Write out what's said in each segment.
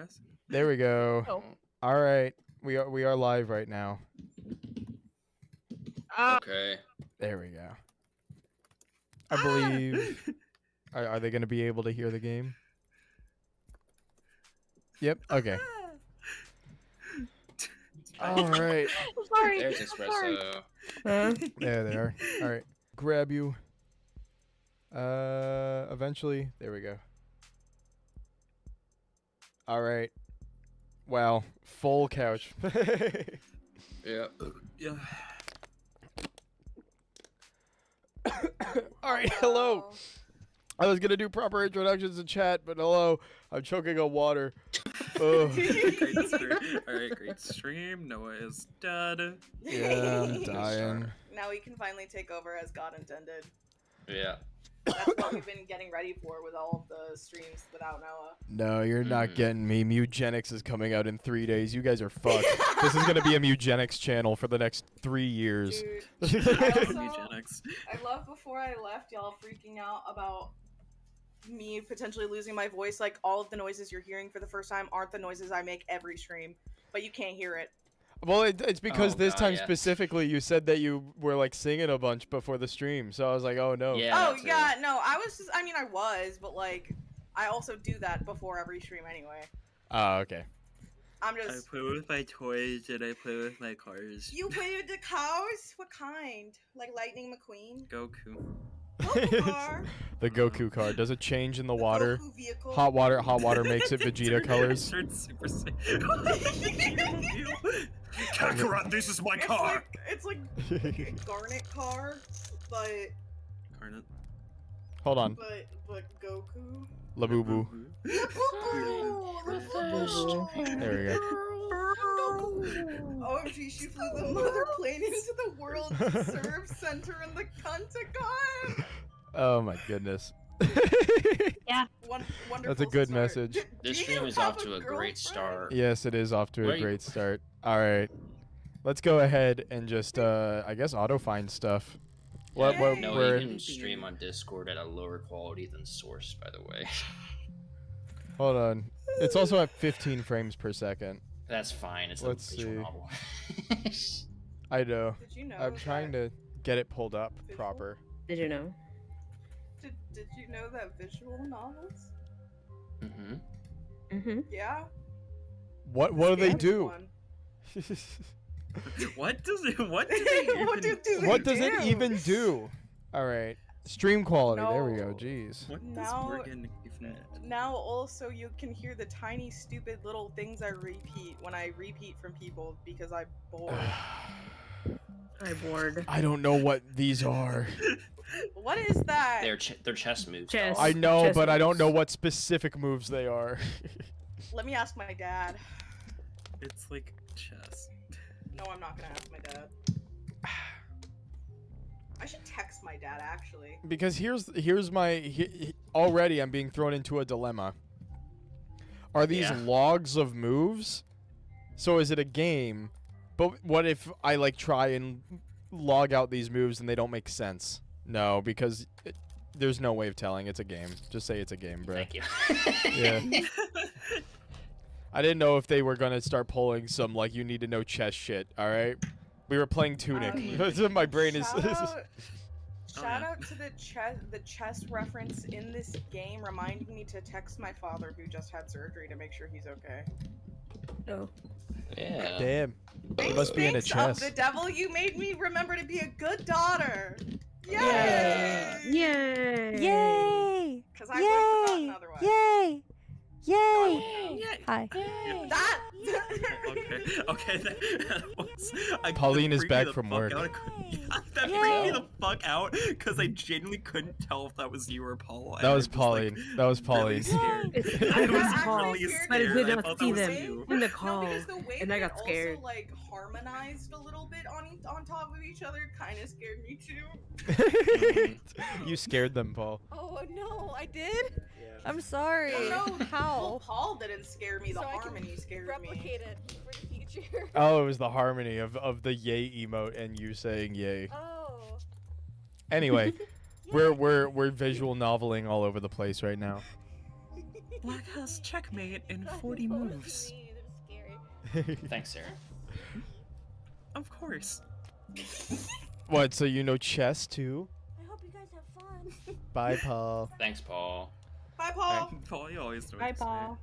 guess. There we go. Oh. All right, we are live right now. Okay. There we go. I believe. Are they going to be able to hear the game? Yep. Okay. All right. Sorry. There's Sorry. espresso. There they are. All right. Grab you. Eventually. There we go. All right. Wow. Full couch. Yeah. Yeah. All right. Hello. I was going to do proper introductions in chat, but hello. I'm choking on water. Ugh. Great stream. Alright, great stream. Noah is dead. Yeah, I'm dying. Now we can finally take over as God intended. Yeah. That's what we've been getting ready for with all of the streams without Noah. No, you're not getting me. Mugenics is coming out in 3 days. You guys are fucked. This is gonna be a Mugenics channel for the next 3 years. Dude, I Eugenics. love before I left y'all freaking out about me potentially losing my voice. Like, all of the noises you're hearing for the first time aren't the noises I make every stream, but you can't hear it. Well, it's because this God, time yeah. specifically you said that you were like singing a bunch before the stream, so I was like, oh no. Yeah. Oh that too. yeah, no, I was, but like, I also do that before every stream anyway. Oh, okay. I'm I just. play with my toys and I play with my cars. You play with the cows? What kind? Like Lightning McQueen? Goku. Goku car? The Goku card. Does it change in the water? Goku vehicle? Hot water makes it Vegeta colors. Turned Super Kakarot, this is my car! It's like a Garnet car, but Garnet. Hold on. Goku. Labubu. Goku! There we go. OMG, she flew the mother plane into the World Serve Center in the Pentagon! Oh my goodness. Wonderful That's a good start. message. Do This you stream is have off to a great girlfriend? start. Yes, it is off to a Right. great start. All right. Let's go ahead and just, I guess, auto-find stuff. What, Yay. No, we're, you can stream on Discord at a lower quality than Source, by the way. hold on. It's also at 15 frames per second. That's fine. It's Let's a visual see. novel. I know. Did you know I'm trying to get it pulled up Visual? proper. Did you know? Did you know that visual novels? Mm-hmm. Mm-hmm. Yeah. What do they Scans do? one. What does it even What What does it even do? All right. Stream quality. There we go. No. Jeez. What does Now- Morgan even Now also you can hear the tiny stupid little things I repeat when I repeat from people because I'm bored. I'm bored. I don't know what these are. What is that? They're chess moves. Chess. dog. I know, Chess but I don't moves. know what specific moves they are. Let me ask my dad. It's like chess. No, I'm not gonna ask my dad. I should text my dad actually. Because here's my already I'm being thrown into a dilemma. Are these Yeah. logs of moves? So is it a game? But what if I like try and log out these moves and they don't make sense? No, because there's no way of telling. It's a game. Just say it's a game, bro. Thank you. Yeah. I didn't know if they were gonna start pulling some like you need to know chess shit. All right, we were playing Tunic. My brain is. Shout out to the chess reference in this game, reminding me to text my father who just had surgery to make sure he's okay. Oh. Yeah. Damn. You must be in a Thanks chess. of the devil, you made me remember to be a good daughter. Yay! Yay! Yay! Yay! Because I would have forgotten Yay! otherwise. Yay! Yay! Yay! Hi. That. Okay. That was, Pauline is freaked me back the from fuck work. out. Yeah, that freaked me the fuck out because I genuinely couldn't tell if that was you or Paul. and That I was like, Pauline. That was really Pauline. scared. It's- I I was was actually Paul, really scared but I scared. did I not thought see that was them you. in the No, call, because the way and that I got scared. also like harmonized a little bit on top of each other kind of scared me too. You scared them, Paul. Oh no, I did? I'm sorry. No, well, How? Paul didn't scare me. The So I can harmony scared me. Replicate it for the future. Oh, it was the harmony of the yay emote and you saying yay. Oh. Anyway, we're visual noveling all over the place right now. Black has checkmate in God, 40 what was moves. me? That was scary. Thanks, Sarah. Of course. What, so you know chess too? I hope you guys have fun. Bye, Paul. Thanks, Paul. Bye, Paul. Paul, you always know what Bye, to say. Paul.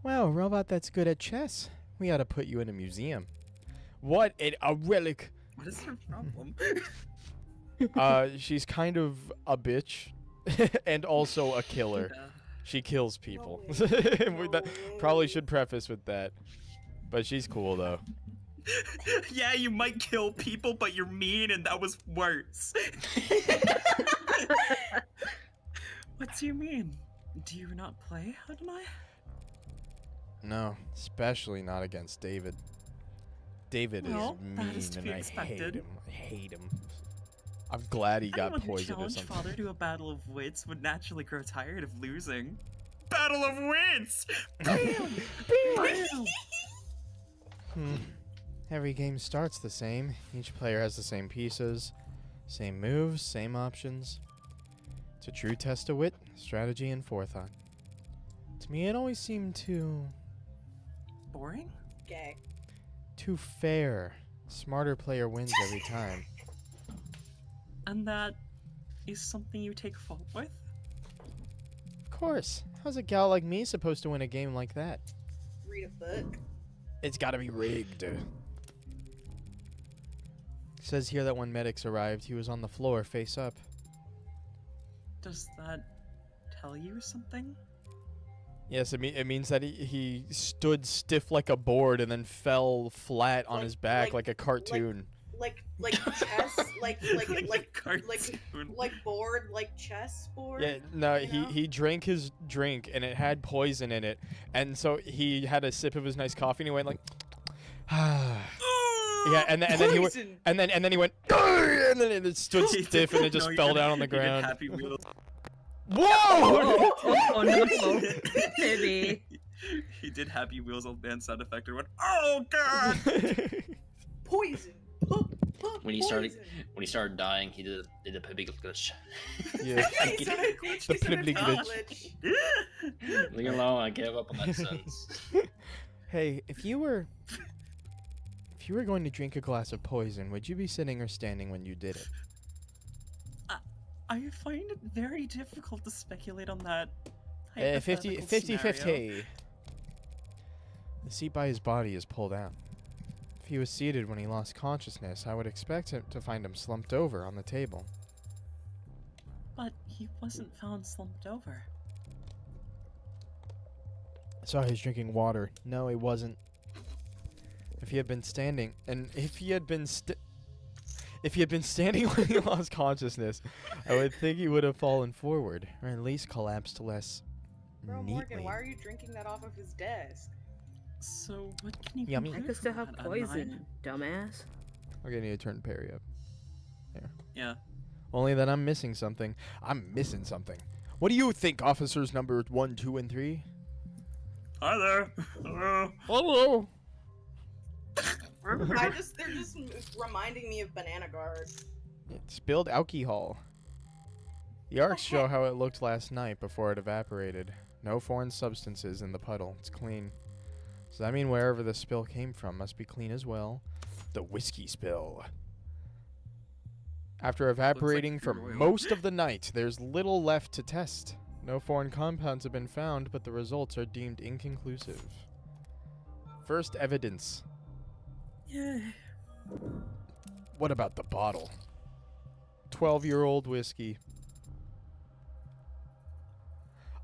Wow, a robot that's good at chess. We ought to put you in a museum. What a relic. What is your problem? She's kind of a bitch and also a killer. Yeah. She kills people. No That probably should preface with that. But she's cool though. Yeah, you might kill people, but you're mean, and that was worse. What do you mean? Do you not play, Adonai? No, especially not against David. David Well, is that mean is to and be I hate expected. him. I hate him. I'm glad he got Anyone who poisoned or challenged something. Father to a battle of wits would naturally grow tired of losing. Battle of wits! Bam! Bam! Every game starts the same. Each player has the same pieces, same moves, same options. It's a true test of wit, strategy, and forethought. To me, it always seemed too Boring? Gay. fair. Smarter player wins every time. And that is something you take fault with? Of course. How's a gal like me supposed to win a game like that? Read a book. It's gotta be rigged. Says here that when medics arrived, he was on the floor, face up. Does that tell you something? Yes, it means that he stood stiff like a board and then fell flat on Like- his back like- like a cartoon. Like chess, like a cartoon. board, like chess board. Yeah, no, you know? he drank his drink and it had poison in it, and so he had a sip of his nice coffee and he went like, yeah, and then he went, Poison! and then he went, and then it stood stiff and it just No, he fell did- down on the he did ground. Happy Wheels. Whoa! Oh no, Maybe. He did Happy Wheels old band sound effect and went, "Oh God!" Poison. When he started dying, he did a big glitch. Yeah. He started glitch, The he started piddly tongue glitch. glitch. Leave it alone. I gave up on that sentence. Hey, if you were going to drink a glass of poison, would you be sitting or standing when you did it? I find it very difficult to speculate on that. 50 hypothetical 50 scenario. 50. The seat by his body is pulled out. If he was seated when he lost consciousness, I would expect him to find him slumped over on the table. But he wasn't found slumped over. I saw he was drinking water. No, he wasn't. If he had been standing, and if he had been standing when he lost consciousness, I would think he would have fallen forward, or at least collapsed less Bro, neatly. Morgan, why are you drinking that off of his desk? So what can you Yummy. I conclude could still from have that, Adonai? poison, dumbass. Okay, I need to turn Perry up. Yeah. Only that I'm missing something. I'm missing something. What do you think, officers number 1, 2, and 3? Hi there. Hello. Hello. They're just reminding me of Banana Guard. It spilled alcohol. The arcs show how it looked last night before it evaporated. No foreign substances in the puddle. It's clean. Does that mean wherever the spill came from must be clean as well? The whiskey spill. After evaporating for pure oil. most of the night, there's little left to test. No foreign compounds have been found, but the results are deemed inconclusive. First evidence. Yeah. What about the bottle? 12-year-old whiskey.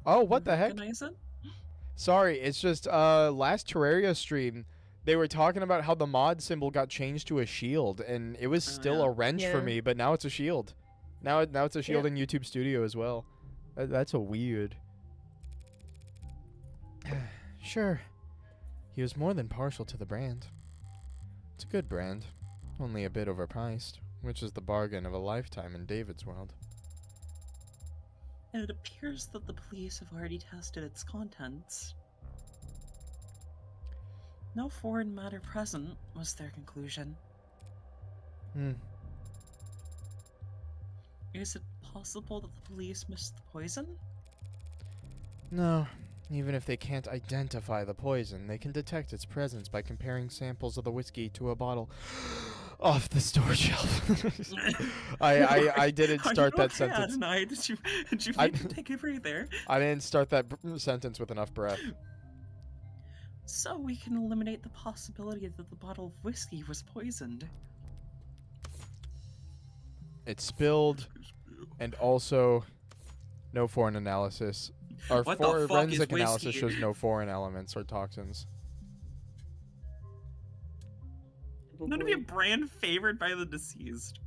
Oh, what the heck? Recognize it? Sorry, it's just last Terraria stream they were talking about how the mod symbol got changed to a shield, and it was Oh, still yeah. a wrench for Yeah. me, but now it's a shield. Now it's a shield in YouTube Studio as well. That's a weird. Sure. He was more than partial to the brand. It's a good brand, only a bit overpriced, which is the bargain of a lifetime in David's world. It appears that the police have already tested its contents. No foreign matter present, was their conclusion. Hmm. Is it possible that the police missed the poison? No. Even if they can't identify the poison, they can detect its presence by comparing samples of the whiskey to a bottle off the store shelf. I didn't start that sentence. Adonai? Did you I- need to take a breather? I didn't start that sentence with enough breath. So we can eliminate the possibility that the bottle of whiskey was poisoned. It spilled, and also no foreign analysis. Our What the fuck is forensic analysis whiskey? shows no foreign elements or toxins. None of your brand favored by the deceased.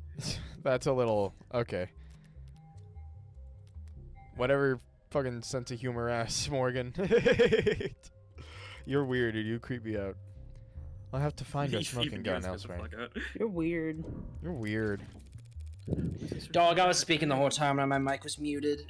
That's a little okay. Whatever fucking sense of humor ass, Morgan. You're weird, dude. You creep me out. I'll have to find a You smoking even gun get us the elsewhere. fuck out. You're weird. You're weird. Dog, I was speaking the whole time and my mic was muted.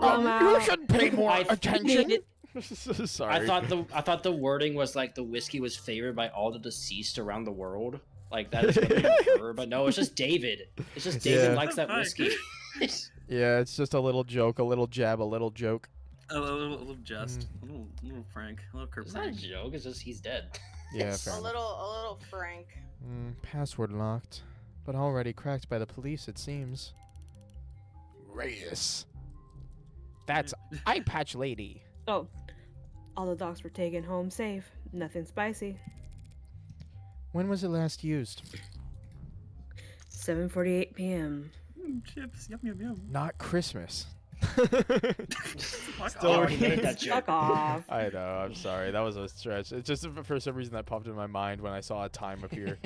You should pay more I- attention. Sorry. I thought the wording was like the whiskey was favored by all the deceased around the world. Like that is what they refer, but no, it's just David. It's just David Yeah. likes that whiskey. Yeah, it's just a little joke, a little jab, a little joke. A little jest, a little Frank, a little Kurt It's not a Frank. joke. It's just he's dead. Yeah, fair A enough. little Frank. Password locked, but already cracked by the police, it seems. Reyes. That's eye patch lady. Oh, all the dogs were taken home safe. Nothing spicy. When was it last used? 7:48 p.m. Chips, yum yum yum. Not Christmas. Fuck Still off. already made that Fuck joke. off. I know, I'm sorry. That was a stretch. It's just for some reason that popped in my mind when I saw a time appear.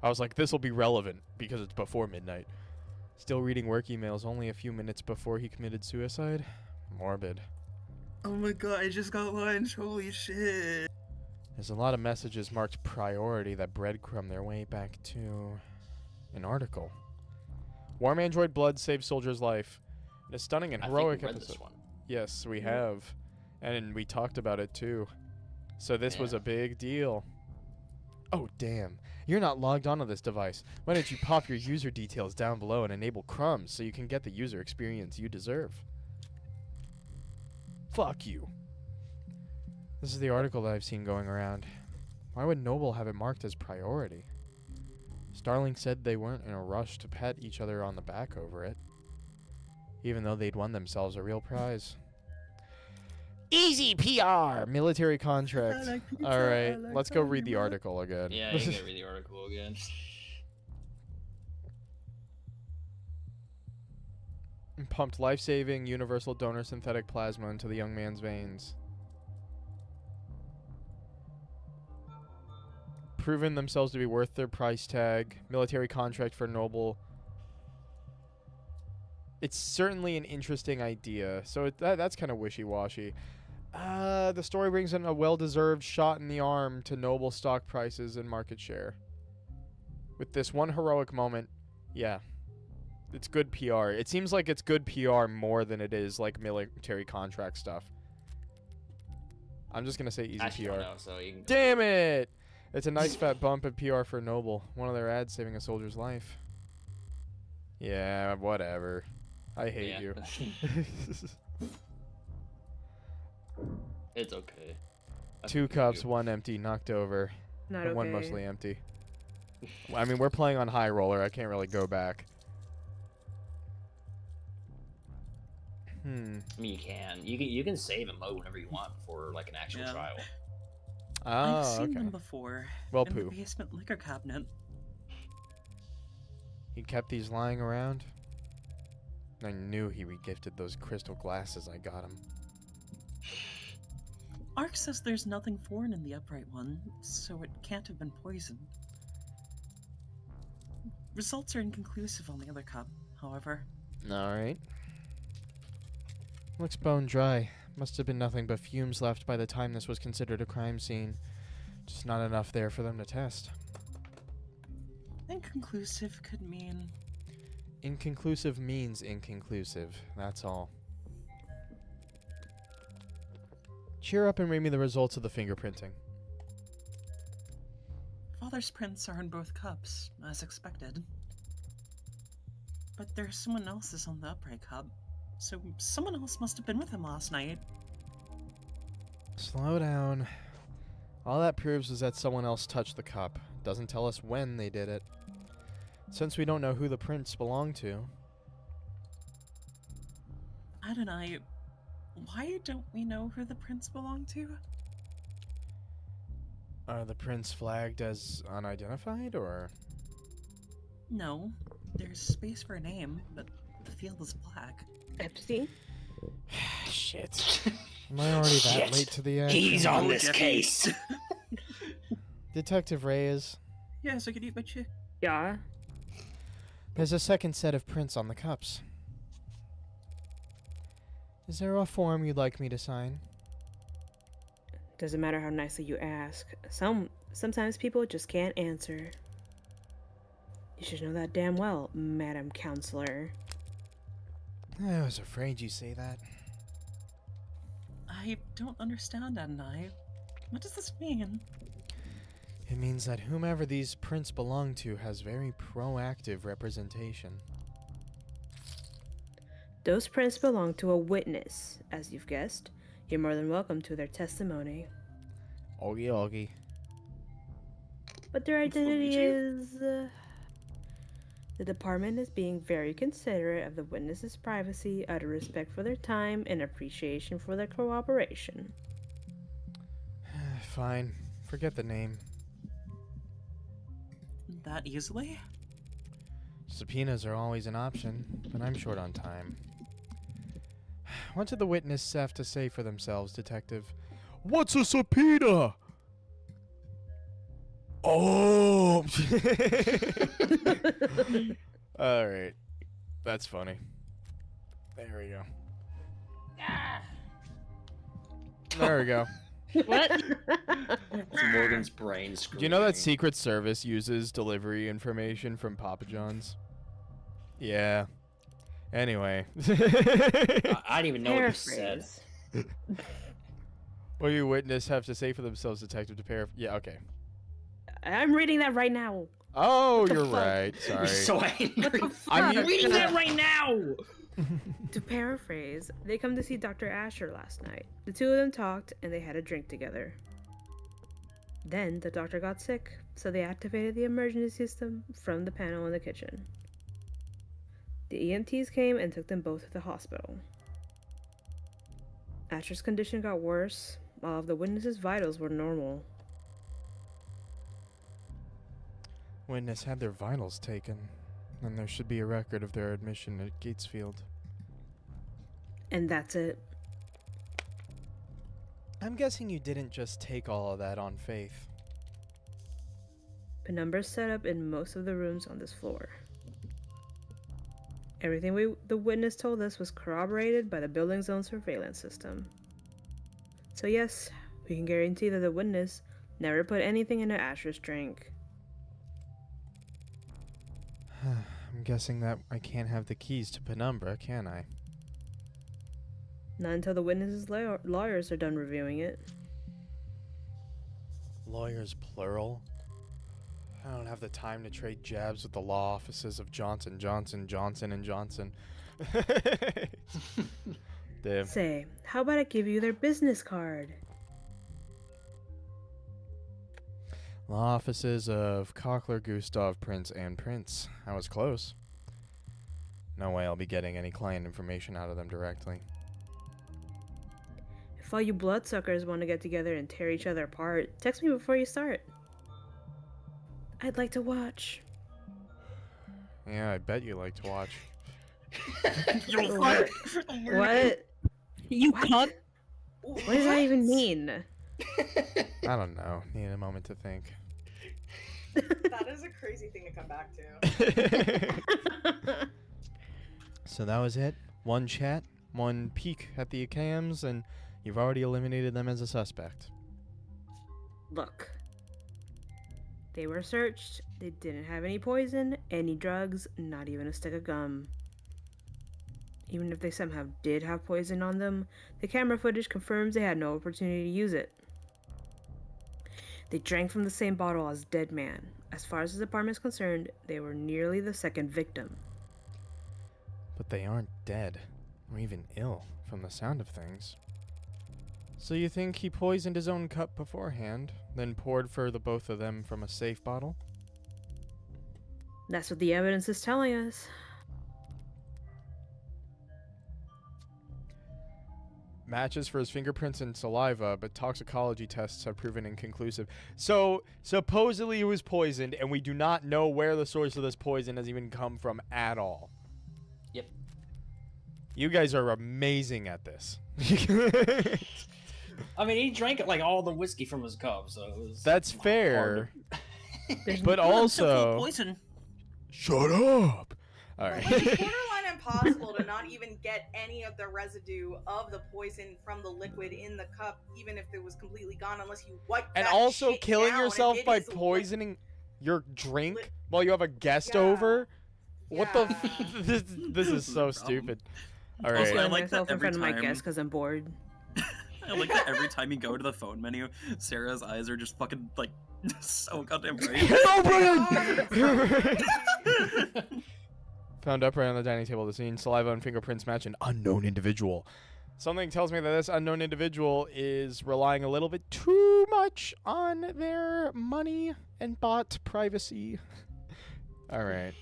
I was like, this will be relevant because it's before midnight. Still reading work emails only a few minutes before he committed suicide? Morbid. Oh my god, I just got lunch. Holy shit. There's a lot of messages marked priority that breadcrumb their way back to an article. Warm android blood saves soldier's life. In a stunning and I heroic think we read episode. this one. Yes, we have. And we talked about it too. So this was Yeah. a big deal. Oh, damn. You're not logged onto this device. Why don't you pop your user details down below and enable crumbs so you can get the user experience you deserve? Fuck you. This is the article that I've seen going around. Why would Noble have it marked as priority? Starling said they weren't in a rush to pat each other on the back over it, even though they'd won themselves a real prize. Easy PR! Military contract. Alright, let's go read the article again. Yeah, you can read the article again. Pumped life-saving universal donor synthetic plasma into the young man's veins. Proven themselves to be worth their price tag. Military contract for Noble. It's certainly an interesting idea. So that's kind of wishy-washy. The story brings in a well-deserved shot in the arm to Noble stock prices and market share. With this one heroic moment, yeah. It's good PR. It seems like it's good PR more than it is like military contract stuff. I'm just gonna say easy Actually, PR. don't know, so you can go. Damn it! It's a nice fat bump in PR for Noble. One of their ads saving a soldier's life. Yeah, whatever. I hate Yeah. you. It's okay. I 2 forgive cups, you. 1 empty, knocked over. Not And okay. 1 mostly empty. I mean, we're playing on high roller. I can't really go back. I mean, you can save and load whenever you want for like an actual Yeah. trial. Oh, I've seen okay. them before. Well, in poo. the basement liquor cabinet. He kept these lying around. I knew he regifted those crystal glasses I got him. Ark says there's nothing foreign in the upright one, so it can't have been poisoned. Results are inconclusive on the other cup, however. Alright. Looks bone dry. Must have been nothing but fumes left by the time this was considered a crime scene. Just not enough there for them to test. Inconclusive could mean... Inconclusive means inconclusive. That's all. Cheer up and read me the results of the fingerprinting. Father's prints are in both cups, as expected. But there's someone else's on the upright cup, so someone else must have been with him last night. Slow down. All that proves is that someone else touched the cup. Doesn't tell us when they did it. Since we don't know who the prince belonged to. Adonai, why don't we know who the prince belonged to? Are the prince flagged as unidentified, or? No, there's space for a name, but the field is black. Epstein? Shit. Am I already that Shit. late to the action? He's on Oh, this Jeffy. case. Detective Reyes, Yes, I could eat my chick. Yeah. there's a second set of prints on the cups. Is there a form you'd like me to sign? Doesn't matter how nicely you ask. Sometimes people just can't answer. You should know that damn well, Madam Counselor. I was afraid you'd say that. I don't understand, Adonai. What does this mean? It means that whomever these prints belong to has very proactive representation. Those prints belong to a witness, as you've guessed. You're more than welcome to their testimony. Ogie ogie. But their identity Luigi? is... The department is being very considerate of the witness's privacy out of respect for their time and appreciation for their cooperation. Fine. Forget the name. That easily? Subpoenas are always an option, but I'm short on time. What did the witness have to say for themselves, Detective? What's a subpoena? Oh! Alright. That's funny. There we go. There we go. What? It's Morgan's brain screaming. Do you know that Secret Service uses delivery information from Papa John's? Yeah. Anyway. I didn't even know what you said. Paraphrase. What do you witness have to say for themselves, Detective? To paraphrase? Yeah, okay. I'm reading that right now. Oh, What the you're fuck? right. You're Sorry. so angry. I'm fuck? reading that right now. To paraphrase, they come to see Dr. Asher last night. The two of them talked and they had a drink together. Then the doctor got sick, so they activated the emergency system from the panel in the kitchen. The EMTs came and took them both to the hospital. Asher's condition got worse, while the witness's vitals were normal. Witness had their vitals taken, and there should be a record of their admission at Gatesfield. And that's it. I'm guessing you didn't just take all of that on faith. Penumbra's set up in most of the rooms on this floor. Everything the witness told us was corroborated by the building's own surveillance system. So yes, we can guarantee that the witness never put anything into Asher's drink. I'm guessing that I can't have the keys to Penumbra, can I? Not until the witness's lawyers are done reviewing it. Lawyers plural? I don't have the time to trade jabs with the law offices of Johnson, Johnson, Johnson & Johnson. Damn. Say, how about I give you their business card? Law offices of Cochler, Gustav, Prince, and Prince. I was close. No way I'll be getting any client information out of them directly. If all you bloodsuckers want to get together and tear each other apart, text me before you start. I'd like to watch. Yeah, I bet you like to watch. What? What? You What? cunt. What does that even mean? I don't know. Need a moment to think. That is a crazy thing to come back to. So that was it. One chat, one peek at the cams, and you've already eliminated them as a suspect. Look. They were searched. They didn't have any poison, any drugs, not even a stick of gum. Even if they somehow did have poison on them, the camera footage confirms they had no opportunity to use it. They drank from the same bottle as Dead Man. As far as the department is concerned, they were nearly the second victim. But they aren't dead, or even ill, from the sound of things. So you think he poisoned his own cup beforehand, then poured for the both of them from a safe bottle? That's what the evidence is telling us. Matches for his fingerprints and saliva, but toxicology tests have proven inconclusive. So, supposedly he was poisoned, and we do not know where the source of this poison has even come from at all. Yep. You guys are amazing at this. I mean, he drank like all the whiskey from his cup, so it was. That's hard fair. There's But It's full of also... poison. Shut up! Like, it's Alright. borderline impossible to not even get any of the residue of the poison from the liquid in the cup, even if it was completely gone, unless you wipe And that also shit killing down, yourself and it by is poisoning your drink Li- while you have a guest Yeah. over? What the Yeah. this is so Problem. stupid. Also, Alright. I killing like myself that in front of every my time- guest because I'm bored. I like that every time you go to the phone menu, Sarah's eyes are just fucking like so goddamn bright. Found upright on the dining table. The scene, saliva and fingerprints match an unknown individual. Something tells me that this unknown individual is relying a little bit too much on their money and bot privacy. Alright.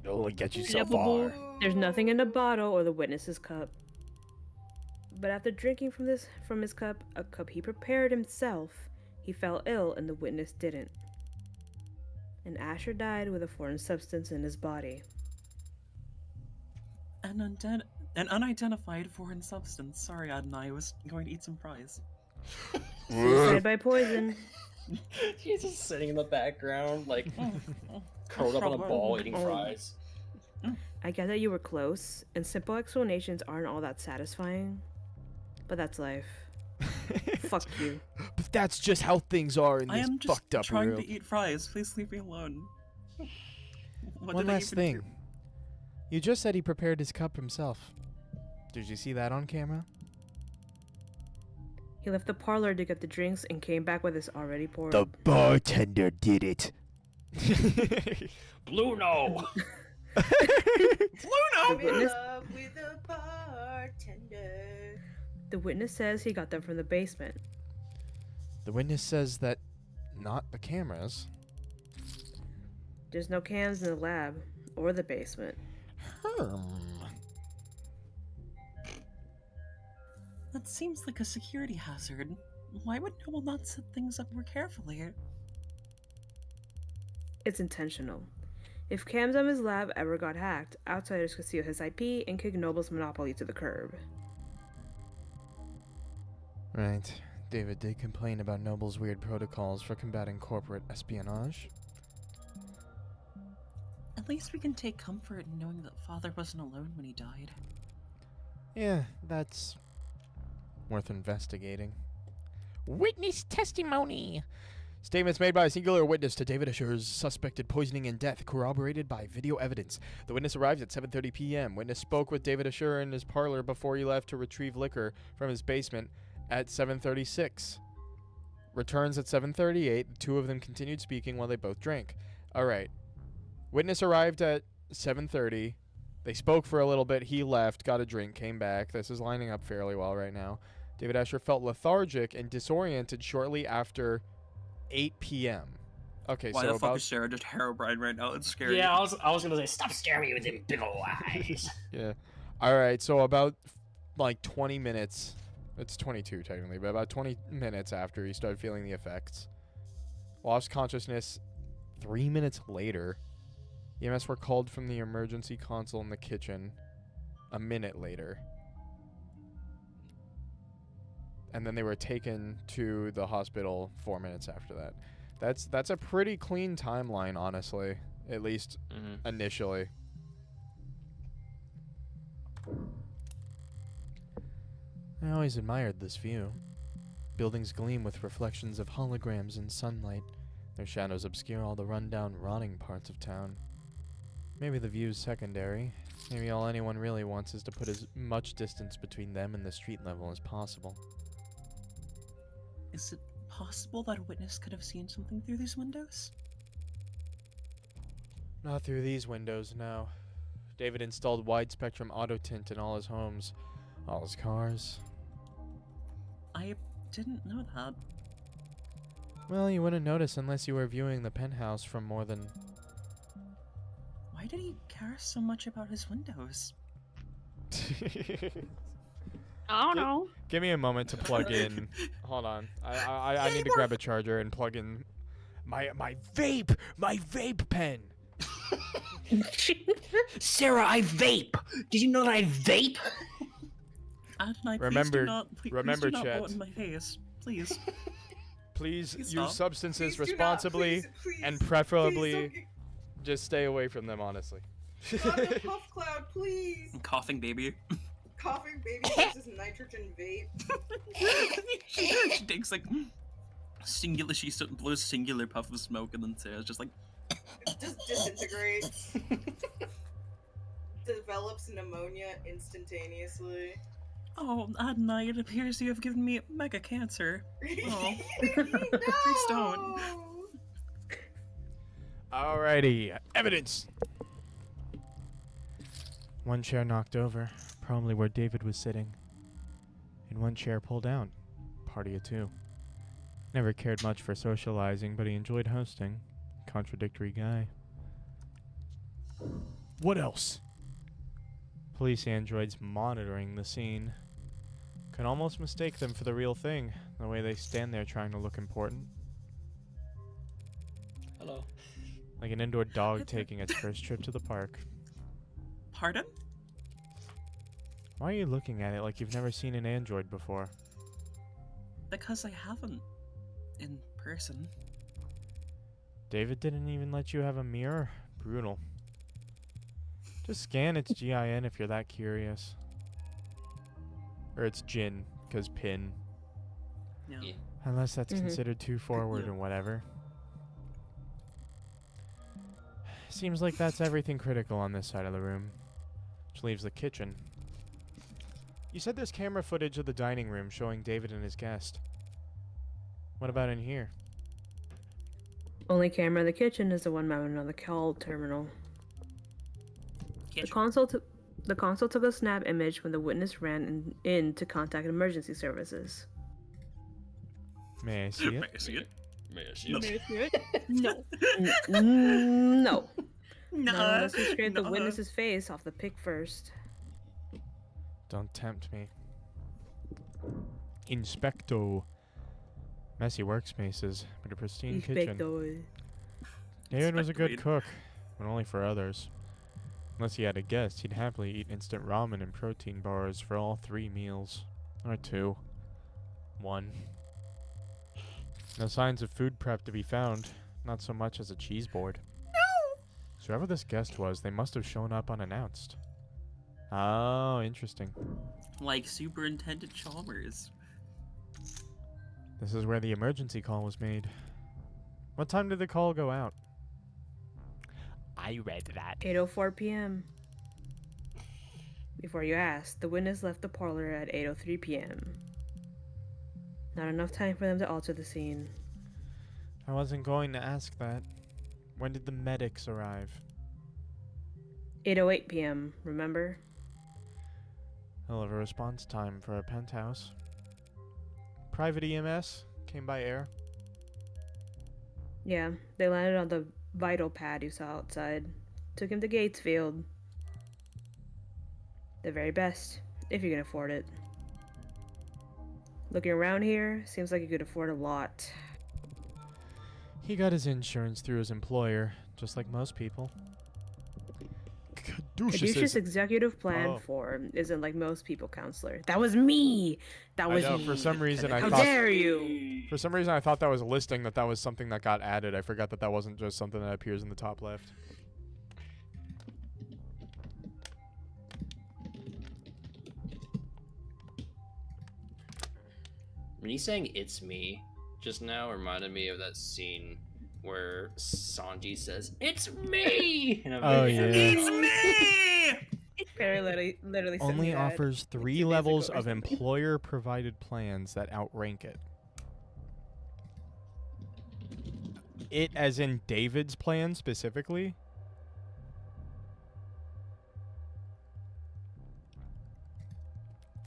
Only get you so far. There's nothing in the bottle or the witness's cup. But after drinking from his cup, a cup he prepared himself, he fell ill and the witness didn't. And Asher died with a foreign substance in his body. An unidentified foreign substance. Sorry, Adonai, I was going to eat some fries. Suicide by poison. She's just sitting in the background, like curled up on a ball eating fries. I get that you were close, and simple explanations aren't all that satisfying. But that's life. Fuck you. But that's just how things are in I this am just fucked up trying world. to eat fries. Please leave me alone. What One did I last even thing. do? You just said he prepared his cup himself. Did you see that on camera? He left the parlor to get the drinks and came back with his already poured. The bartender did it. Bluno! I'm in witness- love with a bartender. The witness says he got them from the basement. The witness says that not the cameras. There's no cams in the lab or the basement. That seems like a security hazard. Why would Noble not set things up more carefully? It's intentional. If cams on his lab ever got hacked, outsiders could steal his IP and kick Noble's monopoly to the curb. Right. David did complain about Noble's weird protocols for combating corporate espionage. At least we can take comfort in knowing that Father wasn't alone when he died. Yeah, that's worth investigating. Witness testimony! Statements made by a singular witness to David Asher's suspected poisoning and death corroborated by video evidence. The witness arrived at 7:30 p.m. Witness spoke with David Asher in his parlor before he left to retrieve liquor from his basement at 7:36. Returns at 7:38. The two of them continued speaking while they both drank. All right. Witness arrived at 7:30. They spoke for a little bit. He left, got a drink, came back. This is lining up fairly well right now. David Asher felt lethargic and disoriented shortly after 8 p.m. Okay, Why so the fuck about is Sarah just Herobrine right now? It's scary. Yeah, I was gonna say, stop staring me with them big ol' eyes. yeah. All right, so about like 20 minutes. It's 22 technically, but about 20 minutes after he started feeling the effects. Lost consciousness 3 minutes later. EMS were called from the emergency console in the kitchen a minute later. And then they were taken to the hospital 4 minutes after that. That's a pretty clean timeline, honestly. At least initially. I always admired this view. Buildings gleam with reflections of holograms in sunlight. Their shadows obscure all the rundown, rotting parts of town. Maybe the view's secondary. Maybe all anyone really wants is to put as much distance between them and the street level as possible. Is it possible that a witness could have seen something through these windows? Not through these windows, no. David installed wide-spectrum auto tint in all his homes, all his cars, I didn't know that. Well, you wouldn't notice unless you were viewing the penthouse from more than... Why did he care so much about his windows? I don't know. Give me a moment to plug in. Hold on. I need to grab a charger and plug in my vape pen. Sarah, I vape. Did you know that I vape? Adonai, Remember- please do not, remember, please do not chat. blow it in my face. Please. Please Please use stop. substances Please do not, responsibly please, and please preferably don't get- just stay away from them, honestly. Not the puff cloud, please. Coughing baby. Coughing baby versus nitrogen vape. She takes like singular. She blows singular puff of smoke and then says just like. It just disintegrates. Develops pneumonia instantaneously. Oh, Adonai, it appears you have given me mega cancer. Oh. No! Please don't. Alrighty, evidence. One chair knocked over, probably where David was sitting. And one chair pulled down, party of two. Never cared much for socializing, but he enjoyed hosting. Contradictory guy. What else? Police androids monitoring the scene. Can almost mistake them for the real thing, the way they stand there trying to look important. Hello. Like an indoor dog taking its first trip to the park. Pardon? Why are you looking at it like you've never seen an android before? Because I haven't. In person. David didn't even let you have a mirror? Brutal. Just scan its GIN if you're that curious. Or its GIN, because PIN. Yeah. Yeah. Unless that's Mhm. considered too forward Yeah. and whatever. Seems like that's everything critical on this side of the room. Which leaves the kitchen. You said there's camera footage of the dining room showing David and his guest. What about in here? Only camera in the kitchen is the one mounted on the call terminal. The Kitchen. console took a snap image when the witness ran in to contact emergency services. May I see it? May I see it? May I see No. it? No. No. No. Not unless we scrape the witness's face off the pic first. Don't tempt me. Inspecto. Messy workspaces, but a pristine kitchen. Inspector. David was a good Inspectorate. cook, but only for others. Unless he had a guest, he'd happily eat instant ramen and protein bars for all 3 meals. Or 2. 1. No signs of food prep to be found, not so much as a cheese board. No! So whoever this guest was, they must have shown up unannounced. Oh, interesting. Like Superintendent Chalmers. This is where the emergency call was made. What time did the call go out? I read that. 8:04 p.m. Before you ask, the witness left the parlor at 8:03 p.m. Not enough time for them to alter the scene. I wasn't going to ask that. When did the medics arrive? 8:08 p.m., remember? Hell of a response time for a penthouse. Private EMS came by air. Yeah, they landed on the vital pad you saw outside. Took him to Gatesfield. The very best, if you can afford it. Looking around here, seems like you could afford a lot. He got his insurance through his employer, just like most people. Caduceus executive plan Oh. form isn't like most people, counselor. That was me! That was know, me! for some reason I How thought dare you! for some reason I thought that was a listing that was something that got added. I forgot that wasn't just something that appears in the top left. When he's saying "it's me" just now, reminded me of that scene where Sanji says "it's me." And I'm Oh, like, yeah. It's me! Barry literally sent me Only that offers 3 days levels ago or of something. employer provided plans that outrank it. It as in David's plan specifically?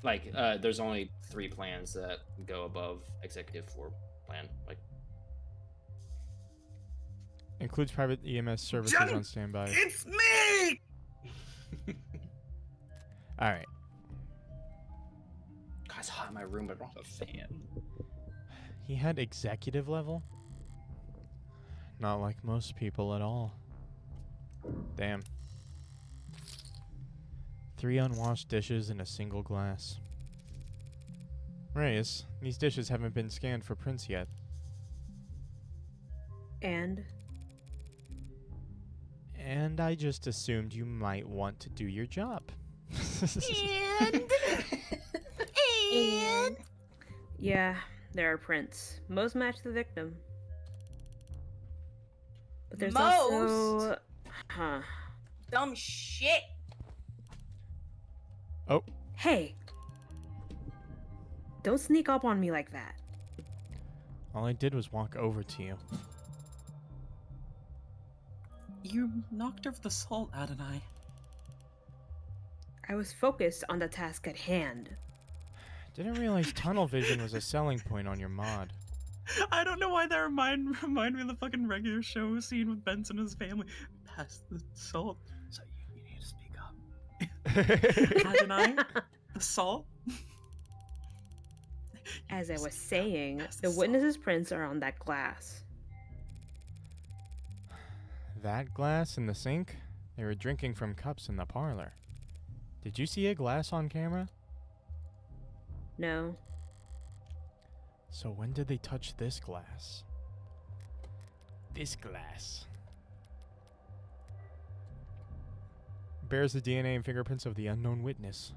Like, there's only 3 plans that go above executive floor plan. Like, Includes private EMS services Jen, on standby. It's me! All right. God, it's hot in my room, but I don't have a fan. He had executive level? Not like most people at all. Damn. 3 unwashed dishes in a single glass. Reyes, these dishes haven't been scanned for prints yet. And And I just assumed you might want to do your job. And yeah, there are prints. Most match the victim. But there's also Dumb shit. Oh, Hey. Don't sneak up on me like that. all I did was walk over to you. You knocked over the salt, Adonai. I was focused on the task at hand. Didn't realize tunnel vision was a selling point on your mod. I don't know why that remind me of the fucking regular show scene with Benson and his family. Pass the salt. So you need to speak up. Adonai, the salt. As I was saying, Pass the the salt. witnesses' prints are on that glass. That glass in the sink? They were drinking from cups in the parlor. Did you see a glass on camera? No. So when did they touch this glass? This glass. Bears the DNA and fingerprints of the unknown witness.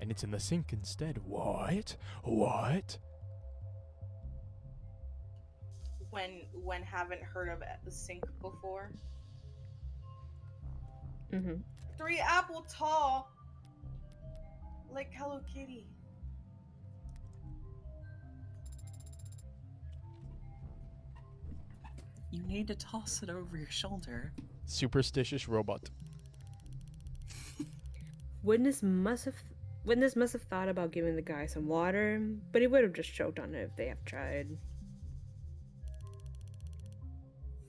And it's in the sink instead. What? What? When haven't heard of the sink before. Mm-hmm. 3 apple tall. Like Hello Kitty. You need to toss it over your shoulder. Superstitious robot. Witness must have thought about giving the guy some water, but he would have just choked on it if they have tried.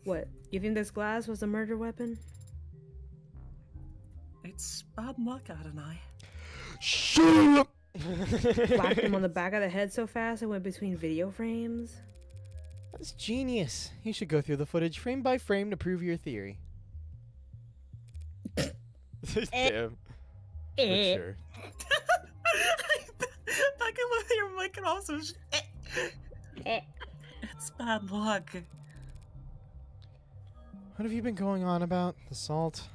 What? You think this glass was a murder weapon? It's bad luck, Adonai. Shut up! Whacked him on the back of the head so fast it went between video frames? That's genius. You should go through the footage frame by frame to prove your theory. Damn. For sure. I can look at your mic and also. It's bad luck. What have you been going on about? The salt?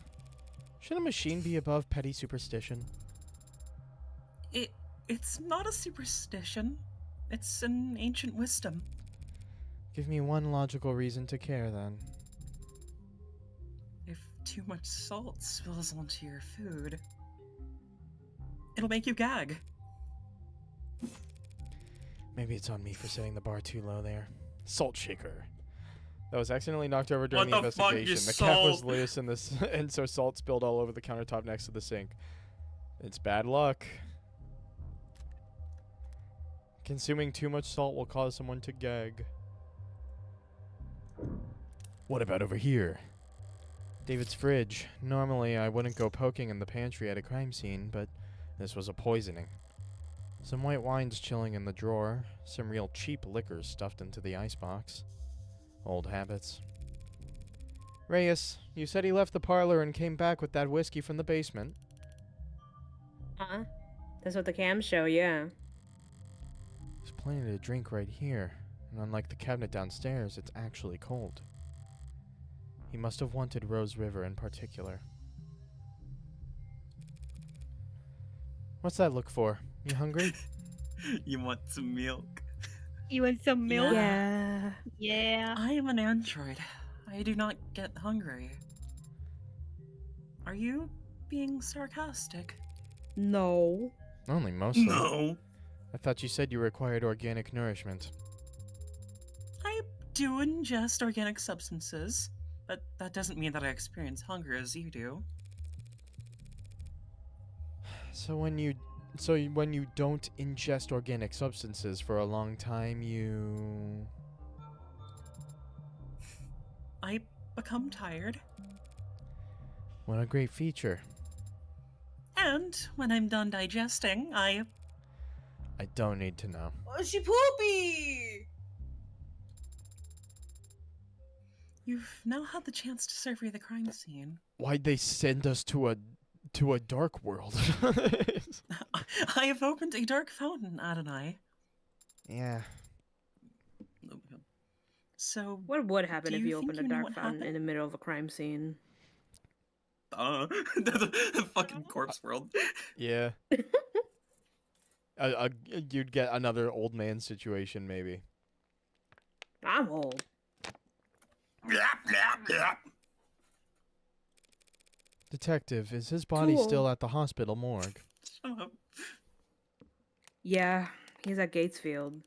Should a machine be above petty superstition? It's not a superstition. It's an ancient wisdom. Give me one logical reason to care, then. If too much salt spills onto your food, it'll make you gag. Maybe it's on me for setting the bar too low there. Salt shaker. That was accidentally knocked over during What the the fuck, you investigation. The cap was salt? loose and so salt spilled all over the countertop next to the sink. It's bad luck. Consuming too much salt will cause someone to gag. What about over here? David's fridge. Normally, I wouldn't go poking in the pantry at a crime scene, but this was a poisoning. Some white wines chilling in the drawer. Some real cheap liquors stuffed into the icebox. Old habits. Reyes, you said he left the parlor and came back with that whiskey from the basement. Huh? That's what the cams show, yeah. There's plenty to drink right here, and unlike the cabinet downstairs, it's actually cold. He must have wanted Rose River in particular. What's that look for? You hungry? You want some milk? You want some milk? Yeah. Yeah. I am an android. I do not get hungry. Are you being sarcastic? No. Only mostly. No. I thought you said you required organic nourishment. I do ingest organic substances, but that doesn't mean that I experience hunger as you do. So when you So when you don't ingest organic substances for a long time, you... I become tired. What a great feature. And when I'm done digesting, I don't need to know. Oh, she poopy! You've now had the chance to survey the crime scene. Why'd they send us to a dark world? I have opened a dark fountain, Adonai. Yeah. So, What would happen Do if you you think opened a you know dark what fountain in happened? the middle of a crime scene? the fucking corpse world. Yeah. You'd get another old man situation, maybe. I'm old. Detective, is his body Cool. still at the hospital morgue? Shut up. Yeah, he's at Gatesfield.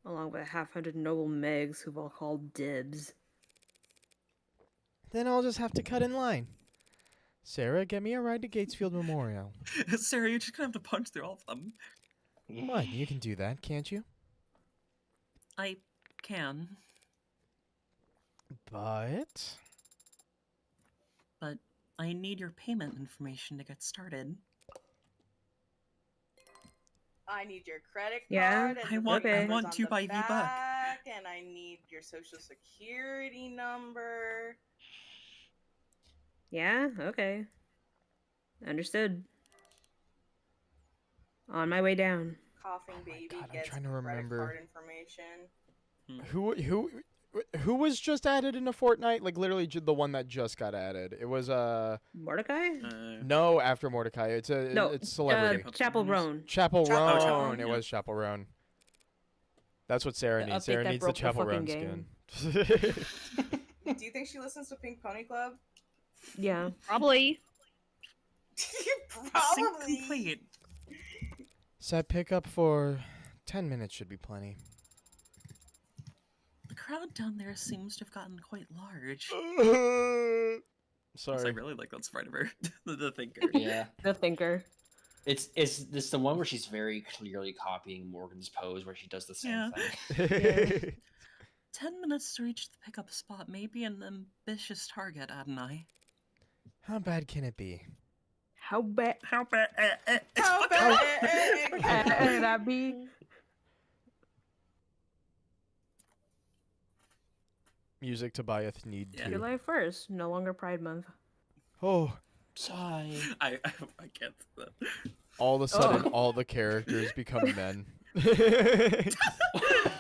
Along with a half-hundred noble Megs who've all called dibs. Then I'll just have to cut in line. Sarah, get me a ride to Gatesfield Memorial. Sarah, you're just gonna have to punch through all of them. What? You can do that, can't you? I can, But... but I need your payment information to get started. I need your credit Yeah, card. And I the want- I numbers want on 2 the by V-Buck. back, and I need your social security number. Yeah, okay. Understood. On my way down. Coughing Oh my baby God, I'm gets trying to credit remember. card information. Who was just added in a fortnight? Like literally the one that just got added. It was Mordecai? no after Mordecai. It's No, it's celebrity. Chapel Roan. Chapel Chapel Roan. Roan, It yeah. was Chapel Roan. That's what Sarah The needs. update Sarah that needs the broke the Chapel fucking Roan game. skin. Do you think she listens to Pink Pony Club? Yeah. Probably. Sync Probably. complete. Set pickup for 10 minutes should be plenty. The crowd down there seems to have gotten quite large. Sorry. I really like that sprite of her, the thinker. Yeah. The thinker. It's this the one where she's very clearly copying Morgan's pose where she does the same Yeah. thing. 10 minutes to reach the pickup spot may be an ambitious target, Adonai. How bad can it be? How bad How bad? How bad? can I be? Music Tobias need Yeah. to. July 1st, no longer Pride Month. Oh, Sigh. I can't. all of a sudden, all the characters become men.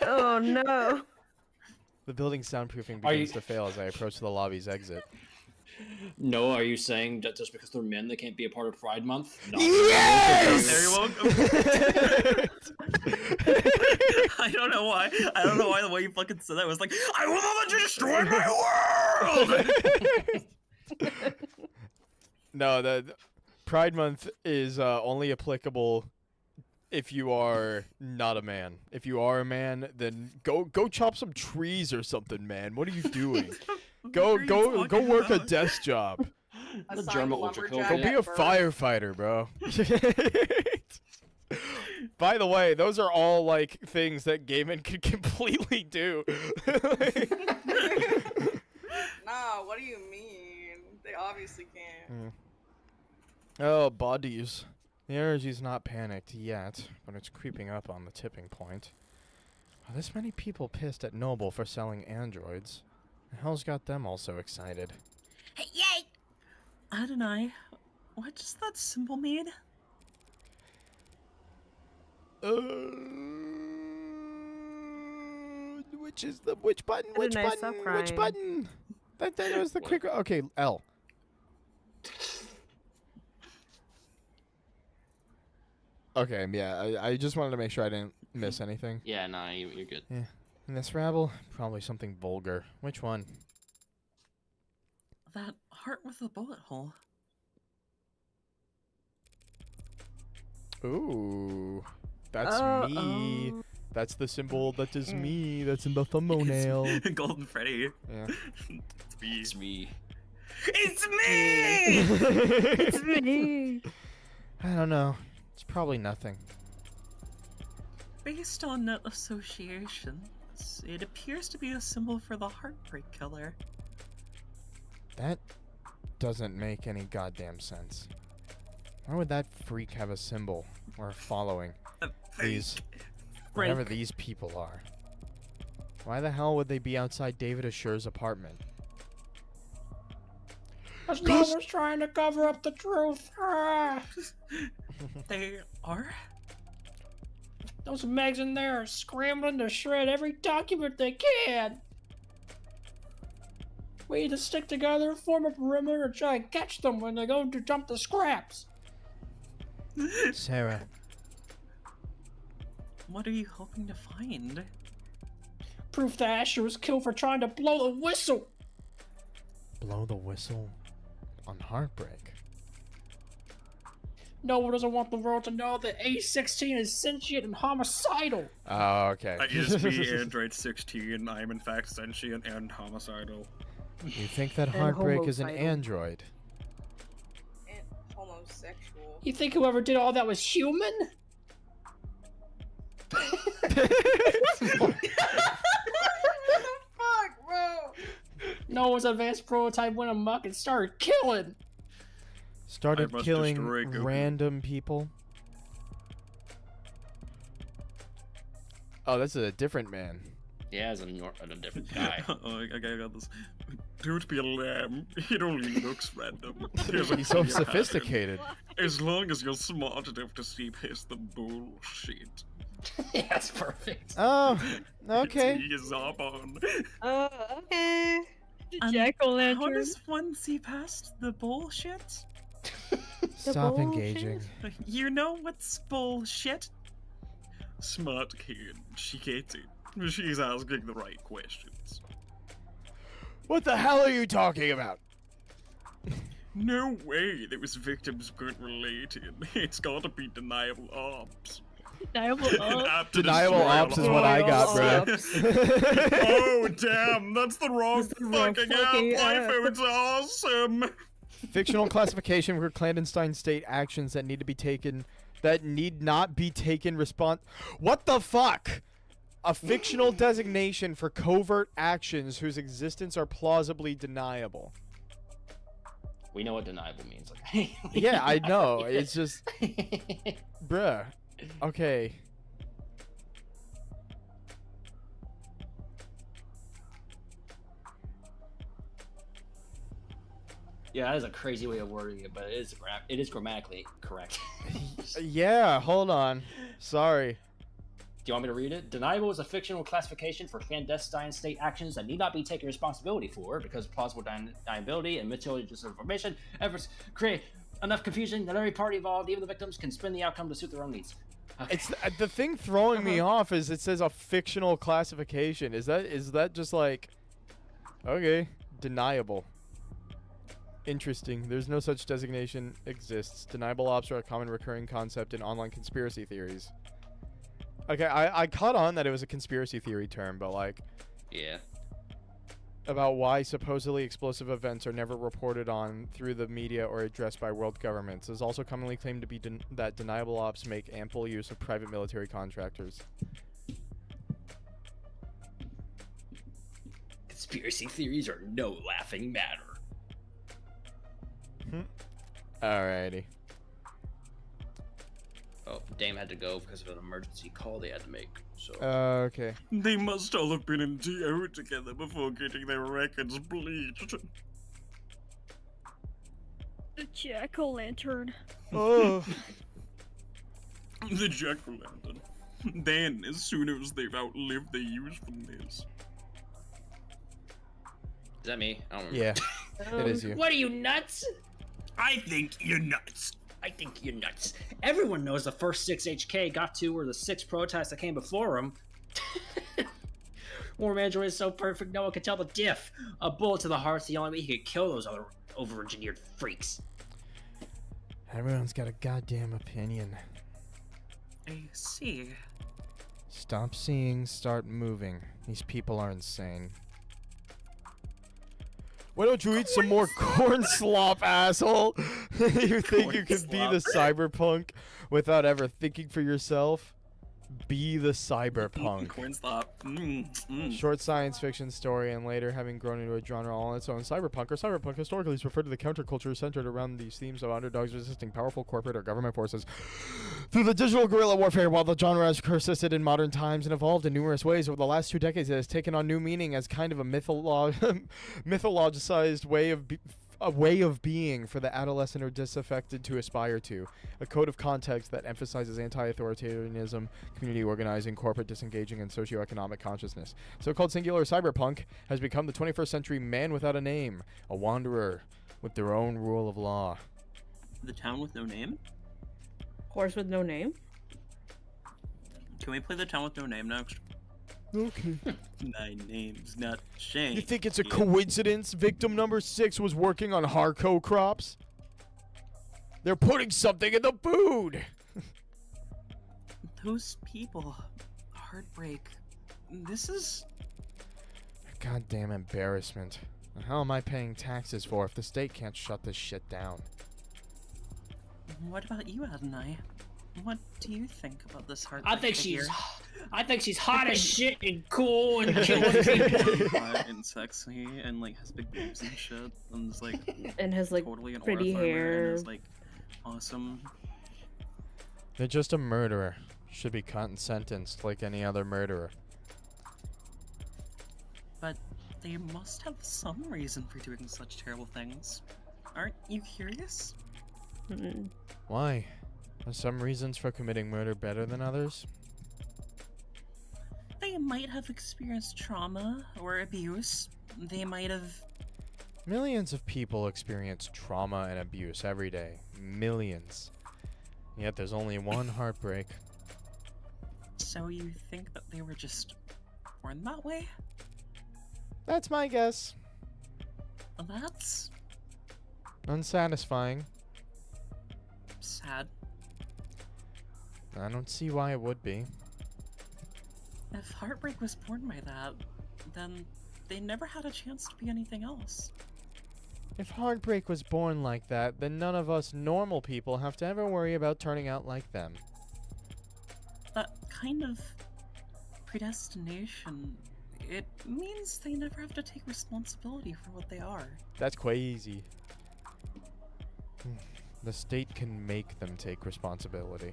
Oh no. The building's soundproofing Are begins you- to fail as I approach the lobby's exit. No, are you saying that just because they're men they can't be a part of Pride Month? No. There you welcome. I don't know why. I don't know why the way you fucking said that was like, I will not destroy my world. No, the Pride Month is only applicable if you are not a man. If you are a man, then go chop some trees or something, man. What are you doing? Go work a desk job. The Assigned German lumberjack Ultra Go Code. be a at birth. firefighter, bro. By the way, those are all like things that gay men could completely do. Nah, what do you mean? They obviously can't. Oh, bodies. The energy's not panicked yet, but it's creeping up on the tipping point. Are this many people pissed at Noble for selling androids? The hell's got them all so excited? Yay! Adonai, what does that symbol mean? Which button? Which Adonai, stop button? Which crying. button? That was the quick. Okay, L. Okay, yeah, I just wanted to make sure I didn't miss anything. Yeah, nah, you're good. And this rabble, probably something vulgar. Which one? That heart with a bullet hole. Ooh, that's me. Oh. That's the symbol that is me. That's in the thumbnail. Golden Freddy. Yeah. It's me. It's me. It's me! It's me. I don't know. It's probably nothing. Based on net associations, it appears to be a symbol for the heartbreak killer. That doesn't make any goddamn sense. Why would that freak have a symbol or a following? These, whatever these people are. Why the hell would they be outside David Assure's apartment? Because no one's trying to cover up the truth. Ah. They are? Those Megs in there are scrambling to shred every document they can. We need to stick together, form a perimeter, and try and catch them when they go to dump the scraps. Sarah. What are you hoping to find? Proof that Asher was killed for trying to blow the whistle. Blow the whistle on heartbreak. No one doesn't want the world to know that A16 is sentient and homicidal. Oh, okay. ISB Android 16, I am in fact sentient and homicidal. You think that And heartbreak is an homicidal. android? And homosexual. You think whoever did all that was human? Fuck, bro. Noah's advanced prototype went amok and started killing. Started I must killing destroy Google. random people? Oh, that's a different man. Yeah, as a different guy. Oh, I got this. Don't be a lamb. It only looks random. Here's a He's so clear pattern. sophisticated. As long as you're smart enough to see past the bullshit. Yeah, that's perfect. Oh, okay. He is up on. Oh, okay. The jack-o'-lantern. How does one see past the bullshit? Stop bullshit. engaging. You know what's bullshit? Smart kid. She gets it. She's asking the right questions. What the hell are you talking about? No way those victims weren't related. It's gotta be deniable ops. Deniable An up. app to Deniable destroy ops is all what I got, Ops. bro. Oh damn, that's the wrong That's the wrong fucking fucking app. app. iPhone's awesome. Fictional classification for clandestine state actions that need to be taken, that need not be taken What the fuck? A fictional designation for covert actions whose existence are plausibly deniable. We know what deniable means. Okay? Yeah, I know. It's just, bruh. Okay. Yeah, that is a crazy way of wording it, but it is grammatically correct. Do Yeah, hold on. Sorry. you want me to read it? Deniable is a fictional classification for clandestine state actions that need not be taken responsibility for because of plausible deniability and material disinformation efforts create enough confusion that every party involved, even the victims, can spin the outcome to suit their own needs. Okay. It's the thing throwing me off is it says a fictional classification. Is that just like, okay, deniable. Interesting. There's no such designation exists. Deniable ops are a common recurring concept in online conspiracy theories. Okay, I caught on that it was a conspiracy theory term, but like Yeah. about why supposedly explosive events are never reported on through the media or addressed by world governments. It is also commonly claimed to be that deniable ops make ample use of private military contractors. Conspiracy theories are no laughing matter. Alrighty. Oh, Dame had to go because of an emergency call they had to make. So Okay. They must all have been in DO together before getting their records bleached. The jack-o'-lantern. Oh. The jack-o'-lantern. Then, as soon as they've outlived their usefulness. is that me? I don't remember. Yeah, it is you. What are you, nuts? I think you're nuts. I think you're nuts. Everyone knows the first 6 HK got to were the 6 prototypes that came before him. War Android is so perfect, no one can tell the diff. A bullet to the heart's the only way he could kill those other over-engineered freaks. Everyone's got a goddamn opinion. I see. Stop seeing, start moving. These people are insane. Why don't you eat some more corn slop, asshole? You think you can be the cyberpunk without ever thinking for yourself? Be the cyberpunk. Corn slop. Short science fiction story, and later having grown into a genre all on its own. Cyberpunk historically is referred to the counterculture centered around these themes of underdogs resisting powerful corporate or government forces through the digital guerrilla warfare. While the genre has persisted in modern times and evolved in numerous ways over the last 2 decades, it has taken on new meaning as kind of a mythologized way of being for the adolescent or disaffected to aspire to. A code of context that emphasizes anti-authoritarianism, community organizing, corporate disengaging, and socioeconomic consciousness. So-called singular cyberpunk has become the 21st century man without a name, a wanderer with their own rule of law. The town with no name? Horse with no name? Can we play the town with no name next? Okay. My name's not Shane. You think it's a coincidence victim number 6 was working on Harco crops? They're putting something in the food! Those people. Heartbreak. This is... A goddamn embarrassment. And how am I paying taxes for if the state can't shut this shit down? What about you, Adonai? What do you think about this heartbreak? I think she's hot as shit and cool and killing people. Hot and sexy and like has big boobs and shit and is like And has like totally an pretty aura farmer hair. and is like awesome. They're just a murderer. Should be caught and sentenced like any other murderer. But they must have some reason for doing such terrible things. Aren't you curious? Mm-mm. Why? Are some reasons for committing murder better than others? They might have experienced trauma or abuse. They might have... Millions of people experience trauma and abuse every day. Millions. Yet there's only one heartbreak. So you think that they were just born that way? That's my guess. That's Unsatisfying. sad. I don't see why it would be. If heartbreak was born by that, then they never had a chance to be anything else. If heartbreak was born like that, then none of us normal people have to ever worry about turning out like them. That kind of predestination, it means they never have to take responsibility for what they are. That's crazy. The state can make them take responsibility.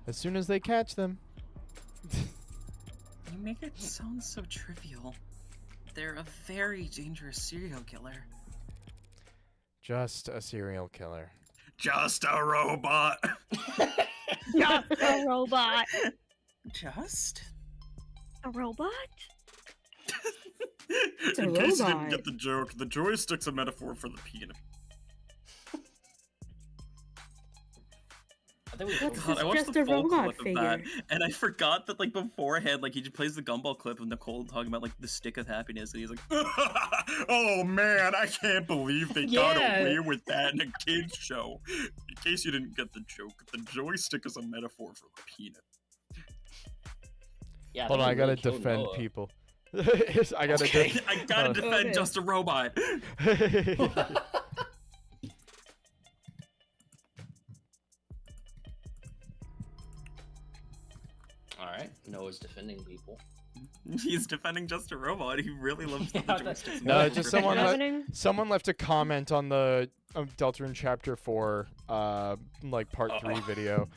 As soon as they catch them. You make it sound so trivial. They're a very dangerous serial killer. Just a serial killer. Just a robot. Just a robot. Just? A robot? It's a In case you robot. didn't get the joke, the joystick's a metaphor for the penis. I think we What's God, I watched just the a full robot clip of that, figure? and I forgot that like beforehand, like he just plays the gumball clip of Nicole talking about like the stick of happiness, and he's like, "Oh man, I can't believe they got Yeah. away with that in a kids show." In case you didn't get the joke, the joystick is a metaphor for the penis. Yeah, Hold on, I think we gotta really killed defend Noah. people. I gotta Okay, I gotta defend Okay. Just a Robot. All right, Noah's defending people. He's defending Just a Robot. He really loves the Yeah, joysticks. No, more just for someone penis. let- Happening? Someone left a comment on the Deltarune Chapter 4, like Part 3 video.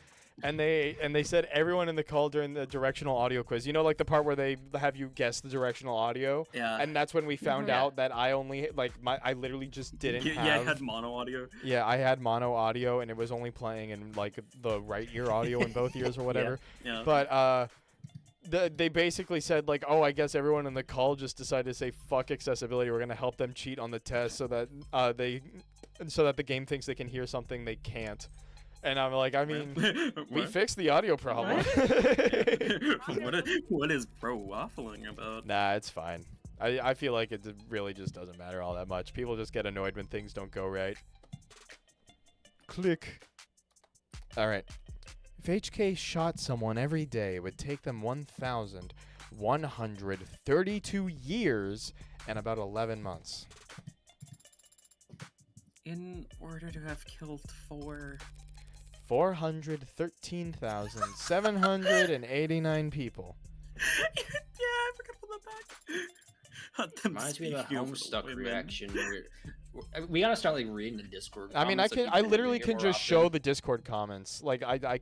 And they said everyone in the call during the directional audio quiz, you know, like the part where they have you guess the directional audio? Yeah. And that's when we found Yeah. out that I only, like, I literally just didn't have... Yeah, I had mono audio. Yeah, I had mono audio, and it was only playing in, like, the right ear audio in both ears or whatever. Yeah. But, they basically said, like, oh, I guess everyone in the call just decided to say, fuck accessibility, we're going to help them cheat on the test so that, so that the game thinks they can hear something they can't. And I'm like, I mean, we What? fixed the audio problem. what is bro waffling about? Nah, it's fine. I feel like it really just doesn't matter all that much. People just get annoyed when things don't go right. Click. All right. If HK shot someone every day, it would take them 1,000 132 years and about 11 months. In order to have killed 413,789 people. Yeah, I forgot to put that back. Them Reminds me of the speaking over the Homestuck women. reaction. We gotta start like reading the Discord. I mean, I comments so can. I people literally read it can more just often. show the Discord comments. Like I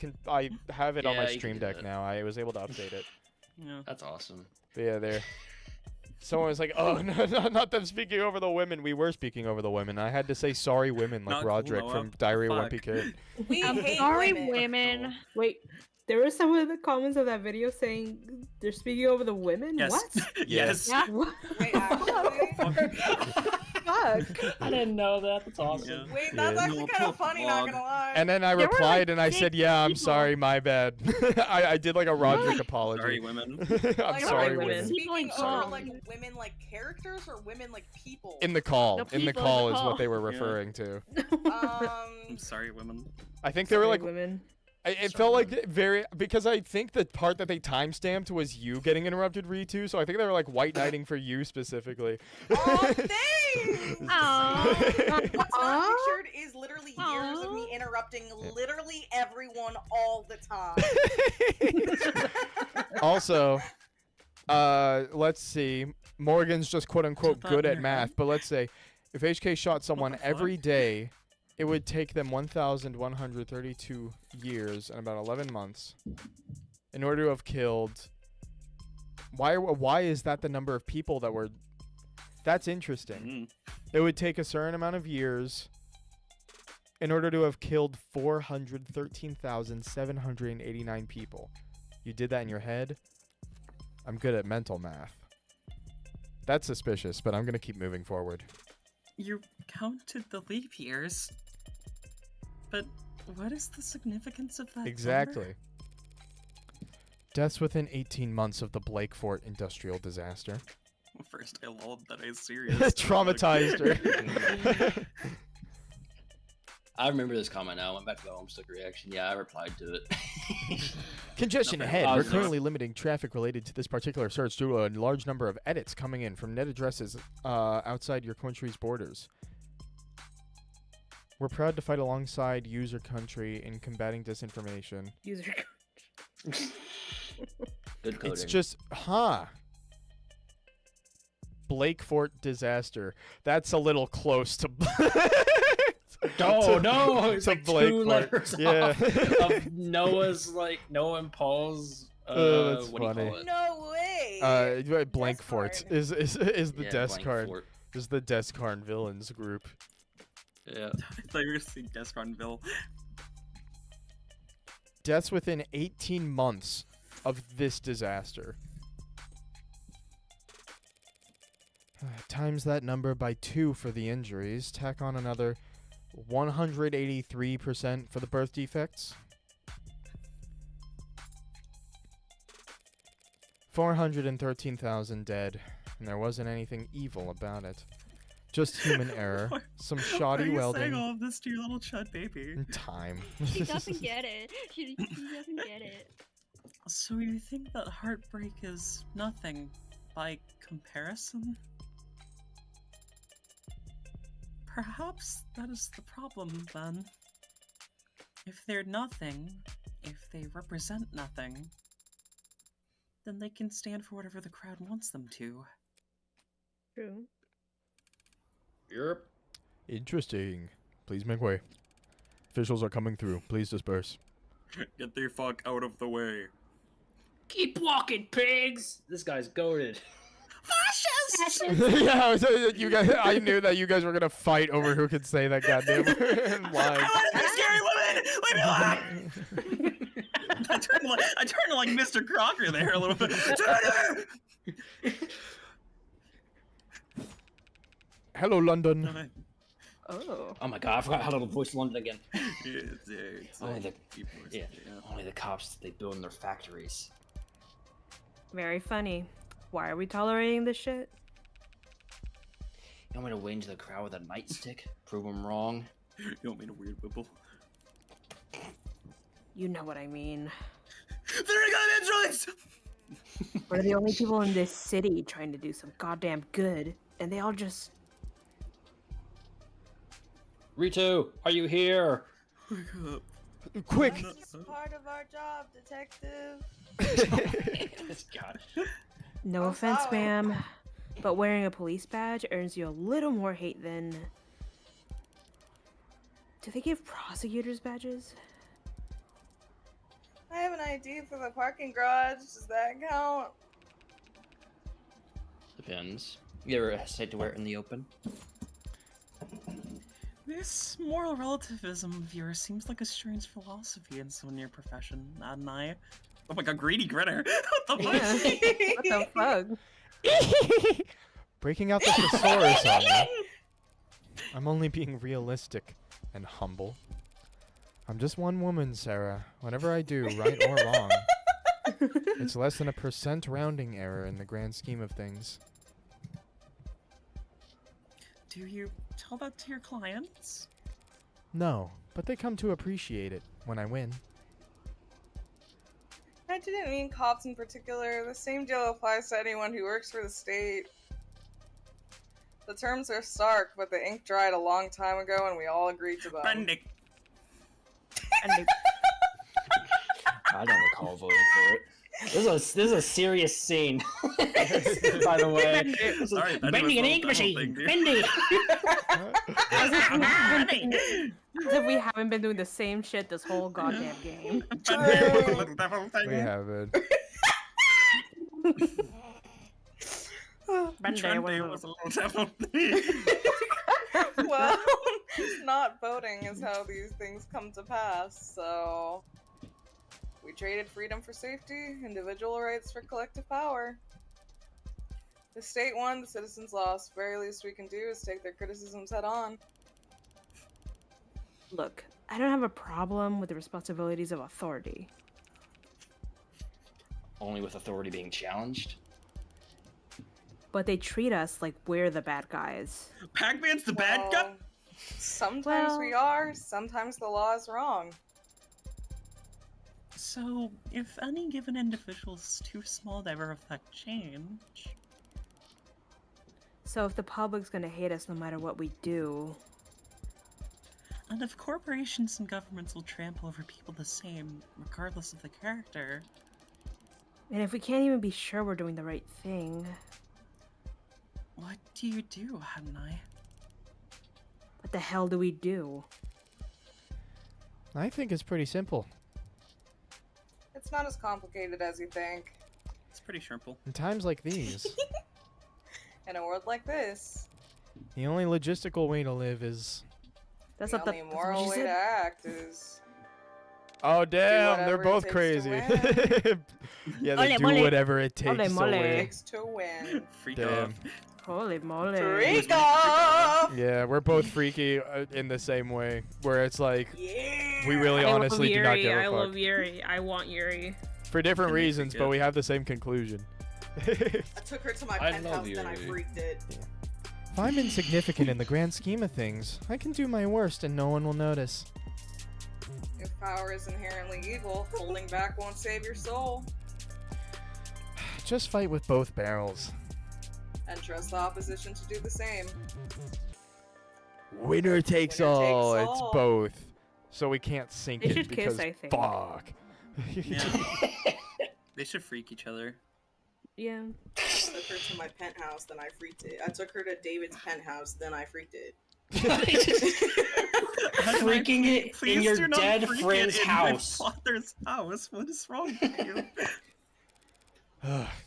have it on my Yeah, you Stream can do Deck that. now. I was able to update it. Yeah. That's awesome. But yeah, there. Someone was like, "Oh no, not them speaking over the women. We were speaking over the women. I had to say sorry, women, like Not cool, Roderick Noah. from Diary of a Fuck. Wimpy Kid." We I'm hate sorry, women. women. Wait, there were some of the comments of that video saying they're speaking over the women? Yes. What? Yes. Yeah. What? Wait, actually? Fuck. I didn't know that. That's awesome. Yeah. Wait, that's Yeah. actually No, kind of pull funny, not vlog. gonna lie. And then I There were, like, replied and I 6 said, "Yeah, I'm people. sorry, my bad." I did like a Roderick Sorry, apology. women. I'm Like, sorry, women. women. Speaking People over in like call. women like characters or women like people? In the call. The In the people in call the is call. what they were Yeah. referring to. I'm sorry, women. I think they were like women. It felt like very because I think the part that they timestamped was you getting interrupted, Ritu. So I think they were like white knighting for you specifically. Oh, thanks! Aw. What's not pictured is literally years of me Aw. interrupting literally everyone all the time. Also, let's see. Morgan's just quote unquote that good in at your math, head? but let's say if HK shot someone the every fuck? day, it would take them 1,132 years and about 11 months in order to have killed. Why is that the number of people that were? That's interesting. Mm. It would take a certain amount of years in order to have killed 413,789 people. You did that in your head? I'm good at mental math. That's suspicious, but I'm going to keep moving forward. You counted the leap years. But what is the significance of that? number? Exactly. Deaths within 18 months of the Blake Fort industrial disaster. First, I lulled that I serious. Traumatized her. I remember this comment now. I went back to the Homestuck reaction. Yeah, I replied to it. Congestion Nothing. ahead. I We're was currently limiting traffic related to this particular search due to a large number of edits coming in from net addresses outside your country's borders. We're proud to fight alongside user country in combating disinformation. User. Good coding. It's just, Blake Fort disaster. That's a little close to. Oh no! It's to like Blake two Fort. letters Yeah. off of Noah's Noah and Paul's. Oh, that's what do you funny. call it? No way! Blank Death Fort card. is the Yeah, desk blank card. fort. Is the Descarn villains group. Yeah. I thought you were going to say Descarnville. Deaths within 18 months of this disaster. Times that number by 2 for the injuries. Tack on another 183% for the birth defects. 413,000 dead, and there wasn't anything evil about it. Just human error, some Why are shoddy you saying welding, all of this to your little chud baby? and time. She doesn't get it. She doesn't get it. So you think that heartbreak is nothing by comparison? Perhaps that is the problem, then. If they're nothing, if they represent nothing, then they can stand for whatever the crowd wants them to. True. Yep. Interesting. Please make way. Officials are coming through. Please disperse. Get the fuck out of the way. Keep walking, pigs. This guy's goaded. Fascist! Yeah, you guys. I knew that you guys were gonna fight over who could say that goddamn line. I want to be scary women! Leave me alone! I turned to like Mr. Crocker there a little bit. Hello, London. Oh. Oh my god, I forgot how to voice London again. It's Only the, deep voice, yeah, only the cops they build in their factories. Very funny. Why are we tolerating this shit? You want me to whinge the crowd with a nightstick? Prove them wrong? You want me to weird wibble? You know what I mean. There are gun injuries! We're the only people in this city trying to do some goddamn good, and they all just. Rito, are you here? Wake up. Quick! It's part of our job, detective. God. No I'm offense, sorry. ma'am, but wearing a police badge earns you a little more hate than. Do they give prosecutors badges? I have an ID for the parking garage. Does that count? Depends. You ever hesitate to wear it in the open? This moral relativism of yours seems like a strange philosophy in someone in your profession, and I. Oh my god, greedy gritter! What the fuck? Yeah. What the fuck? Breaking out the thesaurus on me. I'm only being realistic and humble. I'm just one woman, Sarah. Whatever I do, right or wrong, it's less than a % rounding error in the grand scheme of things. Do you tell that to your clients? No, but they come to appreciate it when I win. I didn't mean cops in particular. The same deal applies to anyone who works for the state. The terms are stark, but the ink dried a long time ago and we all agreed to them. Bendick. I don't recall voting for it. This is a serious scene. By the way. Sorry, Bendy Bendy, an was ink the machine! whole thing, dude. Bendy! As if we haven't been doing the same shit this whole goddamn game. Bendy was a little devil thing. We haven't. Trendy was a little devil thing. Well, not voting is how these things come to pass, so we traded freedom for safety, individual rights for collective power. The state won, the citizens lost. Very least we can do is take their criticisms head on. Look, I don't have a problem with the responsibilities of authority. Only with authority being challenged? But they treat us like we're the bad guys. Pac-Man's the bad guy? Well, sometimes we are, sometimes the law is wrong. So, if any given individual is too small to ever affect change... So if the public's gonna hate us no matter what we do, And if corporations and governments will trample over people the same, regardless of the character... and if we can't even be sure we're doing the right thing, What do you do, Adonai? what the hell do we do? I think it's pretty simple. It's not as complicated as you think. It's pretty simple. In times like these, In a world like this, the only logistical way to live is... That's the not only that's what moral she way to said. act is... Oh damn, they're whatever it both takes to crazy. win. Yeah, they Ole do mole. whatever it takes Ole to mole. win. Takes to win. Freak Damn. off. Holy moly. Freak off! Yeah, we're both freaky in the same way, where it's like, Yeah! we really I honestly love do not Yuri. give a I fuck. love Yuri. I want Yuri. For different Can you reasons, forget? but we have the same conclusion. If I took her to my I penthouse, love then I Yuri. freaked it. I'm insignificant in the grand scheme of things, I can do my worst and no one will notice. If power is inherently evil, holding back won't save your soul. Just fight with both barrels. And trust the opposition to do the same. Winner takes Winner all. takes It's all. both. So we can't sink They it should kiss, because I think. fuck. Yeah. They should freak each other. Yeah. I took her to my penthouse, then I freaked it. I took her to David's penthouse, then I freaked it. Freaking it Please in your do not dead freak friend's it in house. my father's house. What is wrong with you?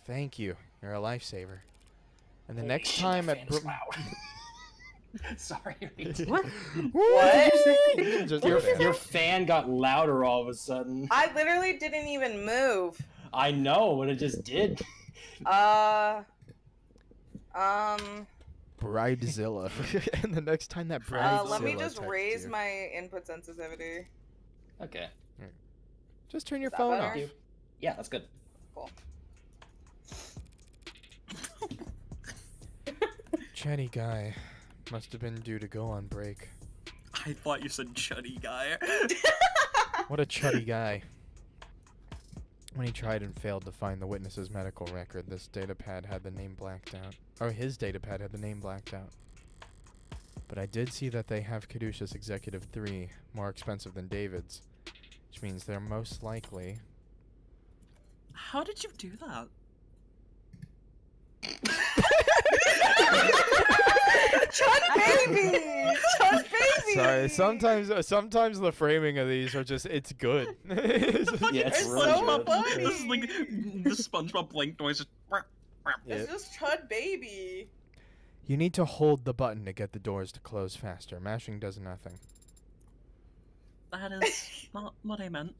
Thank you. You're a lifesaver. And the Holy next shit, time that at fan is loud. Sorry. What? What? Just Your fan got louder all of a sudden. I literally didn't even move. I know what it just did. Bridezilla. And the next time that Bridezilla let me just texts raise you, my input sensitivity. Okay. just turn your Is that phone better? off. Yeah, that's good. Cool. Chatty guy must have been due to go on break. I thought you said chuddy guy. What a chutty guy. When he tried and failed to find the witness's medical record, this datapad had the name blacked out. Or his datapad had the name blacked out. But I did see that they have Caduceus Executive 3, more expensive than David's, which means they're most likely... How did you do that? Chud baby! Chud baby! Sorry, sometimes the framing of these are just, it's good. Yeah, it's It's really so good. funny. This is like the SpongeBob blink noise. Just... It's just Chud baby. You need to hold the button to get the doors to close faster. Mashing does nothing. That is not what I meant.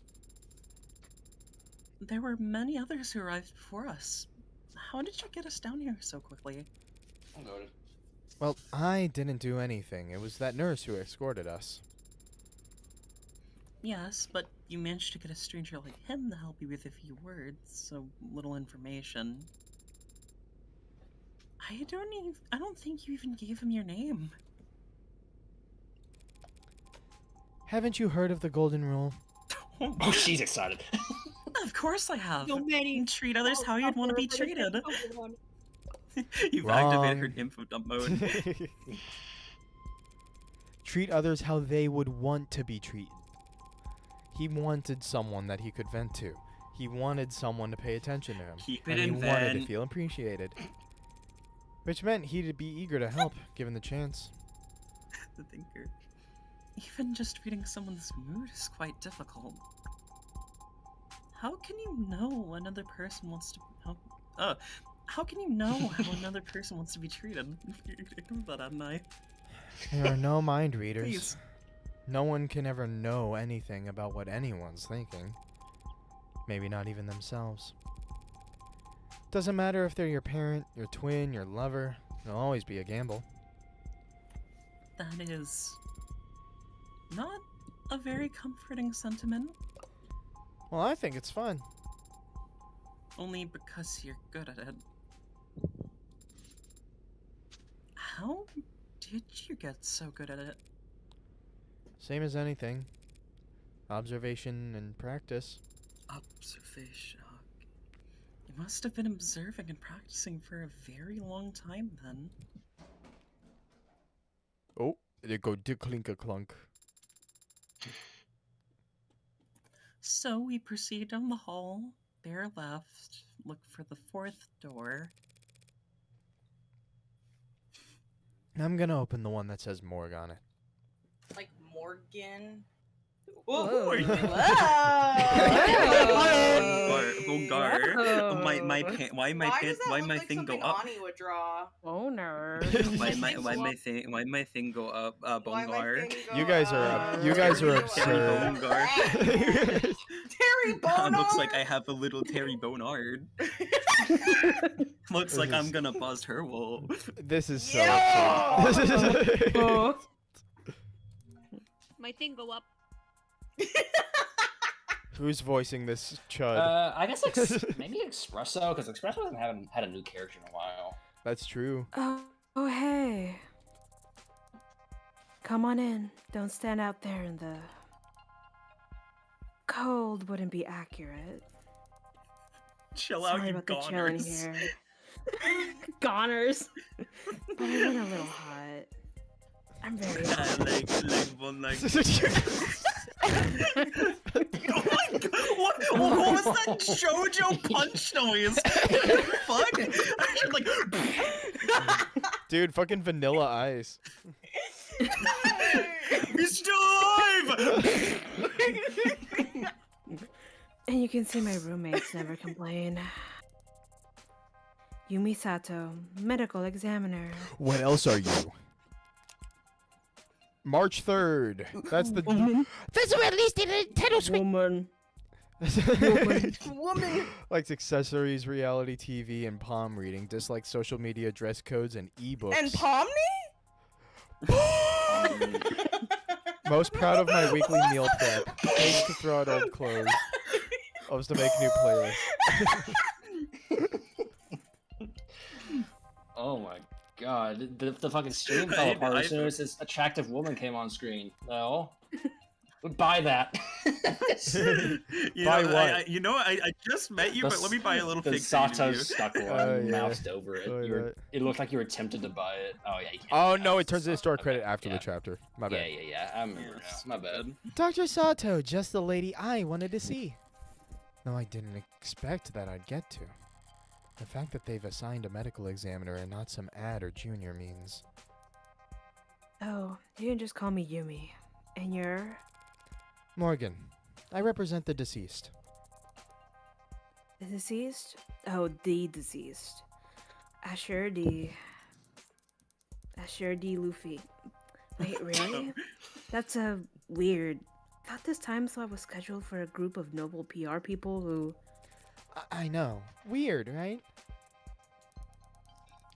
There were many others who arrived before us. How did you get us down here so quickly? I'm goated. Well, I didn't do anything. It was that nurse who escorted us. Yes, but you managed to get a stranger like him to help you with a few words, so little information. I don't think you even gave him your name. Haven't you heard of the golden rule? Oh, she's excited. Of course I have. So many. You treat others how you'd want to be treated. You've Wrong. activated her info dump mode. Treat others how they would want to be treated. He wanted someone that he could vent to. He wanted someone to pay attention to him. Keep it And he in wanted to vent. feel appreciated. Which meant he'd be eager to help, given the chance. The thinker. Even just reading someone's mood is quite difficult. How can you know another person wants to how can you know how another person wants to be treated? Ignore that, hadn't I? There are no mind readers. Please. No one can ever know anything about what anyone's thinking. Maybe not even themselves. Doesn't matter if they're your parent, your twin, your lover. It'll always be a gamble. That is not a very comforting sentiment. Well, I think it's fun. Only because you're good at it. How did you get so good at it? Same as anything. Observation and practice. Observation. You must have been observing and practicing for a very long time then. Oh, there go clink-a-clunk. So we proceed down the hall, bear left, look for the fourth door. I'm gonna open the one that says Morg on it. Like Morgan. Whoa. Whoa. Vulgar. Whoa. My Why does that why look my like thing go something up? Ani would draw? Boner. Why my thing go up? Why my Bungar. thing go You guys are absurd. Terry Bonar. Looks like I have a little Terry Bonard. Looks like I'm gonna bust her wool. This is so Yeah! absurd. Oh. My thing go up. Who's voicing this chud? I guess maybe Espresso, because Espresso hasn't had a new character in a while. That's true. Oh, hey. Come on in. Don't stand out there in the cold. Wouldn't be accurate. Chill out, Sorry you about the chill in goners. here. Goners. But I went a little hot. I'm very hot. One like. Oh my god! What was that JoJo punch noise? What the fuck? I heard like. Dude, fucking Vanilla Ice. It's dive! And you can see my roommates never complain. Yumi Sato, medical examiner. What else are you? March 3rd. That's the. That's at least in a Nintendo Switch. Woman. Woman. Likes accessories, reality TV, and palm reading. Dislikes social media, dress codes, and ebooks. And Pomni? Most proud of my weekly meal prep. Hates to throw out old clothes. Loves to make new playlists. Oh my god, the fucking stream fell apart as soon as this attractive woman came on screen. No. Buy that. You Buy know, what? I just met you, but let me buy a little the fig Sato for you. stuck one Oh, yeah. moused over it. Oh, You right. it looked like you were tempted to buy it. Oh yeah, you can't. Oh do no, that. it turns into store Okay, credit after yeah. the chapter. My Yeah, bad. yeah. I remember Yes, now. My bad. good. Dr. Sato, just the lady I wanted to see. No, I didn't expect that I'd get to. The fact that they've assigned a medical examiner and not some ad or junior means. Oh, you can just call me Yumi. And you're? Morgan, I represent the deceased. The deceased? Oh, the deceased. Asher D. Luffy. Wait, really? That's a weird. Thought this time slot was scheduled for a group of noble PR people who. I know. Weird, right?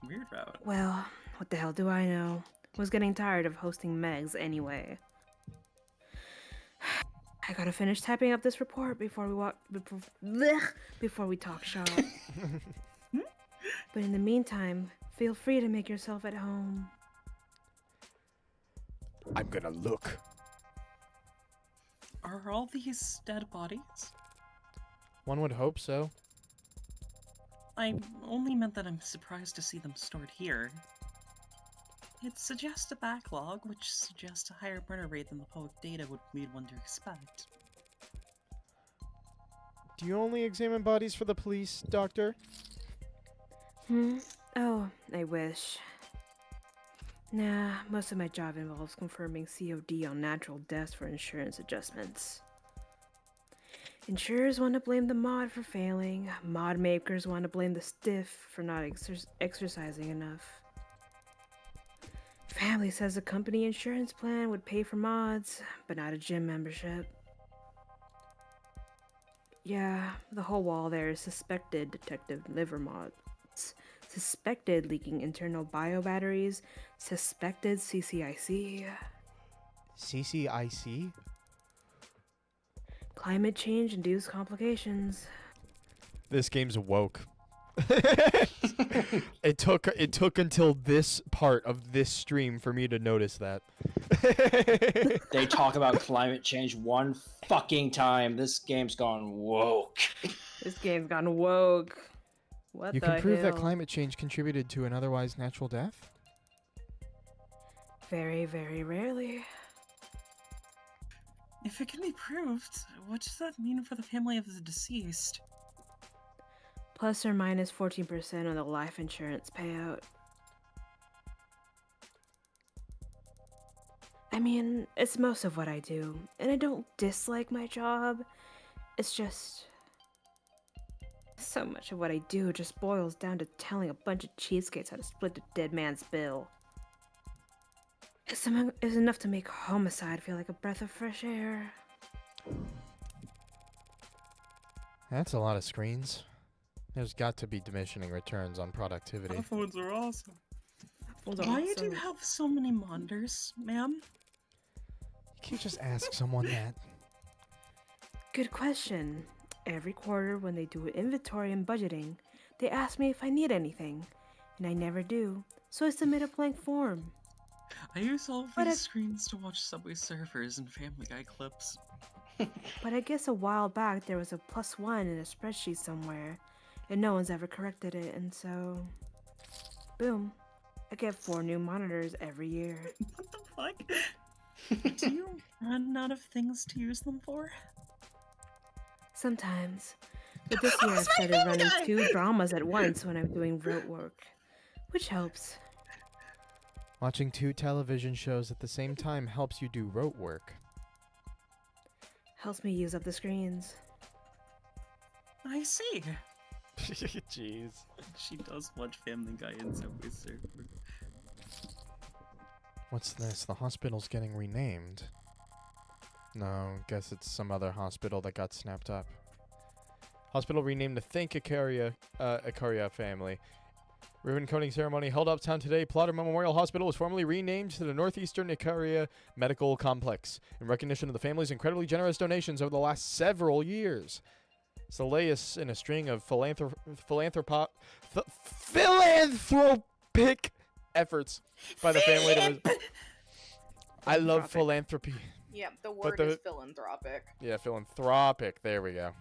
Weird route. Well, what the hell do I know? Was getting tired of hosting Megs anyway. I gotta finish typing up this report before we talk shop. But in the meantime, feel free to make yourself at home. I'm gonna look. Are all these dead bodies? One would hope so. I only meant that I'm surprised to see them stored here. It suggests a backlog, which suggests a higher murder rate than the public data would lead one to expect. Do you only examine bodies for the police, Doctor? Oh, I wish. Nah, most of my job involves confirming COD on natural deaths for insurance adjustments. Insurers want to blame the mod for failing. Mod makers want to blame the stiff for not exercising enough. Family says the company insurance plan would pay for mods, but not a gym membership. Yeah, the whole wall there is suspected detective liver mods. Suspected leaking internal bio batteries. Suspected CCIC. CCIC? Climate change induced complications. This game's woke. It took until this part of this stream for me to notice that. They talk about climate change one fucking time. This game's gone woke. This game's gone woke. What You the can prove that hell? climate change contributed to an otherwise natural death? Very, very rarely. If it can be proved, what does that mean for the family of the deceased? Plus or minus 14% on the life insurance payout. I mean, it's most of what I do, and I don't dislike my job. It's just... so much of what I do just boils down to telling a bunch of cheapskates how to split the dead man's bill. It's enough to make homicide feel like a breath of fresh air. That's a lot of screens. There's got to be diminishing returns on productivity. Phones are awesome. Phones are Why do awesome. you have so many monitors, ma'am? You can't just ask someone that. Good question. Every quarter when they do inventory and budgeting, they ask me if I need anything, and I never do, so I submit a blank form. I use all of But these if- screens to watch Subway Surfers and Family Guy clips. But I guess a while back there was a +1 in a spreadsheet somewhere, and no one's ever corrected it, and so... boom. I get 4 new monitors every year. What the fuck? Do you run out of things to use them for? Sometimes. But this year I've started running 2 dramas at once when I'm doing rote work, which helps. Watching 2 television shows at the same time helps you do rote work. Helps me use up the screens. I see. Jeez. She does watch Family Guy and Subway Surfers. What's this? The hospital's getting renamed. No, guess it's some other hospital that got snapped up. Hospital renamed to Think Ikaria family. Ribbon coating ceremony held uptown today. Plotter Memorial Hospital was formally renamed to the Northeastern Ikaria Medical Complex in recognition of the family's incredibly generous donations over the last several years. Soleus in a string of philanthropic efforts by the family to I love philanthropy. Yeah, the word is philanthropic. Yeah, philanthropic. There we go.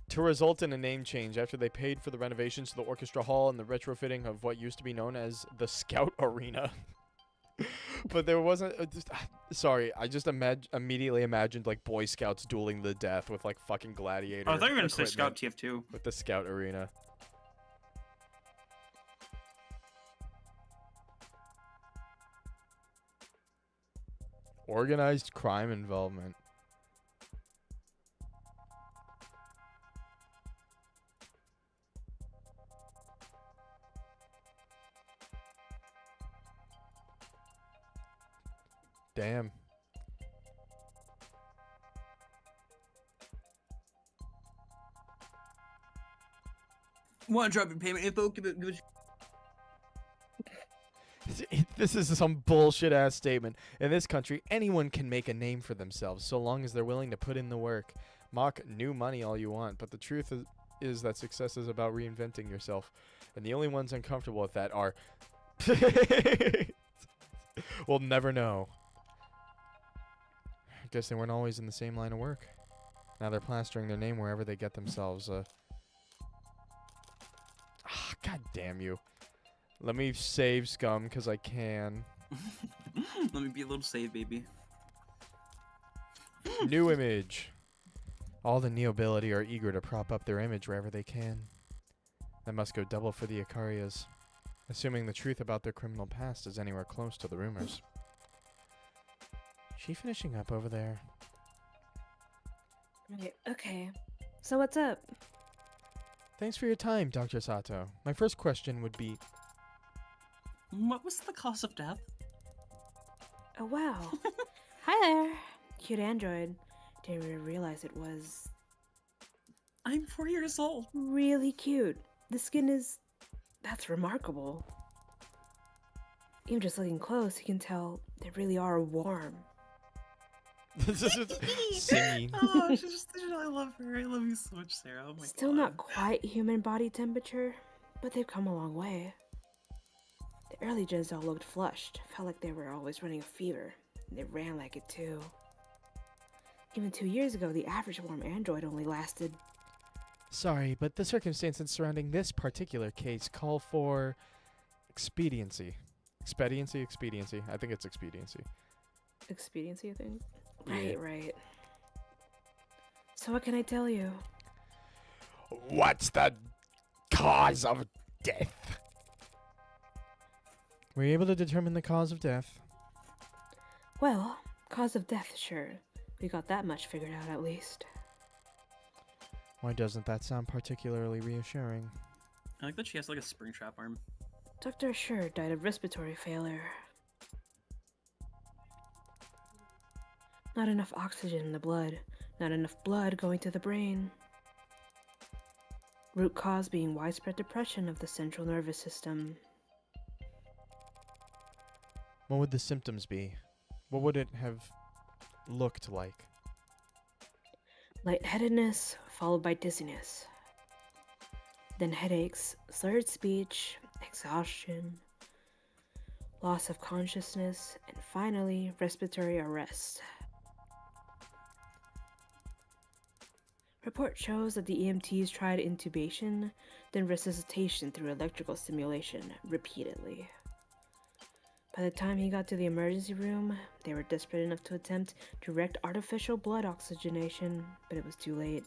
To result in a name change after they paid for the renovations to the orchestra hall and the retrofitting of what used to be known as the Scout Arena. But there wasn't. Sorry, I just immediately imagined like Boy Scouts dueling the death with like fucking gladiator. Oh, I thought you were gonna say equipment Scout TF2. with the Scout Arena. Organized crime involvement. Damn. Want to drop your payment info? Give it. This is some bullshit ass statement. In this country, anyone can make a name for themselves so long as they're willing to put in the work. Mock new money all you want, but the truth is that success is about reinventing yourself. And the only ones uncomfortable with that are... We'll never know. I guess they weren't always in the same line of work. Now they're plastering their name wherever they get themselves. God damn you. Let me save scum, because I can. Let me be a little save, baby. New image. All the nobility are eager to prop up their image wherever they can. That must go double for the Icarias, assuming the truth about their criminal past is anywhere close to the rumors. She finishing up over there? Okay. So what's up? Thanks for your time, Dr. Sato. My first question would be... What was the cause of death? Oh, wow. Hi there. Cute android. Didn't even realize it was... I'm 4 years old. really cute. The skin is... that's remarkable. Even just looking close, you can tell they really are warm. Singing. Oh, I love her. I love you so much, Sarah. Oh my Still God. not quite human body temperature, but they've come a long way. The early gens all looked flushed, felt like they were always running a fever, and they ran like it too. Even 2 years ago, the average warm android only lasted... Sorry, but the circumstances surrounding this particular case call for expediency. Expediency. I think it's expediency. expediency, I think? Yeah. Right. So what can I tell you? What's the cause of death? Were you able to determine the cause of death? Well, cause of death, sure. We got that much figured out at least. Why doesn't that sound particularly reassuring? I like that she has like a spring trap arm. Dr. Asher died of respiratory failure. Not enough oxygen in the blood. Not enough blood going to the brain. Root cause being widespread depression of the central nervous system. What would the symptoms be? What would it have looked like? Lightheadedness, followed by dizziness. Then headaches, slurred speech, exhaustion, loss of consciousness, and finally, respiratory arrest. Report shows that the EMTs tried intubation, then resuscitation through electrical stimulation repeatedly. By the time he got to the emergency room, they were desperate enough to attempt direct artificial blood oxygenation, but it was too late.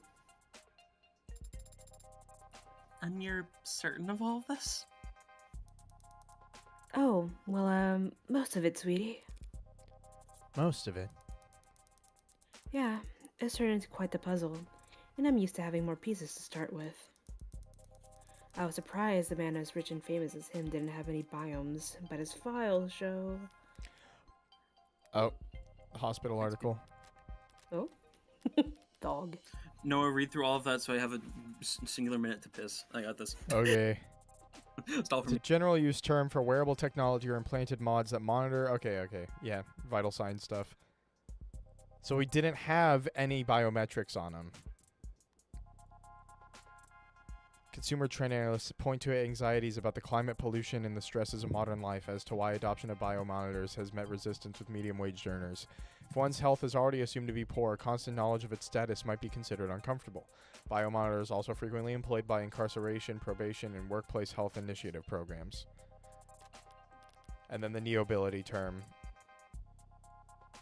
And you're certain of all of this? Oh, well, most of it, sweetie. Most of it. Yeah, it's turned into quite the puzzle, and I'm used to having more pieces to start with. I was surprised the man as rich and famous as him didn't have any biomes, but his files show... Oh, hospital article. Oh? Dog. Noah, read through all of that so I have a singular minute to piss. I got this. Okay. Stall for It's a me. general use term for wearable technology or implanted mods that monitor... Okay. Yeah, vital sign stuff. So we didn't have any biometrics on him. Consumer trend analysts point to anxieties about the climate pollution and the stresses of modern life as to why adoption of biomonitors has met resistance with medium-wage earners. If one's health is already assumed to be poor, constant knowledge of its status might be considered uncomfortable. Biomonitors also frequently employed by incarceration, probation, and workplace health initiative programs. And then the neobility term.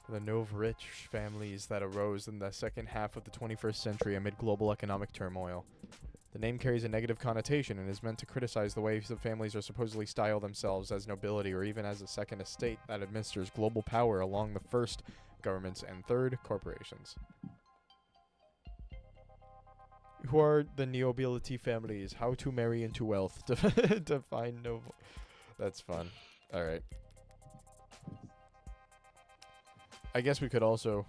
The Nov-rich families that arose in the second half of the 21st century amid global economic turmoil. The name carries a negative connotation and is meant to criticize the way some families are supposedly style themselves as nobility or even as a second estate that administers global power along the first governments and third corporations. Who are the nobility families? How to marry into wealth. Define noble. That's fun. Alright. I guess we could also...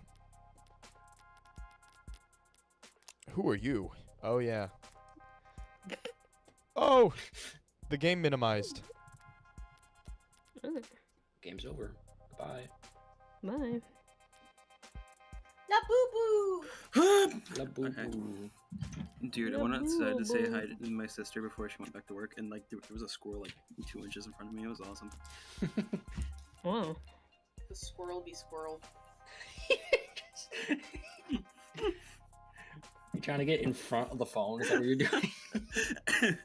Who are you? Oh, yeah. Oh! The game minimized. Game's over. Bye. Bye. La boo boo. La boo Okay. boo. Dude, I Yeah, went outside to say boo. hi to my sister before she went back to work, and like there was a squirrel like 2 inches in front of me. It was awesome. Wow. The squirrel be squirrel. You trying to get in front of the phone? Is that what you're doing?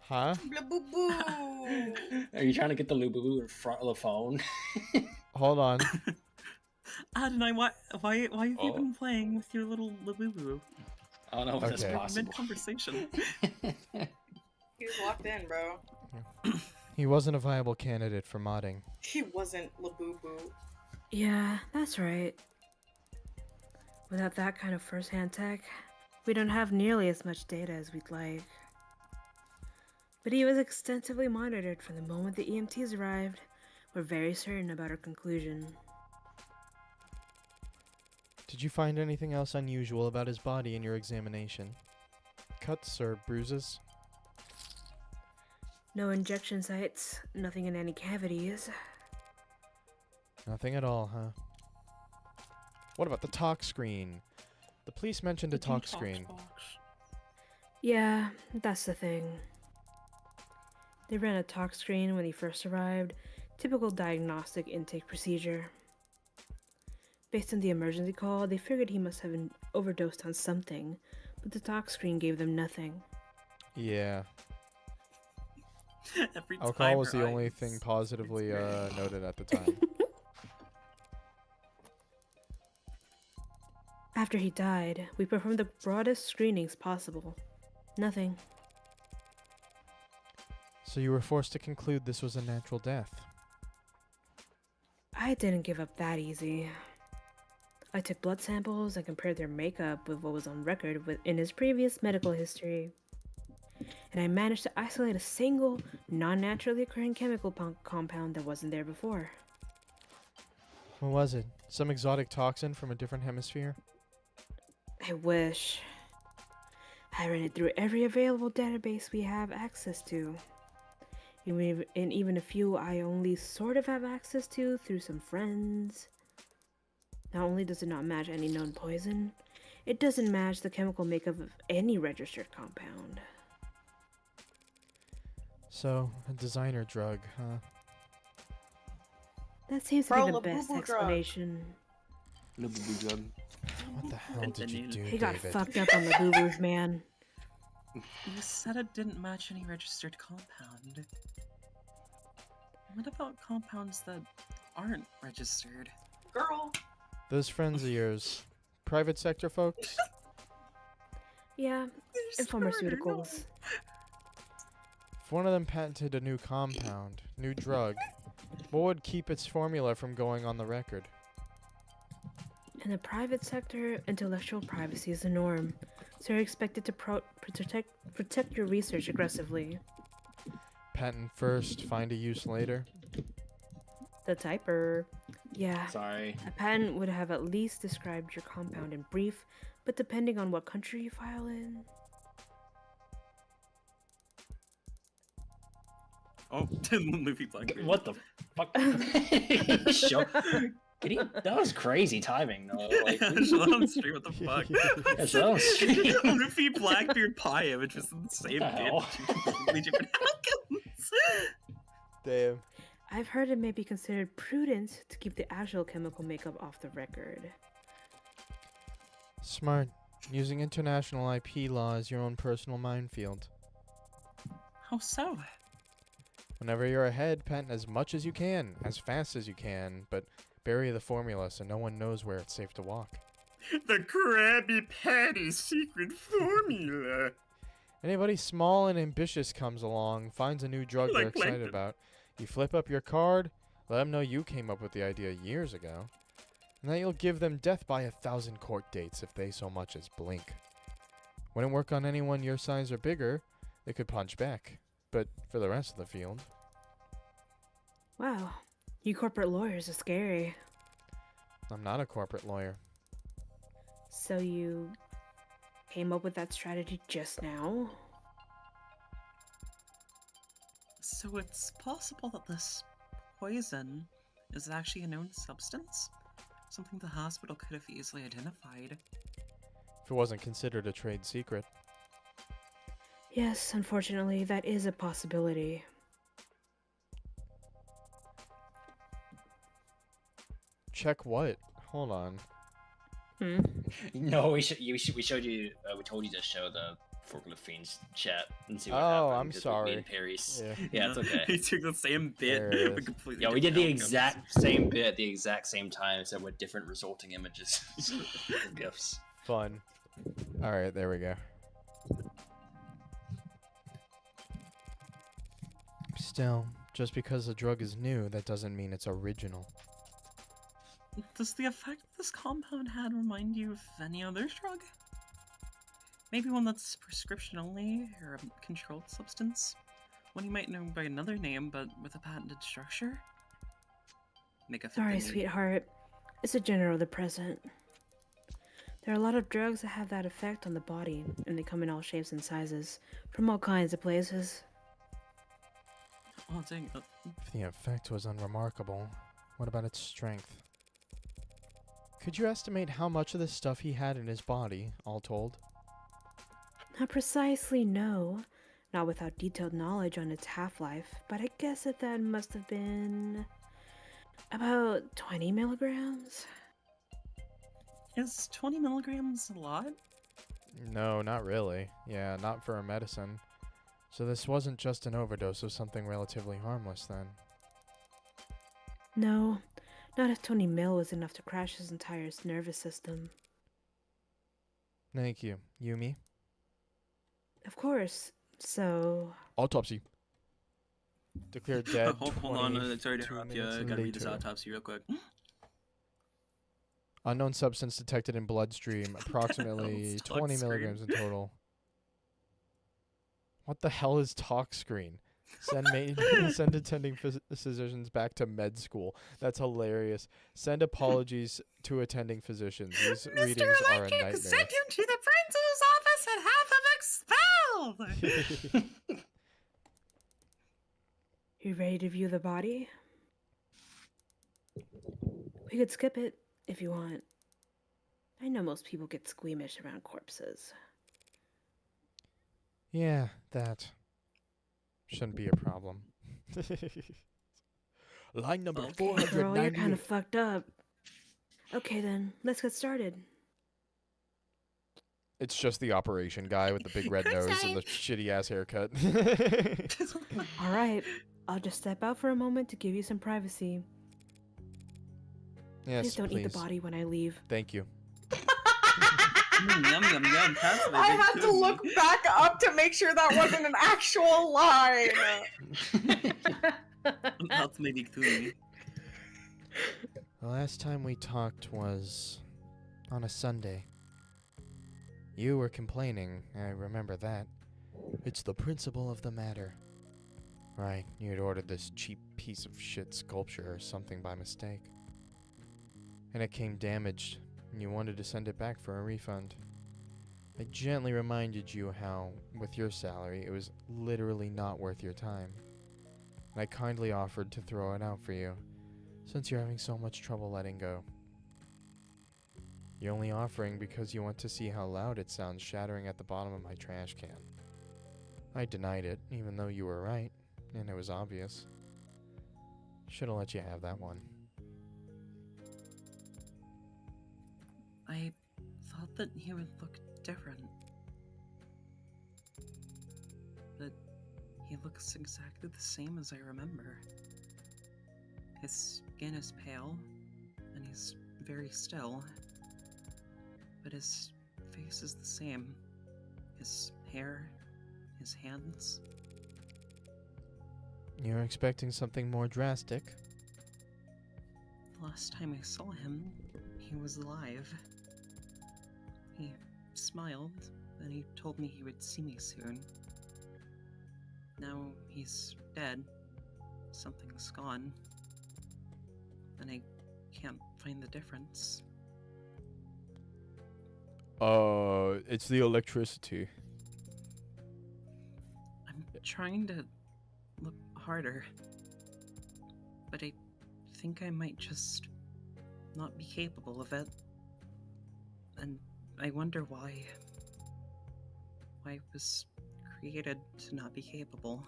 Huh? La boo boo. Are you trying to get the Lubu in front of the phone? Hold on. Adonai, why have you Oh. been playing with your little Labubu? I don't know if that's Okay. possible. Mid conversation. He was locked in, bro. He wasn't a viable candidate for modding. He wasn't La boo boo. Yeah, that's right. Without that kind of first-hand tech, we don't have nearly as much data as we'd like. But he was extensively monitored from the moment the EMTs arrived. We're very certain about our conclusion. Did you find anything else unusual about his body in your examination? Cuts or bruises? No injection sites, nothing in any cavities. Nothing at all, huh? What about the talk screen? The police mentioned a talk screen. Yeah, that's the thing. They ran a talk screen when he first arrived, typical diagnostic intake procedure. Based on the emergency call, they figured he must have been overdosed on something, but the talk screen gave them nothing. Yeah. Every Alcohol time was her the only eyes thing positively experience- noted at the time. After he died, we performed the broadest screenings possible. Nothing. So you were forced to conclude this was a natural death. I didn't give up that easy. I took blood samples and compared their makeup with what was on record in his previous medical history. And I managed to isolate a single, non-naturally occurring chemical compound that wasn't there before. What was it? Some exotic toxin from a different hemisphere? I wish. I ran it through every available database we have access to. Even a few I only sort of have access to through some friends. Not only does it not match any known poison, it doesn't match the chemical makeup of any registered compound. So, a designer drug, huh? That seems to Bro, be the Labubu best drug. explanation. Lubu drug. What the hell did you do, He got David? fucked up on the boo-boos, man. You said it didn't match any registered compound. What about compounds that aren't registered? Girl. Those friends of yours, private sector folks? Yeah, There's and pharmaceuticals. If one of them patented a new compound, new drug, what would keep its formula from going on the record? In the private sector, intellectual privacy is the norm, so you're expected to protect your research aggressively. Patent first, find a use later? The typer. Yeah, Sorry. a patent would have at least described your compound in brief, but depending on what country you file in. Oh, the movie Black Mirror. What the fuck? Show. That was crazy timing, though. Like, Shut on stream, what the fuck? Yeah, shut on stream. Luffy Blackbeard pie image was in the same What the bit, hell? but two completely different outcomes. Damn. I've heard it may be considered prudent to keep the actual chemical makeup off the record. Smart. Using international IP law is your own personal minefield. How so? Whenever you're ahead, patent as much as you can, as fast as you can, but bury the formula so no one knows where it's safe to walk. The Krabby Patty secret formula. Anybody small and ambitious comes along, finds a new drug they're Like excited Plankton. about. You flip up your card, let them know you came up with the idea years ago, and that you'll give them death by 1,000 court dates if they so much as blink. Wouldn't work on anyone your size or bigger, they could punch back. But for the rest of the field, Wow, you corporate lawyers are scary. I'm not a corporate lawyer. So you came up with that strategy just now? So it's possible that this poison is actually a known substance? Something the hospital could have easily identified. If it wasn't considered a trade secret. Yes, unfortunately, that is a possibility. Check what? Hold on. No, we showed you. We told you to show the forklift fiends chat and see what Oh, happened. I'm 'cause we sorry. made Paris. Yeah. Yeah, it's okay. He took the same bit, There it but is. completely Yeah, we did the different outcomes. exact same bit at the exact same time, except with different resulting images. GIFs. Fun. Alright, there we go. Still, just because a drug is new, that doesn't mean it's original. Does the effect this compound had remind you of any other drug? Maybe one that's prescription only, or a controlled substance? One you might know by another name, but with a patented structure? Make a Sorry, sweetheart. It's a general depressant. There are a lot of drugs that have that effect on the body, and they come in all shapes and sizes, from all kinds of places. Oh, dang. If the effect was unremarkable, what about its strength? Could you estimate how much of the stuff he had in his body, all told? Not precisely, no. Not without detailed knowledge on its half-life, but I guess that must have been about 20 milligrams. Is 20 milligrams a lot? No, not really. Yeah, not for a medicine. So this wasn't just an overdose of something relatively harmless then. No, not if 20 mil was enough to crash his entire nervous system. Thank you. Yumi? Of course. So, Autopsy. Declared dead. Hold on, sorry to 22 interrupt you. minutes I gotta read this later. autopsy real quick. Unknown substance detected in bloodstream, approximately Talk 20 screen. milligrams in total. What the hell is talk screen? Send send attending physicians back to med school. That's hilarious. Send apologies to attending physicians. These readings are a nightmare. Send him to the principal's office and have him expelled! you ready to view the body? We could skip it if you want. I know most people get squeamish around corpses. Yeah, that shouldn't be a problem. Line number Okay. 490. Girl, you're kind of fucked up. Okay then, let's get started. It's just the operation guy with the big red Good nose save. and the shitty ass haircut. Alright, I'll just step out for a moment to give you some privacy. Yes, Please don't eat the please. body when I leave. Thank you. Yum, yum, yum. Pass my I big had to tooth. look back up to make sure that wasn't an actual line. That's my big tooth. The last time we talked was on a Sunday. You were complaining, I remember that. It's the principle of the matter. Right, you'd ordered this cheap piece of shit sculpture or something by mistake. And it came damaged, and you wanted to send it back for a refund. I gently reminded you how, with your salary, it was literally not worth your time. And I kindly offered to throw it out for you, since you're having so much trouble letting go. You're only offering because you want to see how loud it sounds shattering at the bottom of my trash can. I denied it, even though you were right, and it was obvious. Should've let you have that one. I thought that he would look different. But he looks exactly the same as I remember. His skin is pale, and he's very still. But his face is the same. His hair, his hands. You're expecting something more drastic? The last time I saw him, he was alive. He smiled, and he told me he would see me soon. Now he's dead. Something's gone. And I can't find the difference. It's the electricity. I'm trying to look harder. But I think I might just not be capable of it. And I wonder why. Why it was created to not be capable.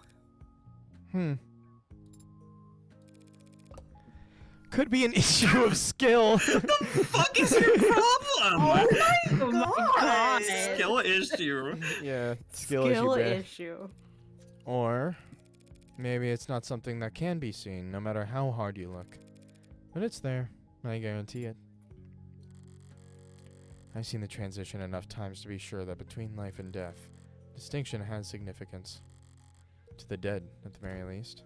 Could be an issue of skill. The fuck is your problem? Oh my god! Skill issue. Yeah, skill issue, bruh. issue. Or maybe it's not something that can be seen, no matter how hard you look. But it's there, I guarantee it. I've seen the transition enough times to be sure that between life and death, distinction has significance. To the dead, at the very least.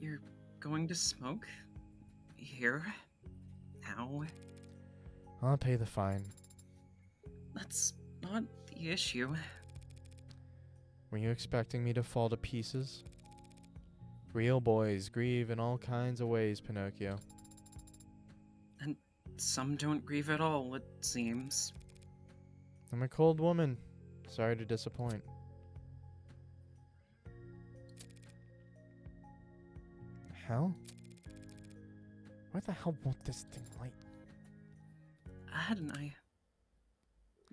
You're going to smoke? Here? Now? I'll pay the fine. That's not the issue. Were you expecting me to fall to pieces? Real boys grieve in all kinds of ways, Pinocchio. And some don't grieve at all, it seems. I'm a cold woman. Sorry to disappoint. Hell? Where the hell won't this thing light? Hadn't I?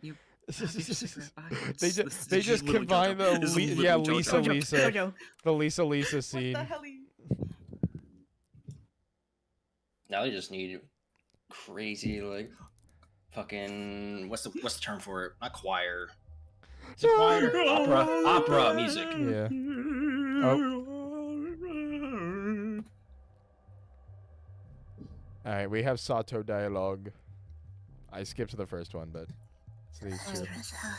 You have your cigarette backwards. They This they is just little combine Jojo. the This is Lisa little Jojo. Jojo. the Lisa What scene. the hell? Now they just need crazy like fucking what's the term for it? Not choir. Is it choir? Opera music. Yeah. Oh. All right, we have Sato dialogue. I skipped the first one, but it's these two.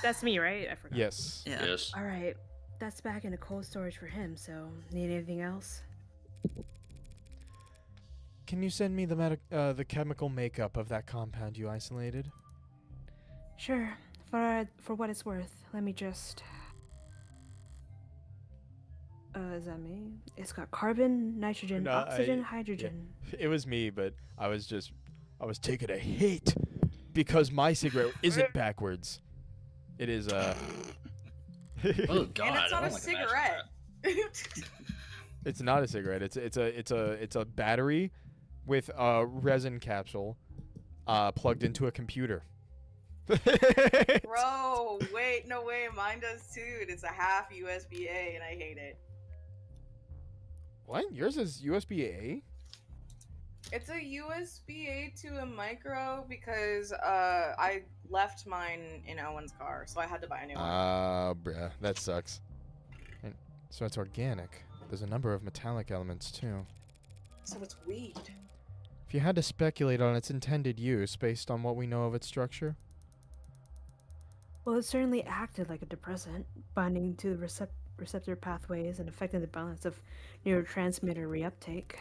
That's me, right? I forgot. Yes. Yeah. Yes. All right, that's back into cold storage for him. So, need anything else? Can you send me the chemical makeup of that compound you isolated? Sure. For what it's worth, let me just. Is that me? It's got carbon, nitrogen, No, oxygen, yeah. hydrogen. It was me, but I was taking a hit because my cigarette isn't backwards. It is Oh god. And it's I not don't a like imagine cigarette. It's not a cigarette. It's a battery with a resin capsule plugged into a computer. Bro, wait, no way, mine does too. It's a half USB-A and I hate it. What? Yours is USB-A? It's a USB-A to a micro because I left mine in Owen's car, so I had to buy a new one. Bruh, that sucks. And so it's organic. There's a number of metallic elements too. So it's weed. If you had to speculate on its intended use based on what we know of its structure, Well, it certainly acted like a depressant, binding to the receptor pathways and affecting the balance of neurotransmitter reuptake.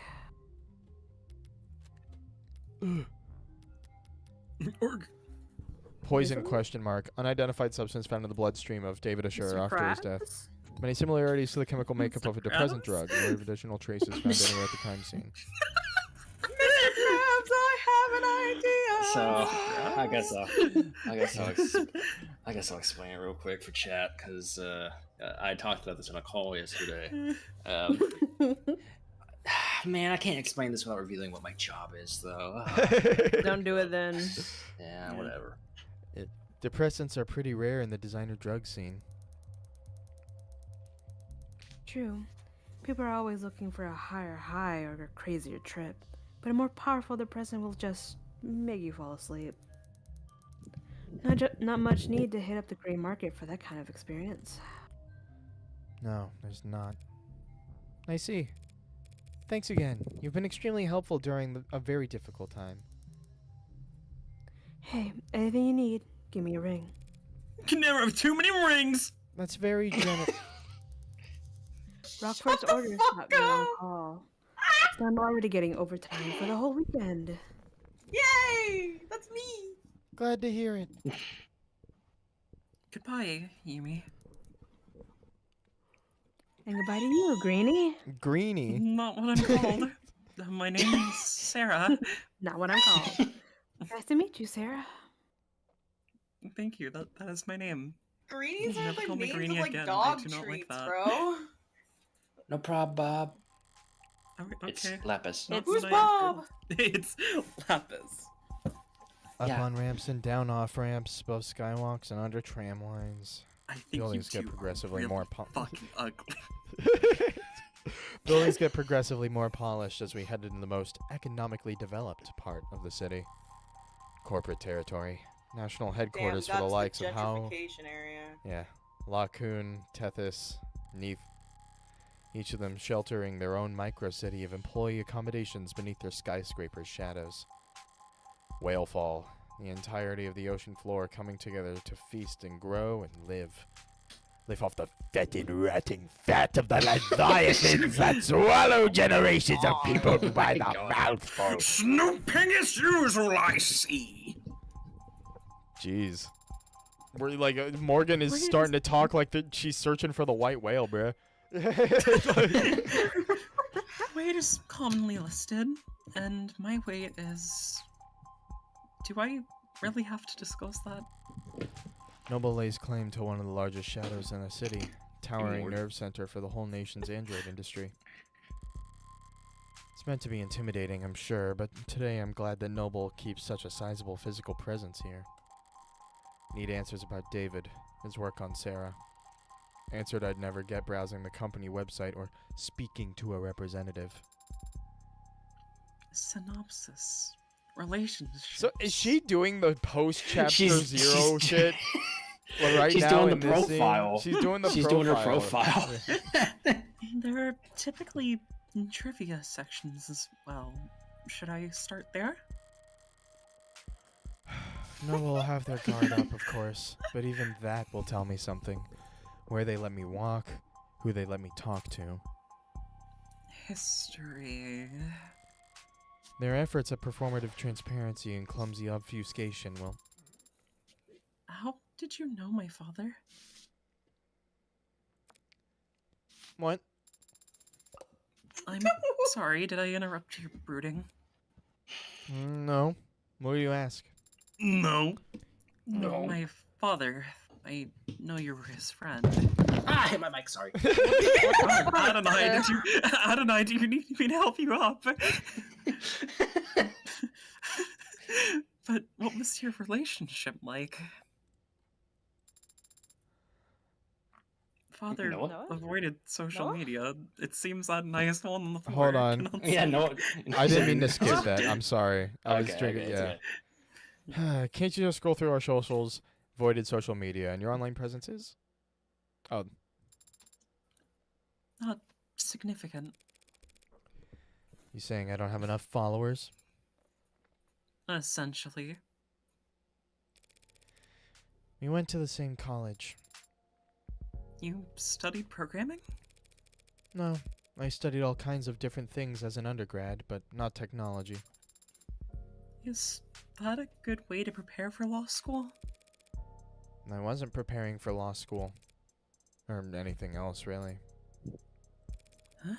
poison question mark, unidentified substance found in the bloodstream of David Asher Mr. after his death. Krabs? Many similarities to the chemical makeup of a depressant Krabs? drug, no additional traces found anywhere at the crime scene. Mr. Krabs, I have an idea. So I guess I'll explain it real quick for chat because I talked about this on a call yesterday. Man, I can't explain this without revealing what my job is, though. Don't do it then. Yeah, whatever. Depressants are pretty rare in the designer drug scene. True. People are always looking for a higher high or a crazier trip, but a more powerful depressant will just make you fall asleep. Not much need to hit up the gray market for that kind of experience. No, there's not. I see. Thanks again. You've been extremely helpful during a very difficult time. Hey, anything you need, give me a ring. You can never have too many rings. That's very generous. Rockford's the orders fuck got me on up! call. So I'm already getting overtime for the whole weekend. Yay! That's me! Glad to hear it. Goodbye, Yumi. And goodbye to you, Greenie. Greenie. Not what I'm called. My name's Sarah. Not what I'm called. Nice to meet you, Sarah. Thank you. That is my name. Greenies You are never like call me names Greenie of like again. I dog do not like treats, that. bro. No problem, Bob. It's Okay. Lapis. Not Who's that I- Bob? It's Lapis. Up Yeah. on ramps and down off ramps, above skywalks and under tram lines. I think Buildings you get two are progressively really more fucking ugly. Buildings get progressively more polished as we head into the most economically developed part of the city. Corporate territory. National headquarters for the likes of how... gentrification area. Yeah. Lacoon, Tethys, Neath. Each of them sheltering their own micro-city of employee accommodations beneath their skyscrapers' shadows. Whalefall. The entirety of the ocean floor coming together to feast and grow and live. Live off the fetid, ratting fat of the leviathans that swallow generations of people by the mouthful. Snooping as usual, I see. Jeez. We're like, Morgan is starting to talk like she's searching for the white whale, bruh. Weight is commonly listed, and my weight is... Do I really have to disclose that? Noble lays claim to one of the largest shadows in the city, towering Lord. nerve center for the whole nation's android industry. It's meant to be intimidating, I'm sure, but today I'm glad that Noble keeps such a sizable physical presence here. Need answers about David, his work on Sarah. Answered I'd never get browsing the company website or speaking to a representative. Synopsis. Relationships. So is she doing the post-chapter She's- 0 she's- shit? Well, right She's now doing in the this scene? profile. She's doing the She's profile. doing her profile. There are typically trivia sections as well. Should I start there? Noble will have their guard up, of course, but even that will tell me something. Where they let me walk, who they let me talk to. History. Their efforts at performative transparency and clumsy obfuscation will... How did you know my father? What? I'm sorry, did I interrupt your brooding? No. What do you ask? No. No. My father. I know you were his friend. Ah, I hit my mic, sorry. Adonai, do you need me to help you up? But what was your relationship like? Father Noah? avoided social Noah? media. It seems Adonai is the one on the floor. Hold on. cannot Yeah, see. no. I didn't mean to skip that. I'm sorry. I was Okay, drinking. okay, it's Yeah. good. Can't you just scroll through our socials, voided social media, and your online presence is? Oh, Not significant. you saying I don't have enough followers? Essentially. We went to the same college. You studied programming? No, I studied all kinds of different things as an undergrad, but not technology. Is that a good way to prepare for law school? I wasn't preparing for law school. Or anything else, really. Huh?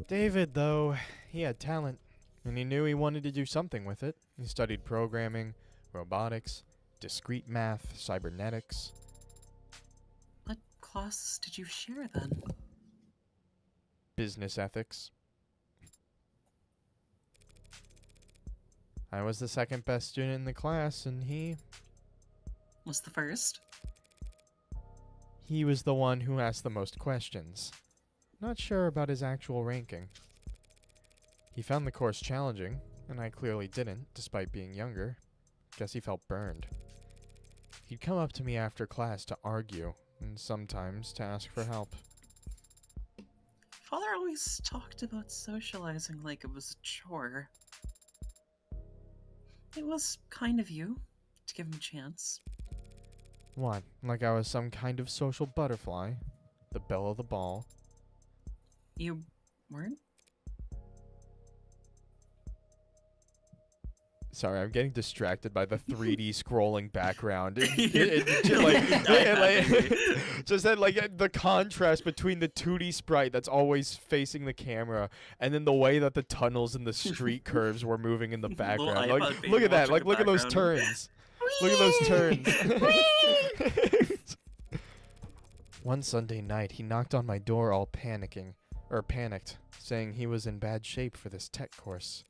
David, though, he had talent, and he knew he wanted to do something with it. He studied programming, robotics, discrete math, cybernetics. What classes did you share then? Business ethics. I was the second best student in the class, and he Was the first? was the one who asked the most questions. Not sure about his actual ranking. He found the course challenging, and I clearly didn't, despite being younger. Guess he felt burned. He'd come up to me after class to argue, and sometimes to ask for help. Father always talked about socializing like it was a chore. It was kind of you to give him a chance. What, like I was some kind of social butterfly? The belle of the ball? You weren't? Sorry, I'm getting distracted by the 3D scrolling background. Just that, like, the contrast between the 2D sprite that's always facing the camera, and then the way that the tunnels and the street curves were moving in the background. iPod Like, baby look at that. watching Like, the look at those background. turns. Look at those turns. One Sunday night, he knocked on my door all panicked, saying he was in bad shape for this tech course.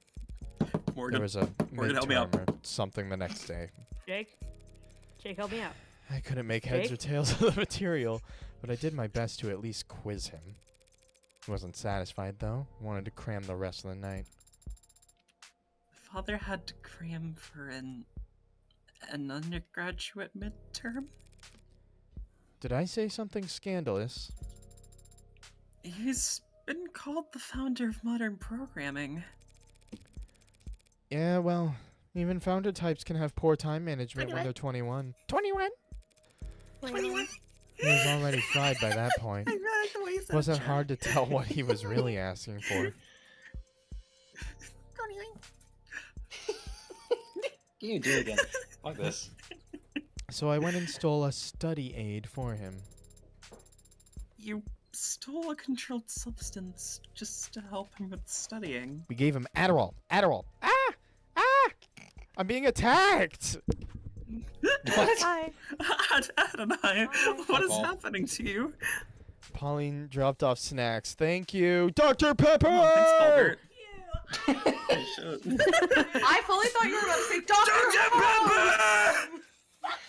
Morgan, There was a Morgan, help me out. midterm or something the next day. Jake, help me out. I couldn't make heads or Jake? tails of the material, but I did my best to at least quiz him. He wasn't satisfied, though. Wanted to cram the rest of the night. Father had to cram for an undergraduate midterm? Did I say something scandalous? He's been called the founder of modern programming. Yeah, well, even founder types can have poor time management when they're 21. 21? 21. He was already fried by that point. I read the way he said Wasn't Jack. hard to tell what he was really asking for. 21. Can you do it again? Fuck this. So I went and stole a study aid for him. You stole a controlled substance just to help him with studying. We gave him Adderall. Adderall. Ah! Ah! I'm being attacked! Hi. Adonai, what is Alcohol. happening to you? Pauline dropped off snacks. Thank you. Dr. Pepper! Oh, thanks, Albert. I fully thought you were about to say Dr. House!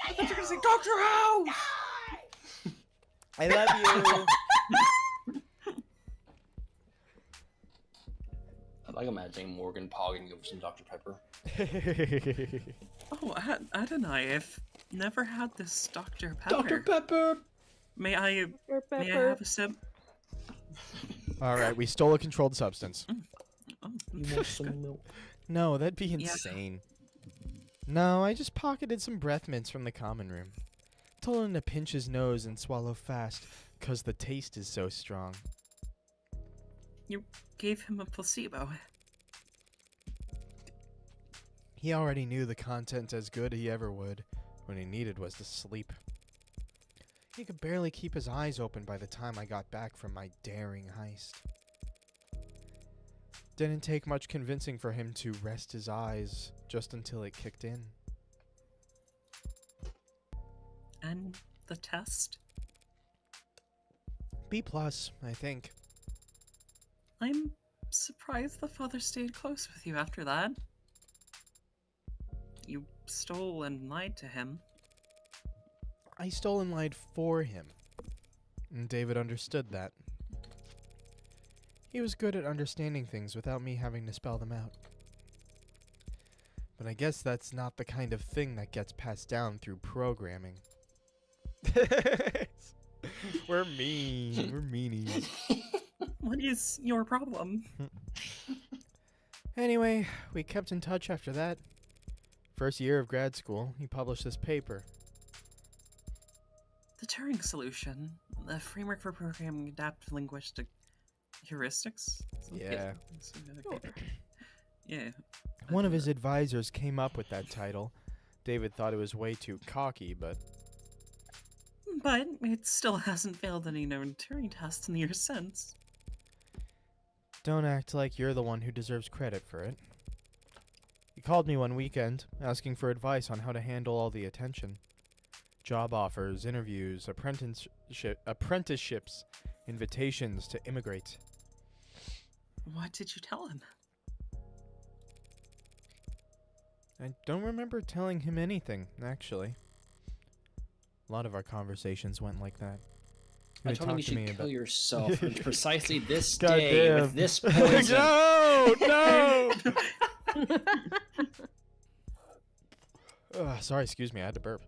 I thought you were going to say Dr. House! I love you. I like imagining Morgan pogging over some Dr. Pepper. Oh, Adonai, I've never had this Dr. Pepper. Dr. Pepper! May I have a sip? All right, we stole a controlled substance. Oh, You want some milk? No, that'd be insane. No, I just pocketed some breath mints from the common room. Told him to pinch his nose and swallow fast, 'cause the taste is so strong. You gave him a placebo. He already knew the content as good he ever would. What he needed was to sleep. He could barely keep his eyes open by the time I got back from my daring heist. Didn't take much convincing for him to rest his eyes just until it kicked in. And the test? B+, I think. I'm surprised the father stayed close with you after that. You stole and lied to him. I stole and lied for him. And David understood that. He was good at understanding things without me having to spell them out. But I guess that's not the kind of thing that gets passed down through programming. We're mean. We're meanies. What is your problem? Anyway, we kept in touch after that. First year of grad school, he published this paper. The Turing solution, the framework for programming adaptive linguistic heuristics. Yeah. Yeah. One of his advisors came up with that title. David thought it was way too cocky, but But it still hasn't failed any known Turing tests in the years since. don't act like you're the one who deserves credit for it. He called me one weekend, asking for advice on how to handle all the attention. Job offers, interviews, apprenticeships, invitations to immigrate. What did you tell him? I don't remember telling him anything, actually. A lot of our conversations went like that. He I would told him talk you to me should kill about- yourself on precisely this God day damn. with this poison. No! Ugh, sorry, excuse me, I had to burp.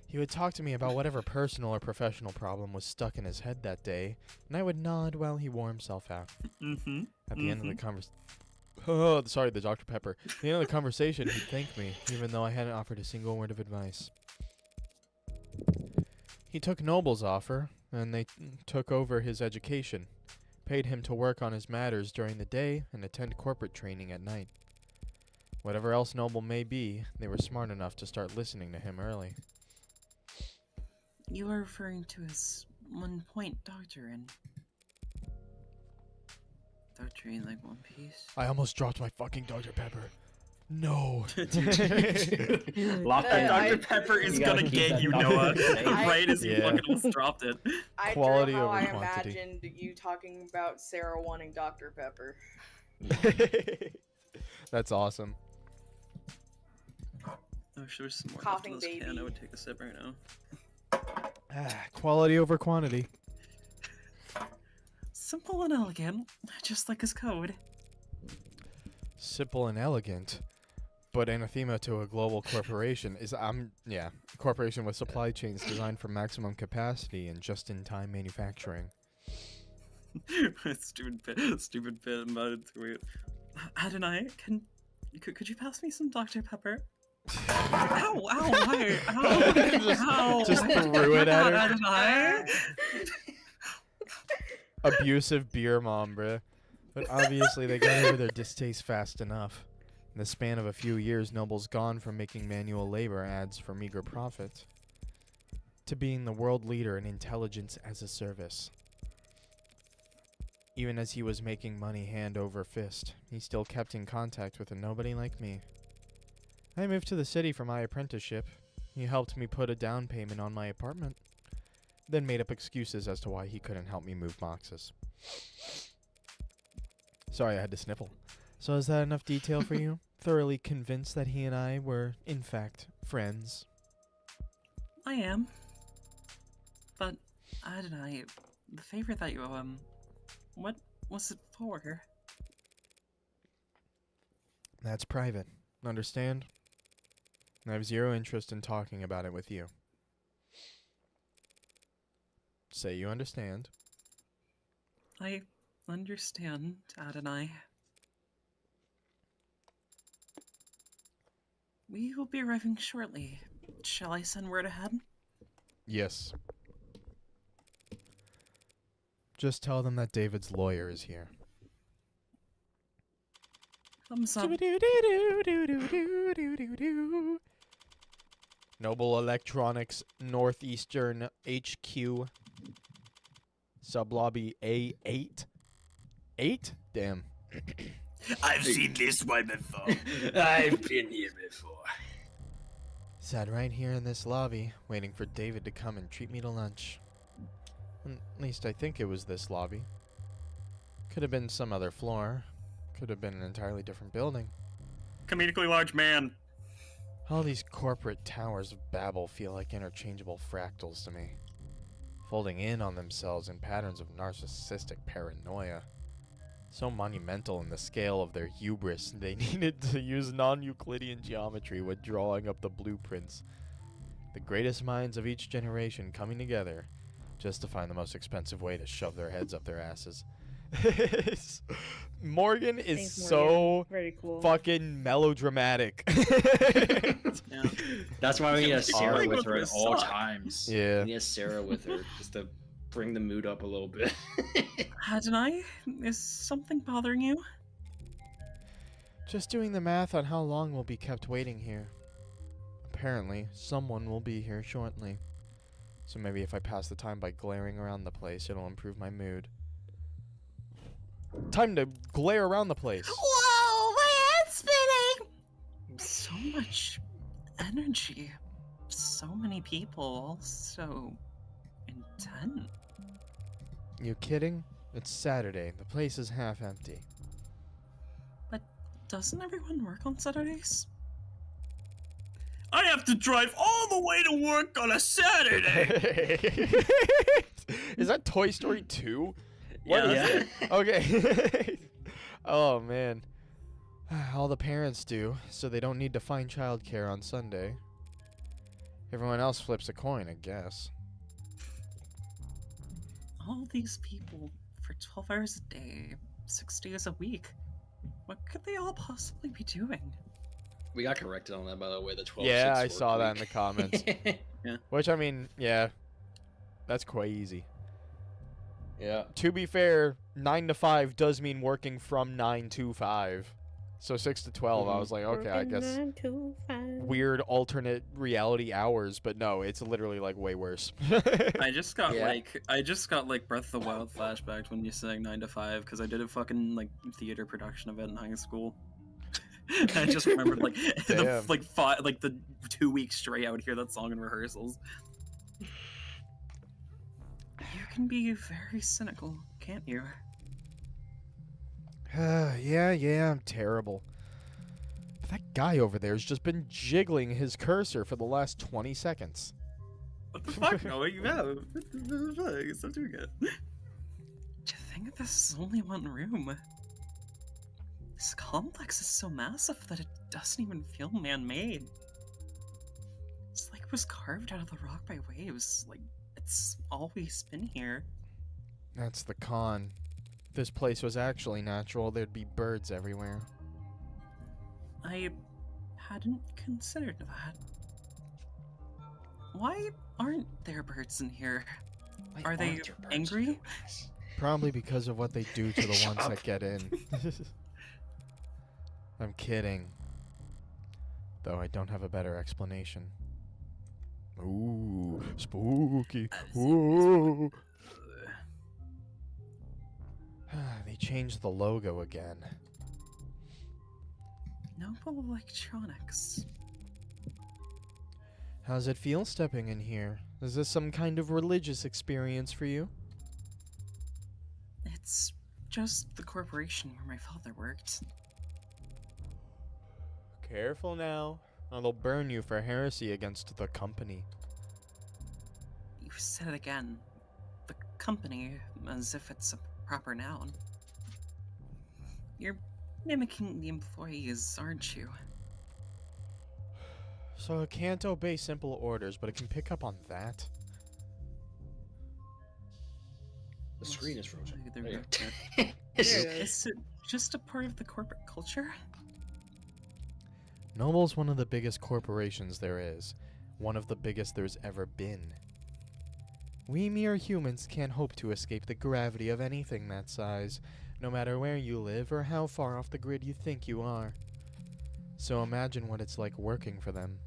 He would talk to me about whatever personal or professional problem was stuck in his head that day, and I would nod while he wore himself out. Mm-hmm. At the end of the conversation... Oh, sorry, the Dr. Pepper. At the end of the conversation, he'd thank me, even though I hadn't offered a single word of advice. He took Noble's offer, and they took over his education, paid him to work on his matters during the day and attend corporate training at night. Whatever else Noble may be, they were smart enough to start listening to him early. You are referring to his 1-point doctrine. Doctrine like One Piece. I almost dropped my fucking Dr. Pepper. No. Lock That I- Dr. Pepper is You gotta gonna keep get that you, Dr. Noah. Pepper. Right as you Yeah. fucking almost dropped it. I Quality drew how over I quantity. imagined you talking about Sarah wanting Dr. Pepper. That's awesome. Oh, if there was some more Coughing left in this can, baby. I would take a sip right now. Quality over quantity. Simple and elegant, just like his code. Simple and elegant, but anathema to a global corporation is corporation with supply chains designed for maximum capacity and just-in-time manufacturing. Stupid bit embedded through it. Adonai, could you pass me some Dr. Pepper? Ow, why? Ow, Just why? threw it at her. Adonai? Abusive beer mom, bruh. But obviously they got over their distaste fast enough. In the span of a few years, Noble's gone from making manual labor ads for meager profit to being the world leader in intelligence as a service. Even as he was making money hand over fist, he still kept in contact with a nobody like me. I moved to the city for my apprenticeship. He helped me put a down payment on my apartment, then made up excuses as to why he couldn't help me move boxes. Sorry, I had to sniffle. So is that enough detail for you? Thoroughly convinced that he and I were, in fact, friends? I am. But, Adonai, the favor that you owe him, what was it for? That's private. Understand? I have zero interest in talking about it with you. Say you understand. I understand, Adonai. We will be arriving shortly. Shall I send word ahead? Yes. Just tell them that David's lawyer is here. Thumbs up. Noble Electronics Northeastern HQ. Sublobby A8. 8? Damn. I've seen this one before. I've been here before. Sat right here in this lobby, waiting for David to come and treat me to lunch. At least I think it was this lobby. Could have been some other floor. Could have been an entirely different building. Comedically large man. All these corporate towers of Babel feel like interchangeable fractals to me, folding in on themselves in patterns of narcissistic paranoia. So monumental in the scale of their hubris, they needed to use non-Euclidean geometry when drawing up the blueprints. The greatest minds of each generation coming together just to find the most expensive way to shove their heads up their asses. Morgan is Thanks, so Morgan. Very cool. fucking melodramatic. Yeah. That's why we need a Sarah Like, with her at this all suck. times. Yeah. We need a Sarah with her just to bring the mood up a little bit. Adonai, is something bothering you? Just doing the math on how long we'll be kept waiting here. Apparently, someone will be here shortly. So maybe if I pass the time by glaring around the place, it'll improve my mood. Time to glare around the place. Whoa, my head's spinning! So much energy. So many people, all so intense. You kidding? It's Saturday. The place is half empty. But doesn't everyone work on Saturdays? I have to drive all the way to work on a Saturday. Is that Toy Story 2? Yeah. Okay. Oh man. All the parents do, so they don't need to find childcare on Sunday. Everyone else flips a coin, I guess. All these people for 12 hours a day, 6 days a week. What could they all possibly be doing? We got corrected on that, by the way. The 12. Yeah, I saw that in the comments. Yeah. Which, I mean, yeah. That's quite easy. Yeah. To be fair, 9 to 5 does mean working from 9 to 5. So 6 to 12, I was like, okay, I guess weird alternate reality hours, but no, it's literally like way worse. I just got Yeah. like Breath of the Wild flashbacks when you're saying 9 to 5 because I did a fucking like theater production of it in high school. I just remembered like Damn. the 2 weeks straight I would hear that song in rehearsals. You can be very cynical, can't you? Yeah, I'm terrible. But that guy over there's just been jiggling his cursor for the last 20 seconds. What the fuck? No, you have. Stop doing it. To think this is only one room. This complex is so massive that it doesn't even feel man-made. It's like it was carved out of the rock by waves. Like, it's always been here. That's the con. If this place was actually natural, there'd be birds everywhere. I hadn't considered that. Why aren't there birds in here? Are they angry? Probably because of what they do to the ones that get in. I'm kidding. Though I don't have a better explanation. Ooh, spooky. Ooh. They changed the logo again. Noble Electronics. How's it feel stepping in here? Is this some kind of religious experience for you? It's just the corporation where my father worked. Careful now, or they'll burn you for heresy against the company. You said it again. The company, as if it's a proper noun. You're mimicking the employees, aren't you? So it can't obey simple orders, but it can pick up on that? The screen is frozen. There we There go. you go. Is it just a part of the corporate culture? Noble's one of the biggest corporations there is. One of the biggest there's ever been. We mere humans can't hope to escape the gravity of anything that size, no matter where you live or how far off the grid you think you are. So imagine what it's like working for them.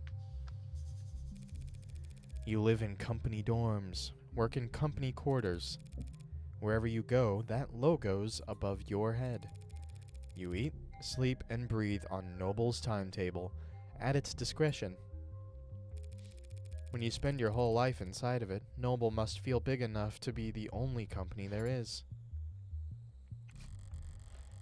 You live in company dorms, work in company quarters. Wherever you go, that logo's above your head. You eat, sleep, and breathe on Noble's timetable, at its discretion. When you spend your whole life inside of it, Noble must feel big enough to be the only company there is.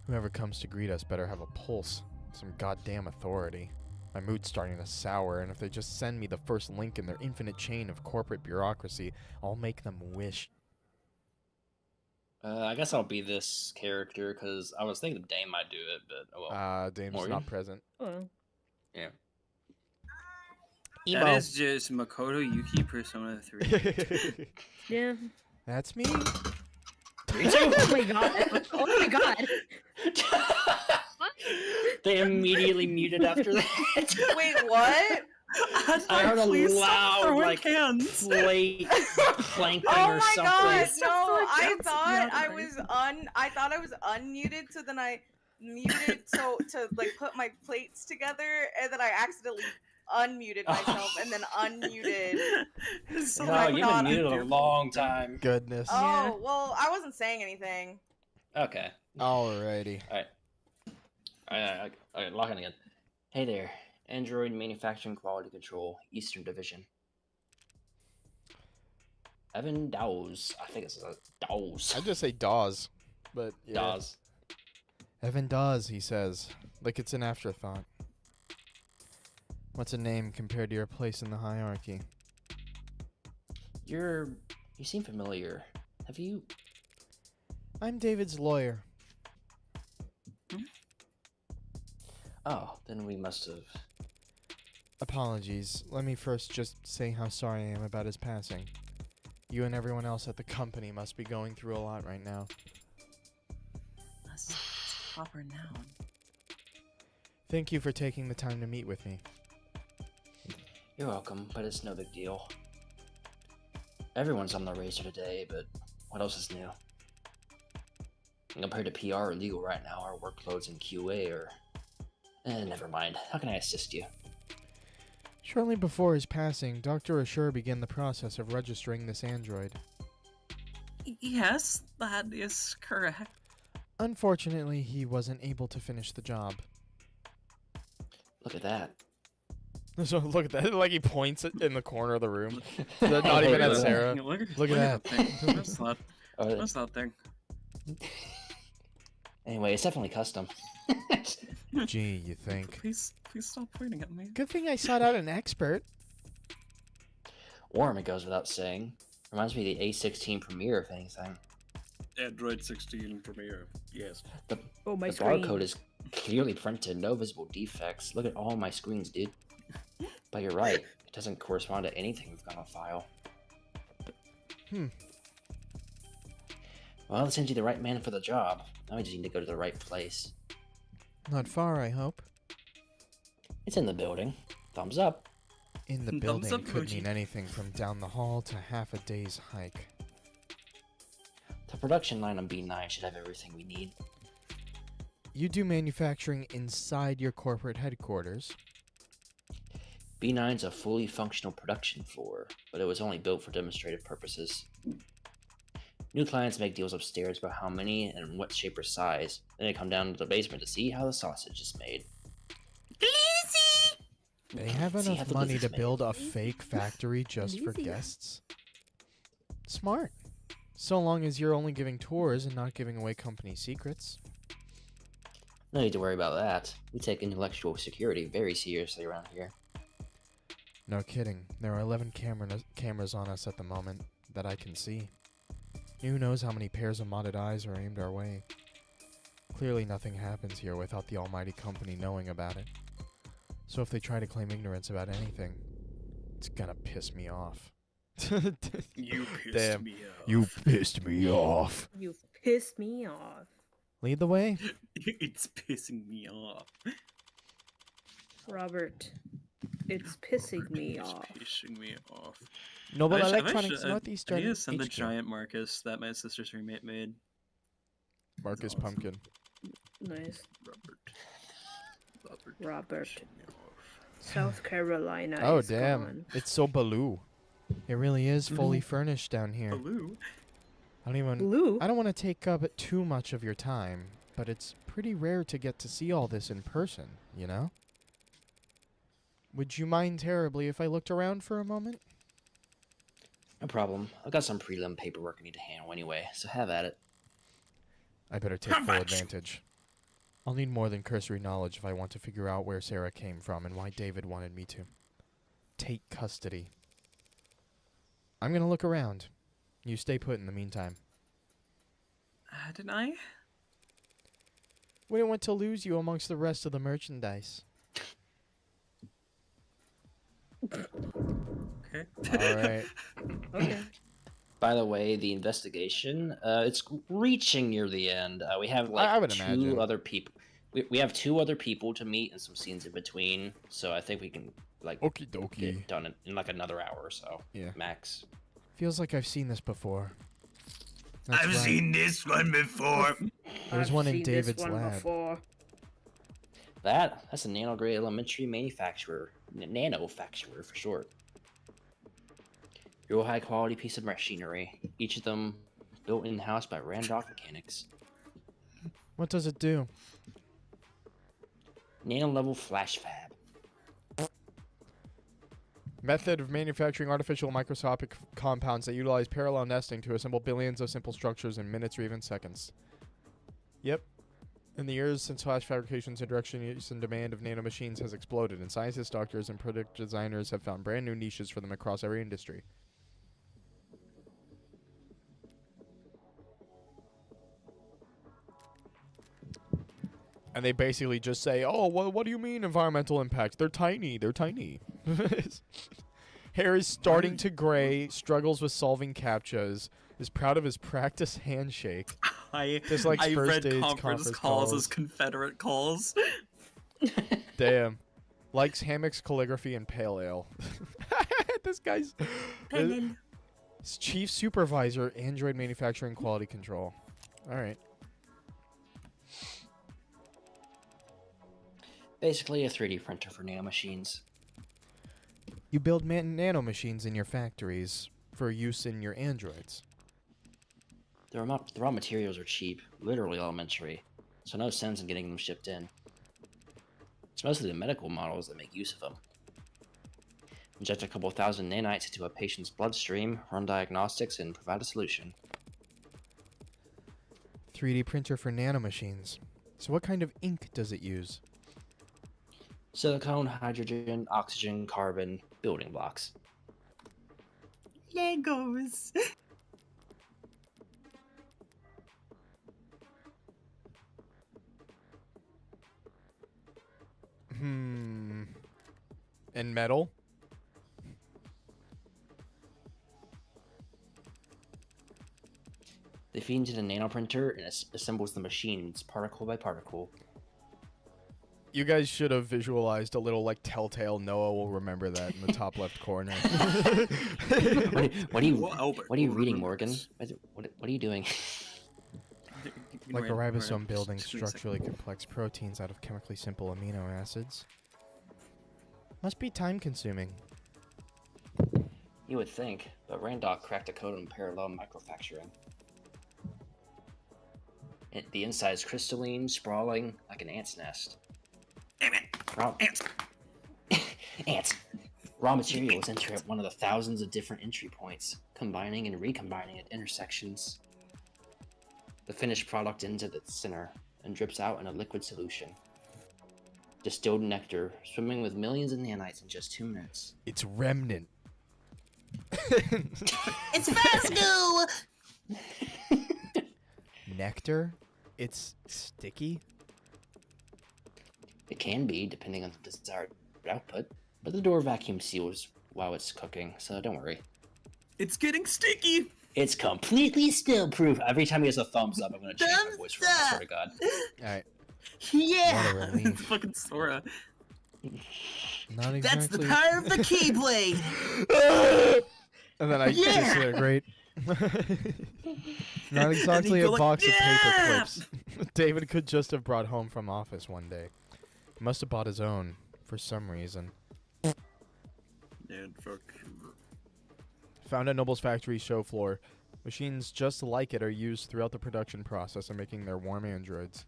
Whoever comes to greet us better have a pulse, some goddamn authority. My mood's starting to sour, and if they just send me the first link in their infinite chain of corporate bureaucracy, I'll make them wish. I guess I'll be this character because I was thinking Dame might do it, but oh well. Dame's Morgan? not present. Well, Yeah. Emo. That is just Makoto Yuki Persona 3. yeah. That's me. Me too. Oh my god. Oh my god. They immediately muted after that. Wait, what? I heard a Please stop loud, throwing like, cans. plate clanking Oh or my something. god, Stop no, throwing I cans. thought Yeah, I was I thought I was unmuted, so then I muted to like put my plates together, and then I accidentally unmuted myself and then unmuted. So No, I you've thought- been muted a long time. Goodness. Oh, well, I wasn't saying anything. Okay. Alrighty. Alright, lock in again. Hey there. Android Manufacturing Quality Control, Eastern Division. Evan Dawes. I think it's Dawes. I just say Dawes, but yeah. Dawes. Evan Dawes, he says, like it's an afterthought. What's a name compared to your place in the hierarchy? You seem familiar. Have you? I'm David's lawyer. Oh, then we must have. Apologies. Let me first just say how sorry I am about his passing. You and everyone else at the company must be going through a lot right now. That's a proper noun. Thank you for taking the time to meet with me. You're welcome, but it's no big deal. Everyone's on the razor today, but what else is new? Compared to PR or legal right now, our workloads in QA are... never mind. How can I assist you? Shortly before his passing, Dr. Ashur began the process of registering this android. Yes, that is correct. Unfortunately, he wasn't able to finish the job. Look at that. So look at that, like he points it in the corner of the room. Not even at Sarah. Look at that. thing. What's that thing? Anyway, it's definitely custom. Gee, you think? Please stop pointing at me. Good thing I sought out an expert. Warm, it goes without saying. Reminds me of the A16 Premiere, if anything. Android 16 Premiere. Yes. Oh, my The screen. barcode is clearly printed, no visible defects. Look at all my screens, dude. But you're right, it doesn't correspond to anything we've got on file. Well, it seems you're the right man for the job. Now we just need to go to the right place. Not far, I hope. It's in the building. Thumbs up. In the Thumbs building up, could Koji. mean anything from down the hall to half a day's hike. The production line on B9 should have everything we need. You do manufacturing inside your corporate headquarters. B9's a fully functional production floor, but it was only built for demonstrative purposes. New clients make deals upstairs about how many and what shape or size, then they come down to the basement to see how the sausage is made. They have See how enough the money lizard's to build a fake factory just for Easy. guests. Smart. So long as you're only giving tours and not giving away company secrets. No need to worry about that. We take intellectual security very seriously around here. No kidding. There are 11 cameras on us at the moment that I can see. Who knows how many pairs of modded eyes are aimed our way. Clearly nothing happens here without the almighty company knowing about it. So if they try to claim ignorance about anything, it's gonna piss me off. You pissed Damn. me off. You pissed me off. You've pissed me off. Lead the way. It's pissing me off. Robert, it's pissing me It's off. pissing me off. Noble I Electronics I Northeastern need to send the HQ. giant Marcus that my sister's roommate made. Marcus Awesome. Pumpkin. Nice. Robert. Robert. pissing me off. South Carolina Oh is damn. gone. It's so blue. It really is fully furnished down here. Baloo. I don't Blue? want to take up too much of your time, but it's pretty rare to get to see all this in person, you know? Would you mind terribly if I looked around for a moment? No problem. I've got some prelim paperwork I need to handle anyway, so have at it. I better take How full much? advantage. I'll need more than cursory knowledge if I want to figure out where Sarah came from and why David wanted me to take custody. I'm gonna look around. You stay put in the meantime. Didn't I? Wouldn't want to lose you amongst the rest of the merchandise. Okay. Alright. Okay. By the way, the investigation, it's reaching near the end. We have like I would two imagine. other people. We have two other people to meet and some scenes in between, so I think we can like Okie get dokie. it done in like another hour or so. Yeah. Max. Feels like I've seen this before. That's I've right. seen this one before. There's I've one in seen this David's one lab. before. That's a nanograde elementary manufacturer, nanofacturer for short. Real high quality piece of machinery. Each of them built in house by Randolph Mechanics. What does it do? Nano level flash fab. Method of manufacturing artificial microscopic compounds that utilize parallel nesting to assemble billions of simple structures in minutes or even seconds. Yep. In the years since flash fabrication's introduction, use and demand of nanomachines has exploded, and scientists, doctors, and product designers have found brand new niches for them across every industry. And they basically just say, oh, what do you mean environmental impact? They're tiny. They're tiny. Hair is starting to gray, struggles with solving CAPTCHAs, is proud of his practice handshake. Dislikes I first read aids, conference calls as Confederate calls. Damn. Likes hammocks, calligraphy, and pale ale. This guy's... Chief Supervisor, Android Manufacturing Quality Control. Alright. Basically a 3D printer for nanomachines. You build nanomachines in your factories for use in your androids. The raw materials are cheap, literally elementary, so no sense in getting them shipped in. It's mostly the medical models that make use of them. Inject a couple thousand nanites into a patient's bloodstream, run diagnostics, and provide a solution. 3D printer for nanomachines. So what kind of ink does it use? Silicone, hydrogen, oxygen, carbon, building blocks. Legos. And metal? They feed into the nanoprinter and assembles the machines particle by particle. You guys should have visualized a little, like, telltale. Noah will remember that in the top left corner. What are you reading, Morgan? What are you doing? Like a ribosome building structurally complex proteins out of chemically simple amino acids. Must be time-consuming. You would think, but Randolph cracked a code on parallel microfacturing. The inside is crystalline, sprawling, like an ant's nest. Damn it! Ants! Ants! Raw materials enter at one of the thousands of different entry points, combining and recombining at intersections. The finished product ends at the center and drips out in a liquid solution. Distilled nectar, swimming with millions of nanites in just 2 minutes. It's remnant. It's Fasgu! Nectar? It's sticky? It can be, depending on the desired output, but the door vacuum seals while it's cooking, so don't worry. It's getting sticky! It's completely still-proof. Every time he has a thumbs up, I'm gonna change my voice for him, I swear to God. Alright. Yeah! What a relief. It's fucking Sora. Not exactly. That's the power of the Keyblade! And then I disintegrate. Not exactly a go like, box of paper "Yeah!" clips. David could just have brought home from office one day. He must have bought his own, for some reason. Dude, fuck. Found at Noble's factory show floor. Machines just like it are used throughout the production process of making their warm androids.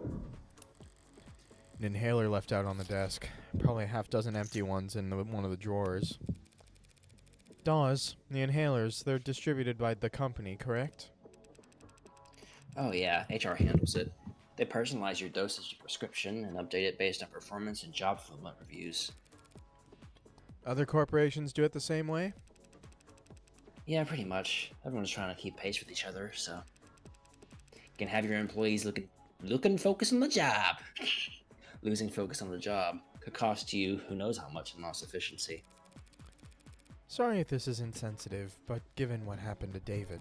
An inhaler left out on the desk. Probably a half dozen empty ones in one of the drawers. DAWs, the inhalers, they're distributed by the company, correct? Oh yeah, HR handles it. They personalize your dosage prescription and update it based on performance and job fulfillment reviews. Other corporations do it the same way? Yeah, pretty much. Everyone's trying to keep pace with each other, so you can have your employees looking focused on the job. Losing focus on the job could cost you who knows how much in lost efficiency. Sorry if this is insensitive, but given what happened to David,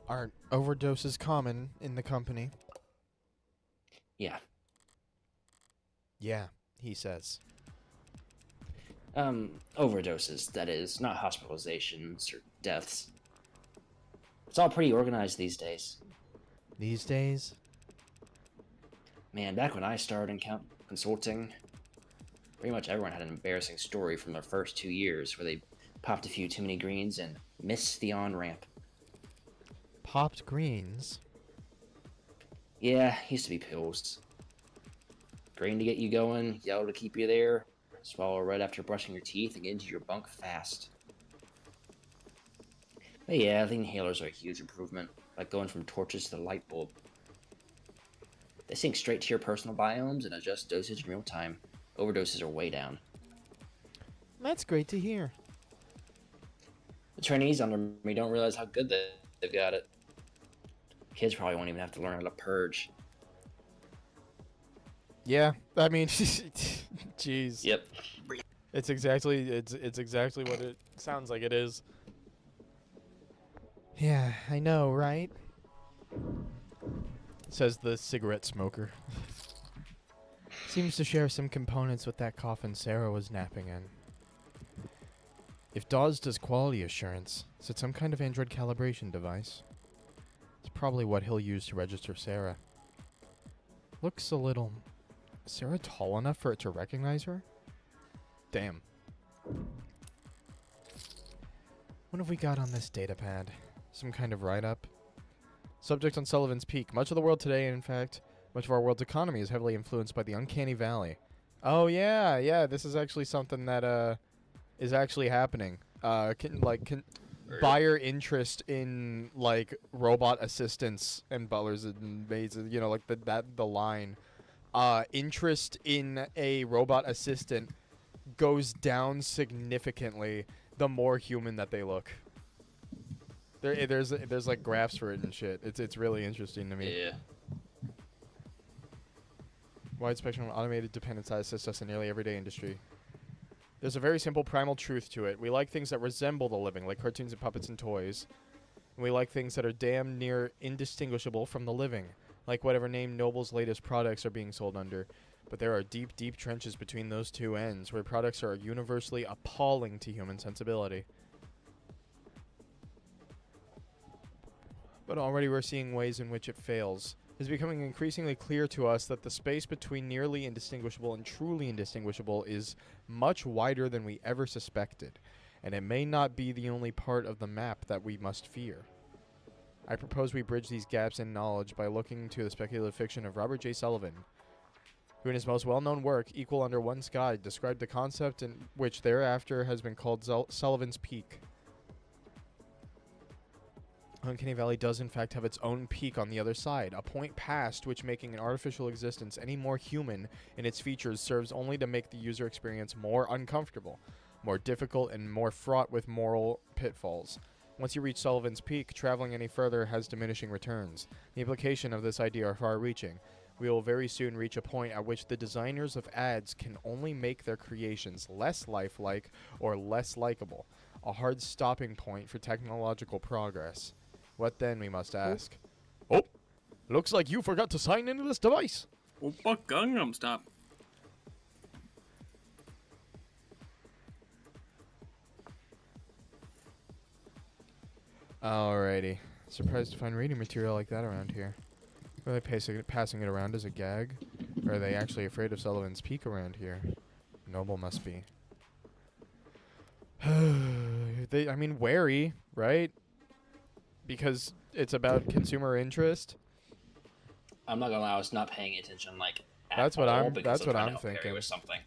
aren't overdoses common in the company? Yeah. Yeah, he says. Overdoses, that is, not hospitalizations or deaths. It's all pretty organized these days. These days? Man, back when I started in consulting, pretty much everyone had an embarrassing story from their first 2 years where they popped a few too many greens and missed the on-ramp. Popped greens? Yeah, used to be pills. Green to get you going, yellow to keep you there, swallow right after brushing your teeth and get into your bunk fast. But yeah, the inhalers are a huge improvement. like going from torches to the light bulb. They sync straight to your personal biomes and adjust dosage in real time. Overdoses are way down. That's great to hear. The trainees under me don't realize how good they've got it. Kids probably won't even have to learn how to purge. Yeah, I mean, jeez. Yep. It's exactly what it sounds like it is. Yeah, I know, right? Says the cigarette smoker. Seems to share some components with that coffin Sarah was napping in. If Dawes does quality assurance, is it some kind of android calibration device? It's probably what he'll use to register Sarah. Looks a little... Is Sarah tall enough for it to recognize her? Damn. What have we got on this data pad? Some kind of write-up? Subject on Sullivan's Peak. Much of the world today, and in fact, much of our world's economy is heavily influenced by the Uncanny Valley. Oh, yeah, this is actually something that, is actually happening. Buyer interest in, like, robot assistants and butlers and maids, you know, like, the line. Interest in a robot assistant goes down significantly the more human that they look. There's like graphs for it and shit. It's really interesting to me. Yeah. Wide spectrum automated dependent side assists us in nearly everyday industry. There's a very simple primal truth to it. We like things that resemble the living, like cartoons and puppets and toys. And we like things that are damn near indistinguishable from the living, like whatever name Noble's latest products are being sold under. But there are deep, deep trenches between those two ends, where products are universally appalling to human sensibility. But already we're seeing ways in which it fails. It's becoming increasingly clear to us that the space between nearly indistinguishable and truly indistinguishable is much wider than we ever suspected, and it may not be the only part of the map that we must fear. I propose we bridge these gaps in knowledge by looking to the speculative fiction of Robert J. Sullivan, who in his most well-known work, Equal Under One Sky, described the concept in which thereafter has been called Sullivan's Peak. Uncanny Valley does in fact have its own peak on the other side, a point past which making an artificial existence any more human in its features serves only to make the user experience more uncomfortable, more difficult, and more fraught with moral pitfalls. Once you reach Sullivan's Peak, traveling any further has diminishing returns. The implications of this idea are far-reaching. We will very soon reach a point at which the designers of ads can only make their creations less lifelike or less likable, a hard stopping point for technological progress. What then, we must ask? Oh, looks like you forgot to sign into this device. Oppa Gangnam Stop. Alrighty. Surprised to find reading material like that around here. Are they passing it around as a gag? Or are they actually afraid of Sullivan's Peak around here? Noble must be. I mean, wary, right? Because it's about consumer interest. I'm not gonna lie, I was not paying attention like at That's what all I'm. because That's what trying I'm to help Harry thinking. with something.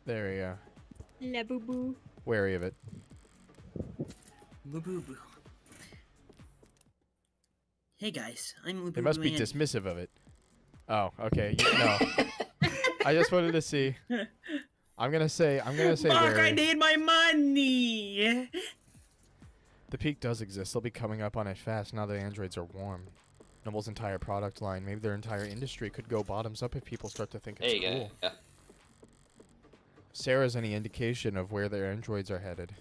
There we go. La boo boo. Wary of it. Boo boo boo. Hey guys, I'm They must be and dismissive of it. Oh, okay. No. I just wanted to see. I'm gonna say Fuck, wary. I need my money! The peak does exist. They'll be coming up on it fast now that androids are warm. Noble's entire product line, maybe their entire industry, could go bottoms up if people start to think it's There you cool. go. Yeah. Sarah's any indication of where their androids are headed.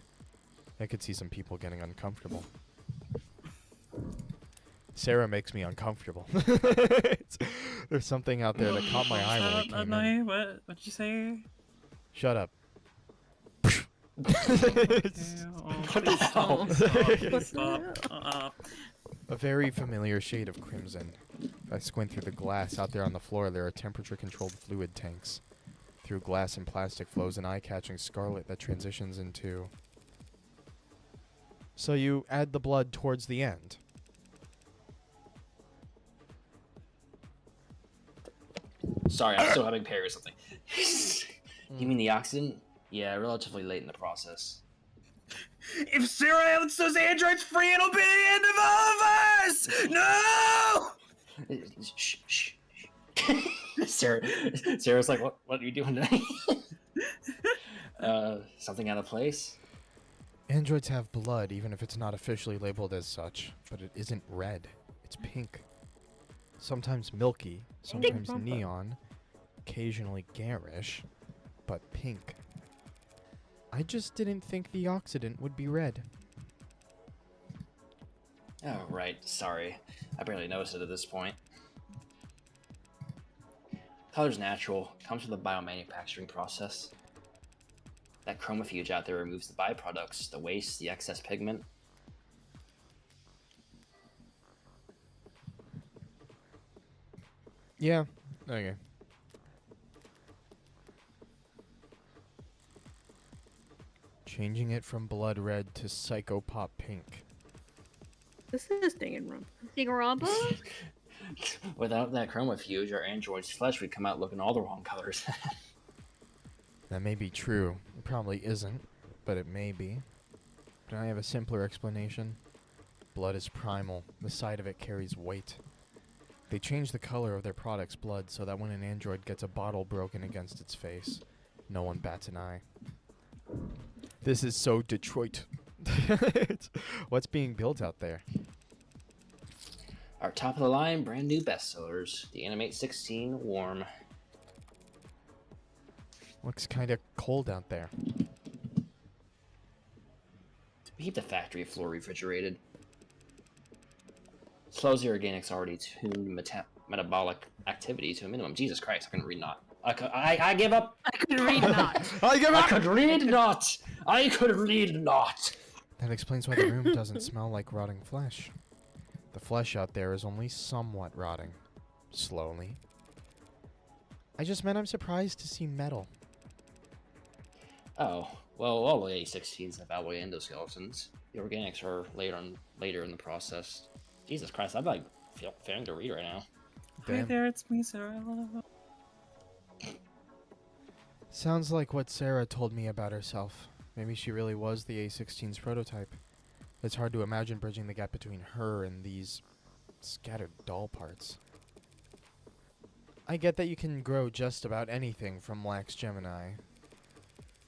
I could see some people getting uncomfortable. Sarah makes me uncomfortable. There's something out there that caught my eye when it came in. What'd you say? Shut up. What the hell? Stop. A very familiar shade of crimson. If I squint through the glass out there on the floor, there are temperature-controlled fluid tanks. Through glass and plastic flows an eye-catching scarlet that transitions into... So you add the blood towards the end. Sorry, I'm still having Perry or something. You mean the oxygen? Yeah, relatively late in the process. If Sarah lets those androids free, it'll be the end of all of us! No! Shh, shh, shh. Sarah's like, what are you doing tonight? Something out of place? Androids have blood, even if it's not officially labeled as such, but it isn't red. It's pink. Sometimes milky, sometimes neon, occasionally garish, but pink. I just didn't think the oxidant would be red. Oh, right. Sorry. I barely noticed it at this point. Color's natural. Comes from the biomanufacturing process. That chromophage out there removes the byproducts, the waste, the excess pigment. Yeah, okay. Changing it from blood red to psychopop pink. This is Danganronpa. Danganronpa? Without that chromophage, our android's flesh would come out looking all the wrong colors. That may be true. It probably isn't, but it may be. Can I have a simpler explanation? Blood is primal. The sight of it carries weight. They change the color of their product's blood so that when an android gets a bottle broken against its face, no one bats an eye. This is so Detroit. What's being built out there? Our top of the line, brand new bestsellers. The Animate 16 Warm. Looks kind of cold out there. We keep the factory floor refrigerated. Slows the organics already tuned metabolic activity to a minimum. Jesus Christ, I couldn't read not. I give up. I couldn't read not. I give I up! could read not. I could read not. That explains why the room doesn't smell like rotting flesh. The flesh out there is only somewhat rotting. Slowly. I just meant I'm surprised to see metal. Oh, well, all the A16s have alloy endoskeletons. The organics are later in the process. Jesus Christ, I'm like failing to read right now. Hi Damn. there, it's me, Sarah. Sounds like what Sarah told me about herself. Maybe she really was the A16's prototype. It's hard to imagine bridging the gap between her and these scattered doll parts. I get that you can grow just about anything from Lax Gemini.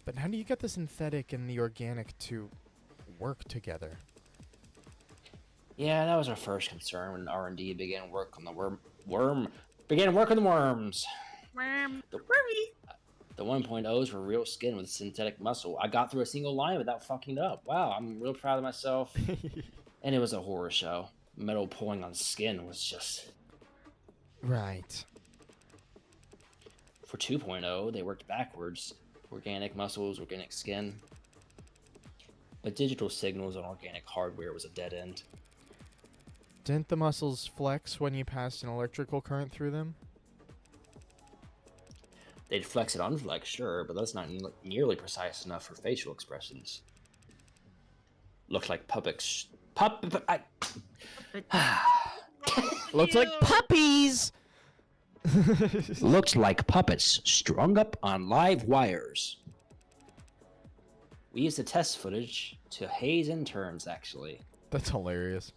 But how do you get the synthetic and the organic to work together? Yeah, that was our first concern when R&D began work on the began work on the worms. The 1.0s were real skin with synthetic muscle. I got through a single line without fucking it up. Wow, I'm real proud of myself. And it was a horror show. Metal pulling on skin was just... Right. For 2.0, they worked backwards. Organic muscles, organic skin. But digital signals on organic hardware was a dead end. Didn't the muscles flex when you passed an electrical current through them? They'd flex and unflex, sure, but that's not nearly precise enough for facial expressions. Looked like puppets. Looks like puppies! Looked like puppets strung up on live wires. We used the test footage to haze interns, actually. That's hilarious.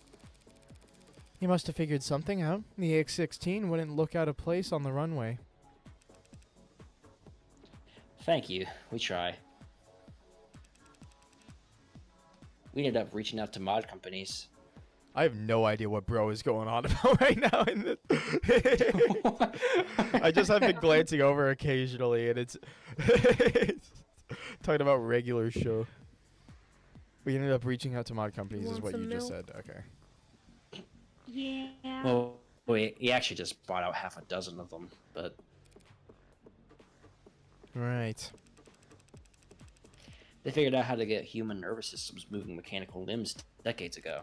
You must have figured something out. The X-16 wouldn't look out of place on the runway. Thank you. We try. We ended up reaching out to mod companies. I have no idea what bro is going on about right now in this. I just have been glancing over occasionally, and it's talking about regular show. We ended up reaching out to mod companies, is Want what some you just milk? said. Okay. Yeah. Well, he actually just bought out half a dozen of them, but Right. they figured out how to get human nervous systems moving mechanical limbs decades ago.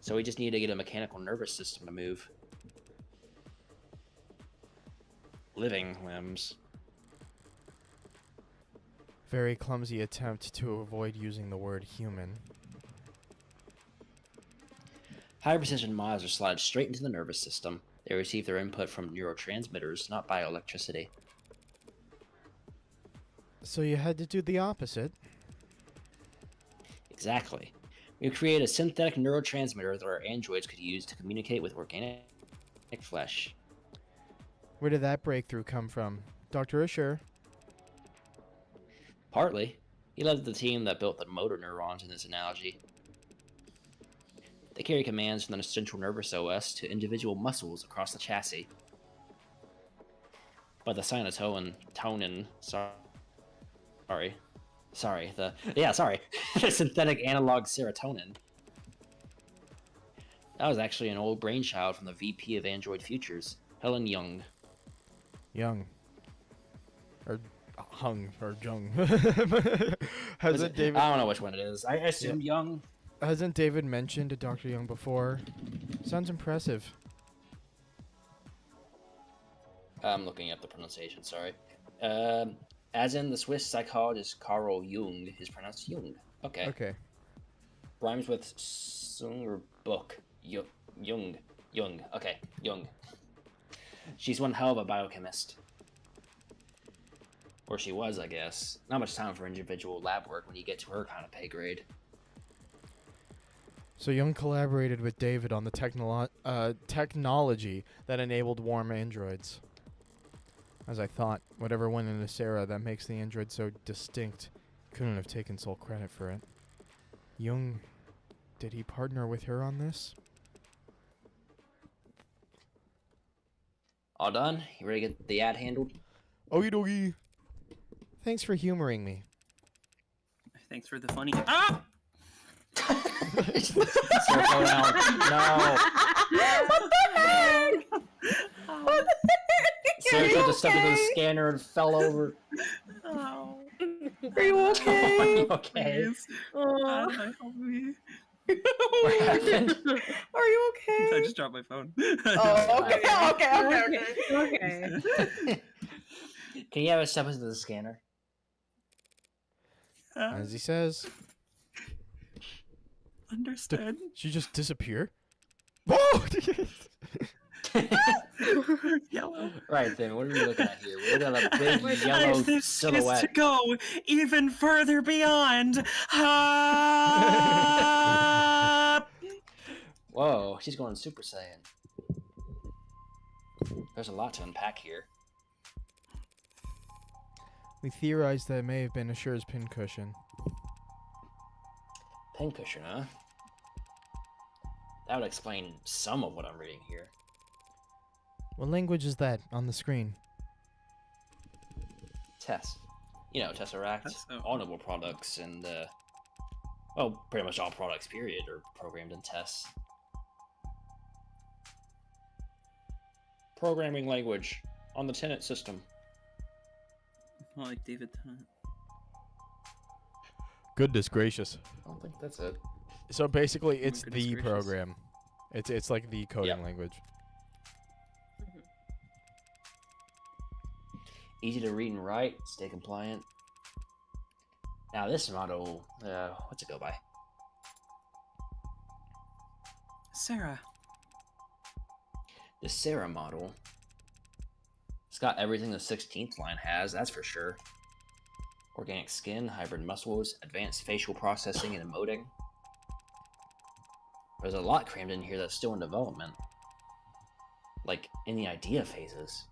So we just need to get a mechanical nervous system to move. Living limbs. Very clumsy attempt to avoid using the word human. High precision mods are slotted straight into the nervous system. They receive their input from neurotransmitters, not bioelectricity. So you had to do the opposite. Exactly. We create a synthetic neurotransmitter that our androids could use to communicate with organic flesh. Where did that breakthrough come from? Dr. Asher? Partly, he led the team that built the motor neurons in this analogy. They carry commands from the central nervous OS to individual muscles across the chassis. But the serotonin, the synthetic analog serotonin. That was actually an old brainchild from the VP of Android Futures, Helen Young. Young. Or Hung, or Jung. I Hasn't David don't know which one it is. I assume Young. hasn't David mentioned Dr. Young before? Sounds impressive. I'm looking up the pronunciation, sorry. As in the Swiss psychologist Carl Jung is pronounced Jung. Okay. Okay. Rhymes with sung or book. Jung. Okay, Jung. She's one hell of a biochemist. Or she was, I guess. Not much time for individual lab work when you get to her kind of pay grade. So Young collaborated with David on the technology that enabled warm androids. As I thought, whatever went into Sarah that makes the android so distinct couldn't have taken sole credit for it. Young, did he partner with her on this? All done? You ready to get the ad handled? Okie dokie. Thanks for humoring me. Thanks for the funny. Ah! Slow down. No. What the heck? What the heck? Sarah tried to step into the scanner and fell over. Oh, Are you okay? Are you okay? please. Aw. Help me. What happened? Are you okay? I just dropped my phone. Oh, okay. Okay. Can you have us step into the scanner? As he says. Understood. She just disappear? Whoa! Yellow. Right then, what are we looking at here? We're looking at a big Guys, yellow This is silhouette. to go even further beyond. Whoa, she's going Super Saiyan. There's a lot to unpack here. We theorized that it may have been Asher's pincushion. Pincushion, huh? That would explain some of what I'm reading here. What language is that on the screen? Tess. You know, Tesseract, Tess, oh. all noble products, and, well, pretty much all products, period, are programmed in Tess. Programming language on the Tenet system. More like David Tennant. Goodness gracious. I don't think that's it. So basically, it's goodness the gracious. program. It's like the coding Yep. language. Easy to read and write, stay compliant. Now this model, what's it go by? Sarah. The Sarah model. It's got everything the 16th line has, that's for sure. Organic skin, hybrid muscles, advanced facial processing and emoting. There's a lot crammed in here that's still in development. Like, in the idea phases.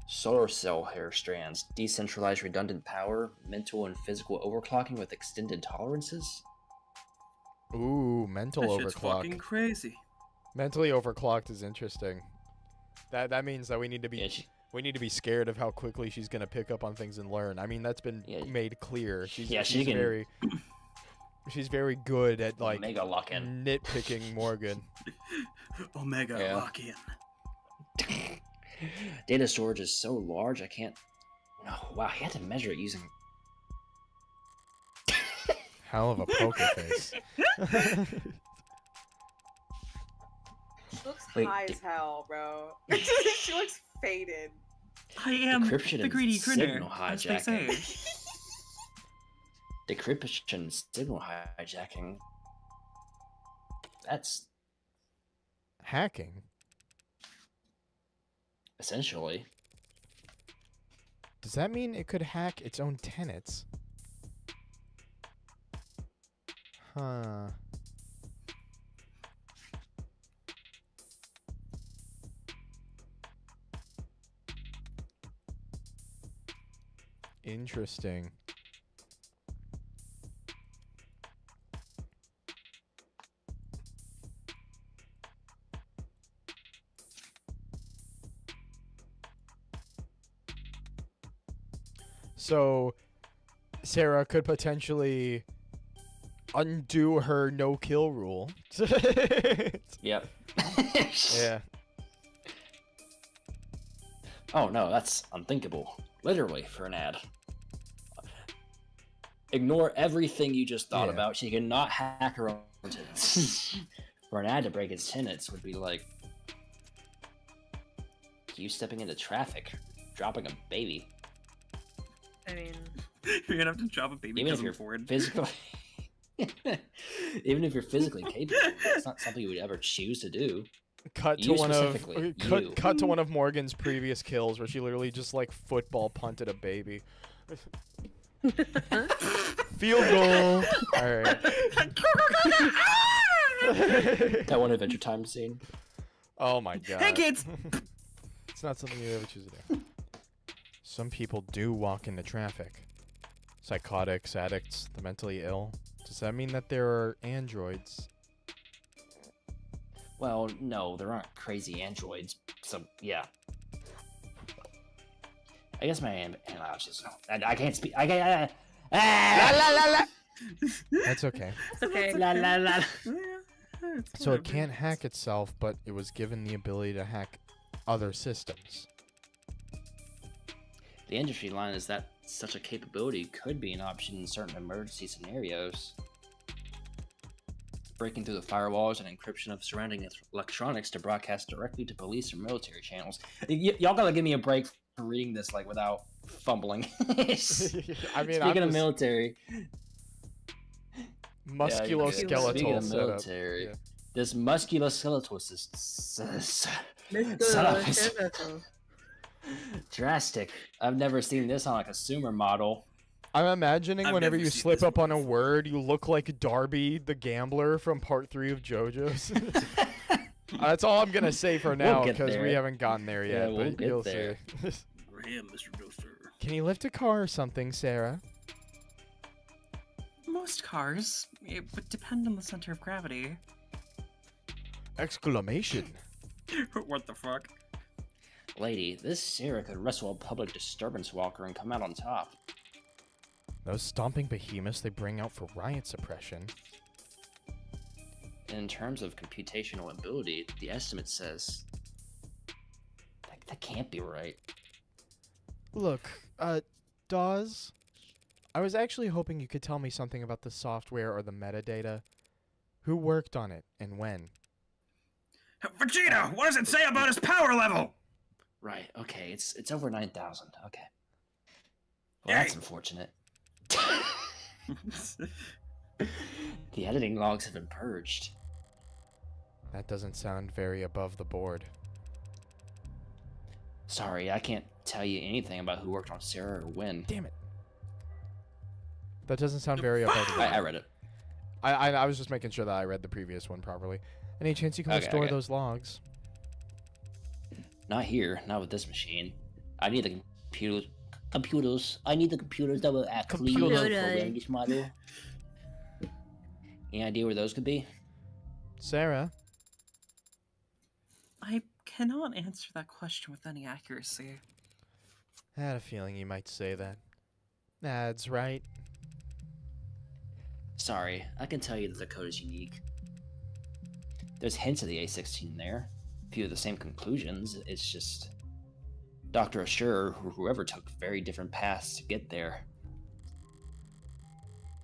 Solar cell hair strands, decentralized redundant power, mental and physical overclocking with extended tolerances. Ooh, mental That shit's fucking overclock. crazy. Mentally overclocked is interesting. That means that we need to be Yeah, we need to be scared of how quickly she's gonna pick up on things and learn. I mean, that's been Yeah. made clear. She's She can she's very good at like mega lock in. nitpicking Morgan. Omega Yeah. lock in. Data storage is so large I can't. No, wow, he had to measure it using. Hell of a poker face. She looks Wait, high di- as hell, bro. She looks faded. I am Decryption the and greedy critter, signal as they say. hijacking. Decryption signal hijacking. That's Hacking. essentially. Does that mean it could hack its own tenets? Huh. Interesting. So, Sarah could potentially undo her no-kill rule. Yep. Yeah. Oh no, that's unthinkable. Literally, for an ad. Ignore everything you just thought Yeah. about. She cannot hack her own tenants. For an ad to break its tenants would be like you stepping into traffic, dropping a baby. I mean, You're gonna have to drop a baby Even if jumping you're forward. physically, even if you're physically capable, it's not something you would ever choose to do. Cut to You one of specifically, you. cut to one of Morgan's previous kills where she literally just like football punted a baby. Field goal. All right. That one Adventure Time scene. Oh my god. Hey kids! It's not something you ever choose to do. Some people do walk into traffic. Psychotics, addicts, the mentally ill. Does that mean that there are androids? Well, no, there aren't crazy androids. So yeah. I guess my analogies. I can't speak. I can't. That's okay. okay. La la la. So it can't hack itself, but it was given the ability to hack other systems. The industry line is that such a capability could be an option in certain emergency scenarios. Breaking through the firewalls and encryption of surrounding electronics to broadcast directly to police or military channels. Y'all gotta give me a break for reading this like without fumbling. I mean, Speaking of military, musculoskeletal Speaking of setup. military, Yeah. this musculoskeletal setup is drastic. I've never seen this on a consumer model. I'm imagining I've whenever never you seen slip this up on a before. word, you look like Darby the gambler from part 3 of JoJo's. That's all I'm gonna say for now get because we there. haven't gotten there Yeah, yet. we'll But get you'll there. see. Ram, Mr. Toaster. Can you lift a car or something, Sarah? Most cars, it would depend on the center of gravity. Exclamation. What the fuck? Lady, this Sarah could wrestle a public disturbance walker and come out on top. Those stomping behemoths they bring out for riot suppression. In terms of computational ability, the estimate says that can't be right. Look, Dawes, I was actually hoping you could tell me something about the software or the metadata. Who worked on it and when? Vegeta, what does it say about his power level? Right. Okay. It's over 9,000. Okay. Well, that's Hey. unfortunate. The editing logs have been purged. That doesn't sound very above the board. Sorry, I can't tell you anything about who worked on Sarah or when. Damn it. That doesn't sound very above the board. I read it. I was just making sure that I read the previous one properly. Any chance you can Okay, restore okay. those logs? Not here. Not with this machine. I need the computers. I need the computers that will actually Computer. program this model. Any idea where those could be? Sarah? I cannot answer that question with any accuracy. I had a feeling you might say that. That's right. Sorry, I can tell you that the code is unique. There's hints of the A16 there. A few of the same conclusions. It's just Dr. Assure or whoever took very different paths to get there.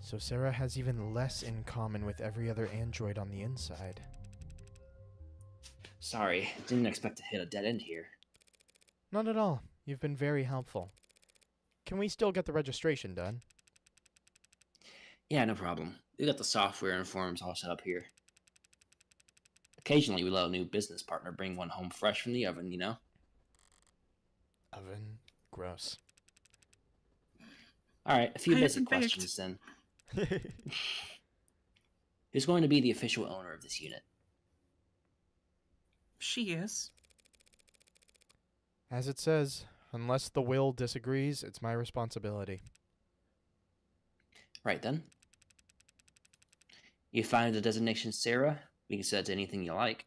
So Sarah has even less in common with every other android on the inside. Sorry, didn't expect to hit a dead end here. Not at all. You've been very helpful. Can we still get the registration done? Yeah, no problem. We got the software and forms all set up here. Occasionally, we let a new business partner bring one home fresh from the oven, you know? Oven. Gross. Alright, a few I basic haven't baked. questions then. Who's going to be the official owner of this unit? She is. As it says, unless the will disagrees, it's my responsibility. Right then. You find the designation Sarah? We can set it to anything you like.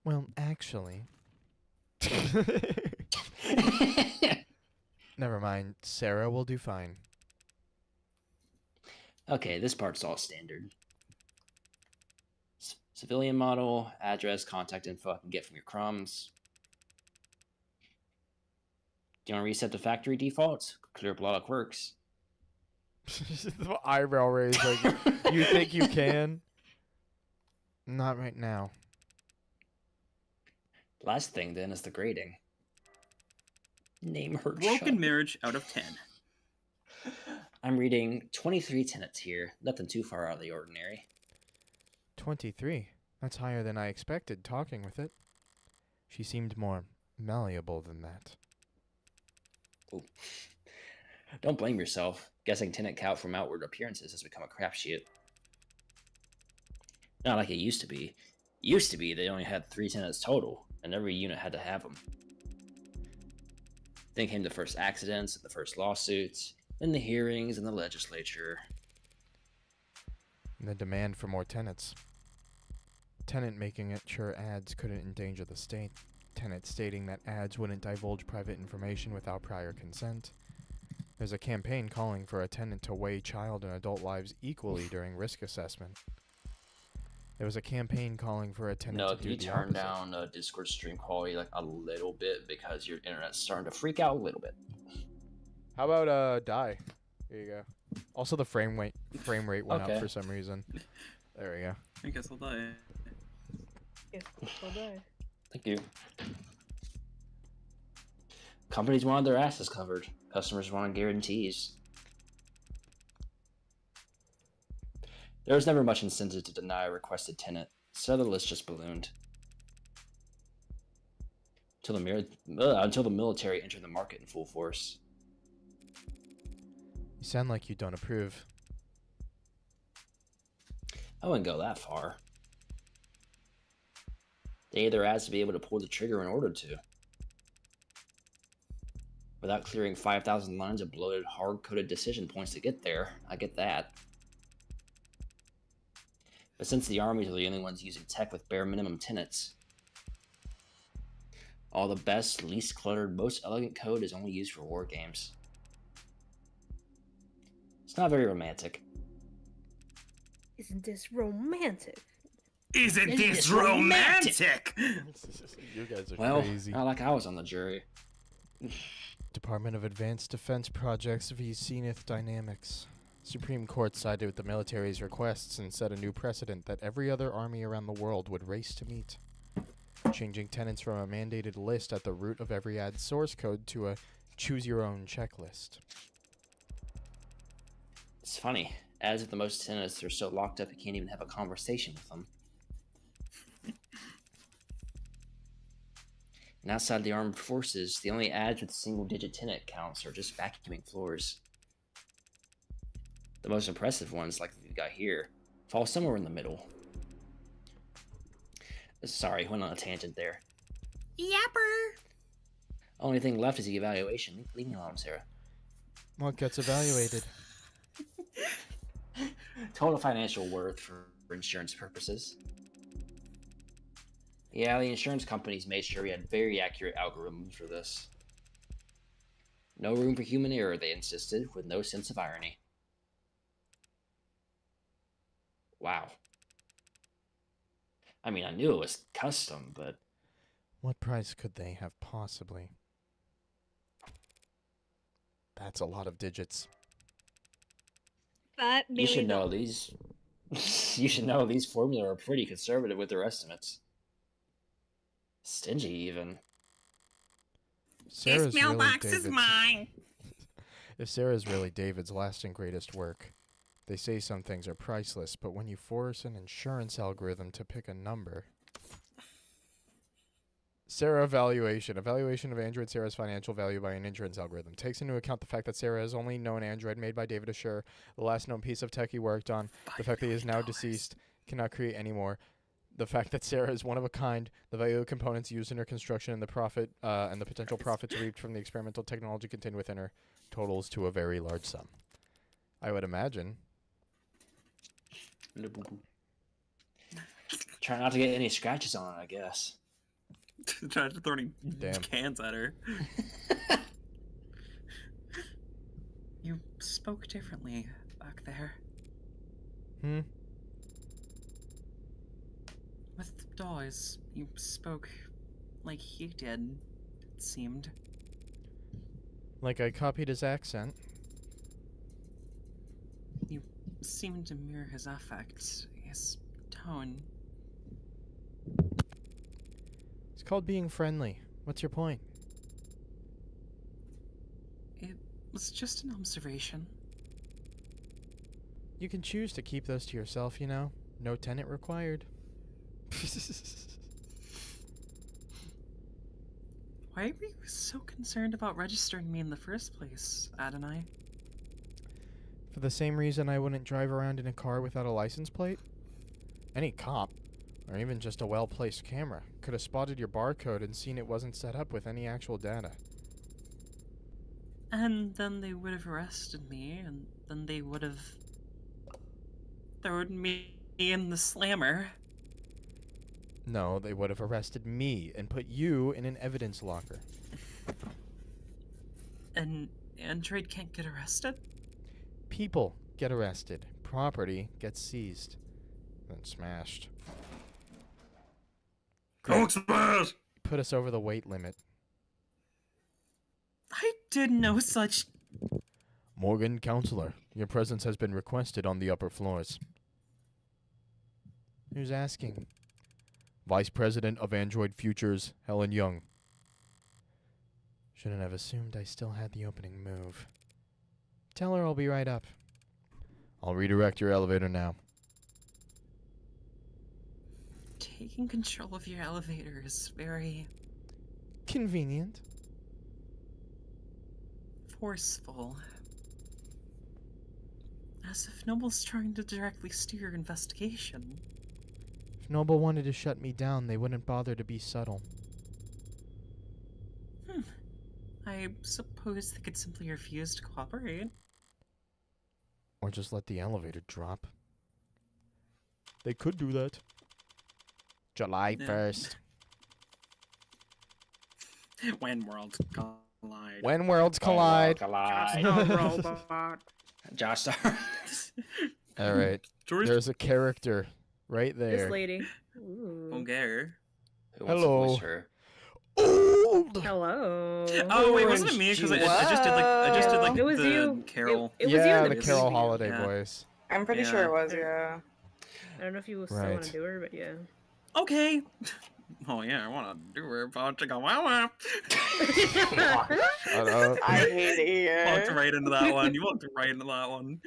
Well, actually... Never mind. Sarah will do fine. Okay, this part's all standard. Civilian model, address, contact info I can get from your crumbs. Do you want to reset the factory defaults? Clear up a lot of quirks. The eyebrow raise like, you think you can? Not right now. Last thing then is the grading. Name her Broken child. marriage out of 10. I'm reading 23 tenants here. Nothing too far out of the ordinary. 23. That's higher than I expected talking with it. She seemed more malleable than that. Ooh. Don't blame yourself. Guessing tenant count from outward appearances has become a crapshoot. Not like it used to be. Used to be they only had 3 tenants total, and every unit had to have them. Then came the first accidents, the first lawsuits, then the hearings and the legislature. And the demand for more tenants. Tenant making it sure ads couldn't endanger the state. Tenant stating that ads wouldn't divulge private information without prior consent. There's a campaign calling for a tenant to weigh child and adult lives equally during risk assessment. There was a campaign calling for a tenant No, to can do you the turn opposite. down Discord stream quality like a little bit because your internet's starting to freak out a little bit. How about die? Here you go. Also, the frame rate went up Okay. for some reason. There we go. I guess I'll die. Yes, we'll die. Thank you. Companies wanted their asses covered. Customers wanted guarantees. There was never much incentive to deny a requested tenant, so the list just ballooned. Until the military entered the market in full force. You sound like you don't approve. I wouldn't go that far. They either asked to be able to pull the trigger in order to. Without clearing 5,000 lines of bloated, hard-coded decision points to get there, I get that. But since the armies are the only ones using tech with bare minimum tenants, all the best, least cluttered, most elegant code is only used for war games. It's not very romantic. Isn't this romantic? Isn't Isn't this this romantic? You guys are Well, crazy. not like I was on the jury. Department of Advanced Defense Projects v. Zenith Dynamics. Supreme Court sided with the military's requests and set a new precedent that every other army around the world would race to meet. Changing tenants from a mandated list at the root of every ad source code to a choose-your-own checklist. It's funny. As if the most tenants are so locked up you can't even have a conversation with them. And outside the armed forces, the only ads with single-digit tenant counts are just vacuuming floors. The most impressive ones, like we got here, fall somewhere in the middle. Sorry, went on a tangent there. Yapper! Only thing left is the evaluation. Leave me alone, Sarah. What gets evaluated? Total financial worth for insurance purposes. Yeah, the insurance companies made sure we had very accurate algorithms for this. No room for human error, they insisted, with no sense of irony. Wow. I mean, I knew it was custom, but... What price could they have possibly? That's a lot of digits. $5 You should million. know these... you should know these formula are pretty conservative with their estimates. Stingy, even. Sarah's really David's. mine. If Sarah's really David's last and greatest work, they say some things are priceless, but when you force an insurance algorithm to pick a number... Sarah evaluation. Evaluation of android Sarah's financial value by an insurance algorithm. Takes into account the fact that Sarah is only known android made by David Assure, the last known piece of tech he worked on, the fact that he is now deceased, cannot create anymore, the fact that Sarah is one of a kind, the value of the components used in her construction, and the profit and the potential profits reaped from the experimental technology contained within her totals to a very large sum. I would imagine. Try not to get any scratches on it, I guess. Tried to throw any Damn. cans at her. You spoke differently back there. Hmm? With Dawes, you spoke like he did, it seemed. Like I copied his accent. You seemed to mirror his affect, his tone. It's called being friendly. What's your point? It was just an observation. You can choose to keep those to yourself, you know. No tenant required. Why were you so concerned about registering me in the first place, Adonai? For the same reason I wouldn't drive around in a car without a license plate? Any cop, or even just a well-placed camera, could have spotted your barcode and seen it wasn't set up with any actual data. And then they would have arrested me, and then they would have thrown me in the slammer. No, they would have arrested me and put you in an evidence locker. An android can't get arrested? People get arrested. Property gets seized. Then smashed. Don't smash! Put us over the weight limit. I did no such. Morgan, counselor, your presence has been requested on the upper floors. Who's asking? Vice President of Android Futures, Helen Young. Shouldn't have assumed I still had the opening move. Tell her I'll be right up. I'll redirect your elevator now. Taking control of your elevator is very Convenient. forceful. As if Noble's trying to directly steer your investigation. If Noble wanted to shut me down, they wouldn't bother to be subtle. I suppose they could simply refuse to cooperate. Or just let the elevator drop. They could do that. July Yeah. 1st. When worlds collide. When worlds collide. Collide. No robot. Josh, All right. George There's a character right This there. lady. Ooh. Bulgare. Who wants to Hello. voice her? Old. Hello. Oh wait, wasn't it me? Because I just did like It was the you. Carol. It was you Yeah, in the the Carol preview. Holiday Yeah. voice. I'm pretty Yeah. sure it was, yeah. I don't know if you still want Right. to do her, but yeah. Okay. Oh yeah, I want to do her about to go wow. Shut up. I hate it Walked here. right into that one. You walked right into that one.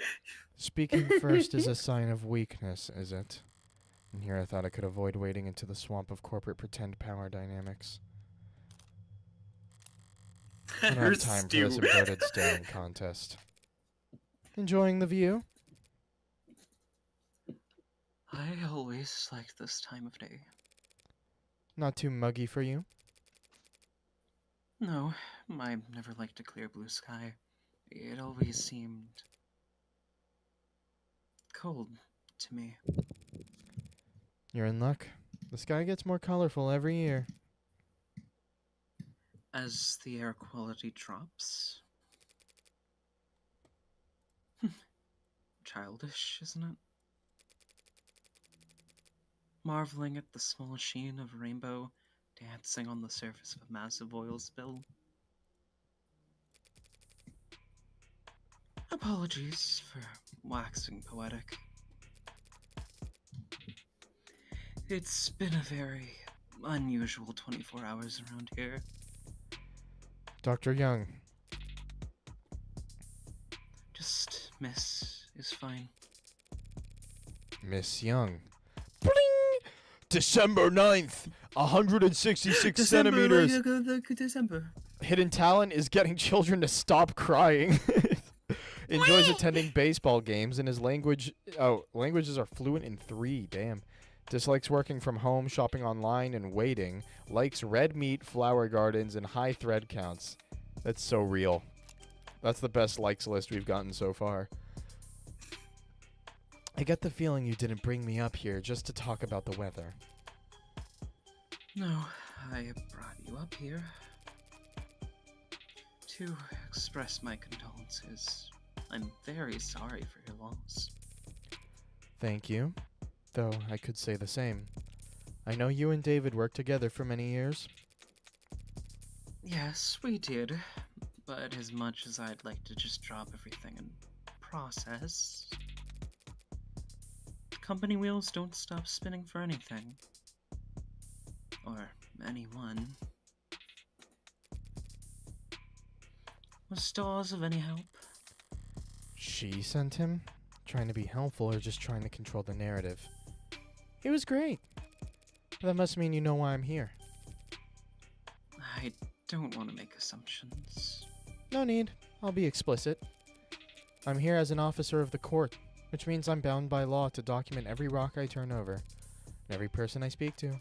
Speaking first is a sign of weakness, is it? And here I thought I could avoid wading into the swamp of corporate pretend power dynamics. I don't Her have time for this stew. inverted staring contest. Enjoying the view? I always liked this time of day. Not too muggy for you? No, I never liked a clear blue sky. It always seemed cold to me. You're in luck. The sky gets more colorful every year. As the air quality drops. Childish, isn't it? Marveling at the small sheen of a rainbow dancing on the surface of a massive oil spill. Apologies for waxing poetic. It's been a very unusual 24 hours around here. Dr. Young, Just Miss is fine. Miss Young. Bling! December 9th, 166 centimeters. December. Hidden talent is getting children to stop crying. Enjoys attending baseball games, and his languages are fluent in 3. Damn. Dislikes working from home, shopping online, and waiting. Likes red meat, flower gardens, and high thread counts. That's so real. That's the best likes list we've gotten so far. I get the feeling you didn't bring me up here just to talk about the weather. No, I brought you up here to express my condolences. I'm very sorry for your loss. Thank you. Though I could say the same. I know you and David worked together for many years. Yes, we did. But as much as I'd like to just drop everything and process, company wheels don't stop spinning for anything. Or anyone. Was Stars of any help? She sent him? Trying to be helpful or just trying to control the narrative? It was great. That must mean you know why I'm here. I don't want to make assumptions. No need. I'll be explicit. I'm here as an officer of the court, which means I'm bound by law to document every rock I turn over, and every person I speak to.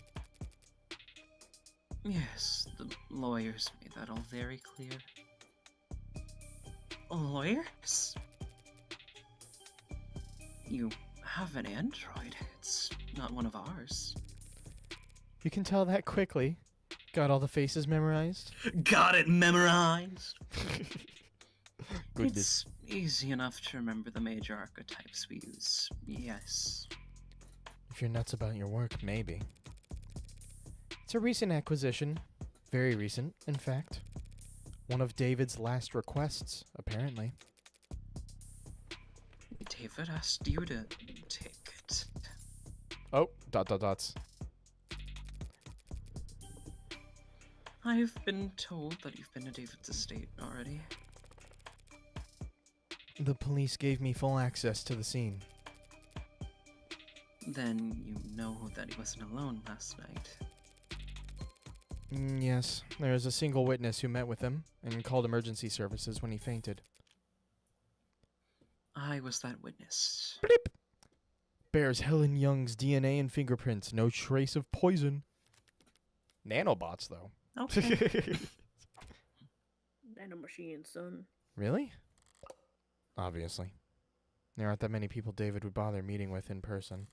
Yes, the lawyers made that all very clear. Lawyers? You have an android. It's not one of ours. You can tell that quickly. Got all the faces memorized? Got it memorized! Goodness. It's easy enough to remember the major archetypes we use. Yes. If you're nuts about your work, maybe. It's a recent acquisition. Very recent, in fact. One of David's last requests, apparently. David asked you to take it. Oh, ... dots. I've been told that you've been to David's estate already. The police gave me full access to the scene. Then you know that he wasn't alone last night. Yes, there is a single witness who met with him and called emergency services when he fainted. I was that witness. Bleep. Bears Helen Young's DNA and fingerprints. No trace of poison. Nanobots, though. Okay. Nanomachine, son. Really? Obviously. There aren't that many people David would bother meeting with in person,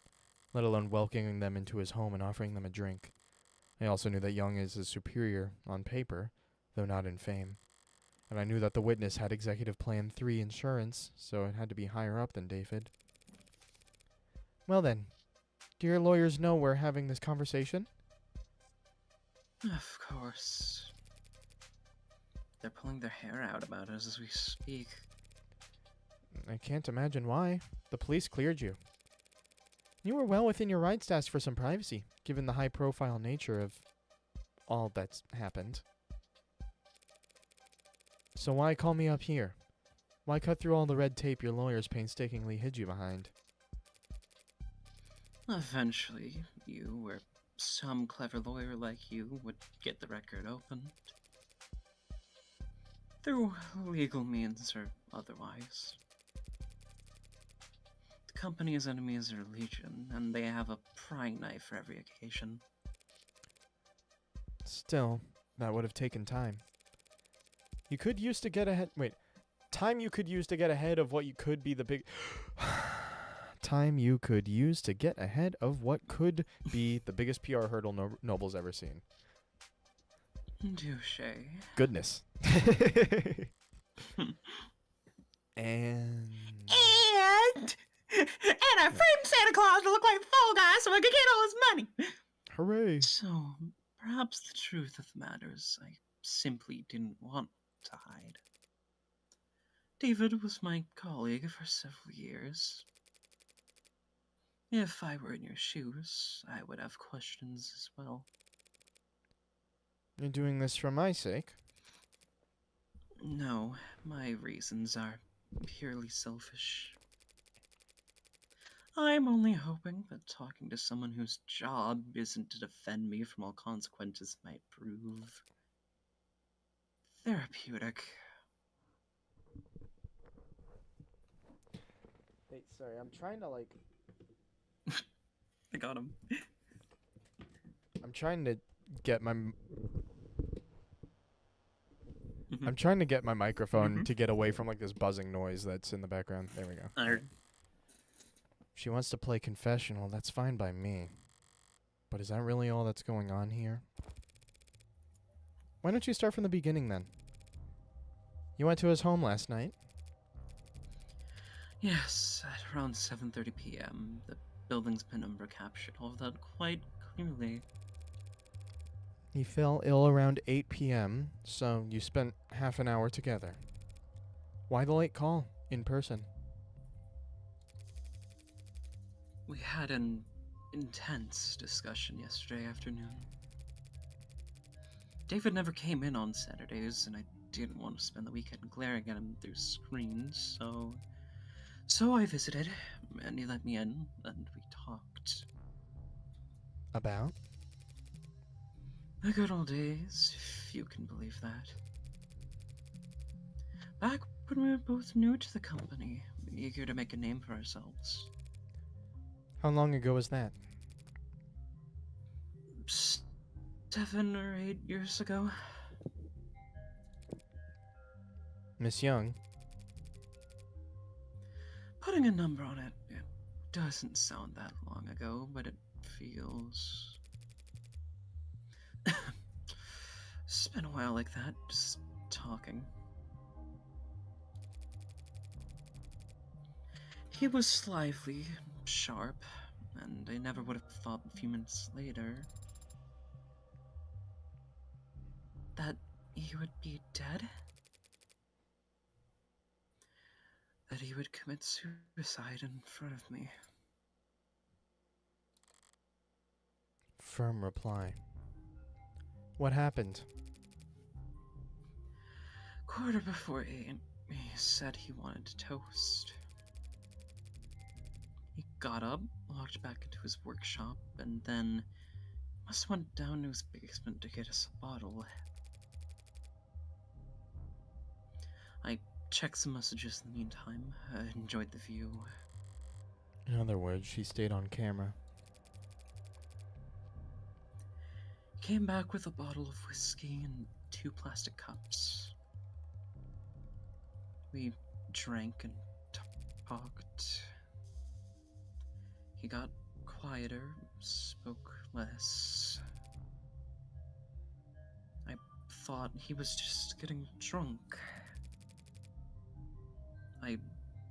let alone welcoming them into his home and offering them a drink. I also knew that Young is his superior on paper, though not in fame. And I knew that the witness had Executive Plan 3 insurance, so it had to be higher up than David. Well then, do your lawyers know we're having this conversation? Of course. They're pulling their hair out about us as we speak. I can't imagine why. The police cleared you. You were well within your rights to ask for some privacy, given the high-profile nature of all that's happened. So why call me up here? Why cut through all the red tape your lawyers painstakingly hid you behind? Eventually, you or some clever lawyer like you would get the record opened. Through legal means or otherwise. The company's enemies are legion, and they have a prying knife for every occasion. Still, that would have taken time. You could use to get ahead... Wait. Time you could use to get ahead of what you could be the big... Time you could use to get ahead of what could be the biggest PR hurdle Noble's ever seen. Touche. Goodness. And I framed Santa Claus to look like the fall guy so I could get all his money. hooray. So, perhaps the truth of the matter is I simply didn't want to hide. David was my colleague for several years. If I were in your shoes, I would have questions as well. You're doing this for my sake? No, my reasons are purely selfish. I'm only hoping that talking to someone whose job isn't to defend me from all consequences might prove therapeutic. Hey, sorry, I'm trying to like. I got him. I'm trying to get my. Mhm. I'm trying to get my microphone Mhm. to get away from like this buzzing noise that's in the background. There we go. She wants to play confessional. That's fine by me. But is that really all that's going on here? Why don't you start from the beginning then? You went to his home last night. Yes, at around 7:30 p.m., the building's penumbra captured all of that quite clearly. He fell ill around 8 p.m., so you spent half an hour together. Why the late call in person? We had an intense discussion yesterday afternoon. David never came in on Saturdays, and I didn't want to spend the weekend glaring at him through screens, so I visited, and he let me in, and we talked. About? The good old days, if you can believe that. Back when we were both new to the company, eager to make a name for ourselves. How long ago was that? 7 or 8 years ago. Miss Young? Putting a number on it, it doesn't sound that long ago, but it feels... It's been a while like that, just talking. He was lively, sharp, and I never would have thought a few minutes later that he would be dead? That he would commit suicide in front of me. Firm reply. What happened? 8:15, he said he wanted toast. He got up, walked back into his workshop, and then must went down to his basement to get us a bottle. I checked some messages in the meantime. I enjoyed the view. In other words, she stayed on camera. He came back with a bottle of whiskey and 2 plastic cups. We drank and talked. He got quieter, spoke less. I thought he was just getting drunk. I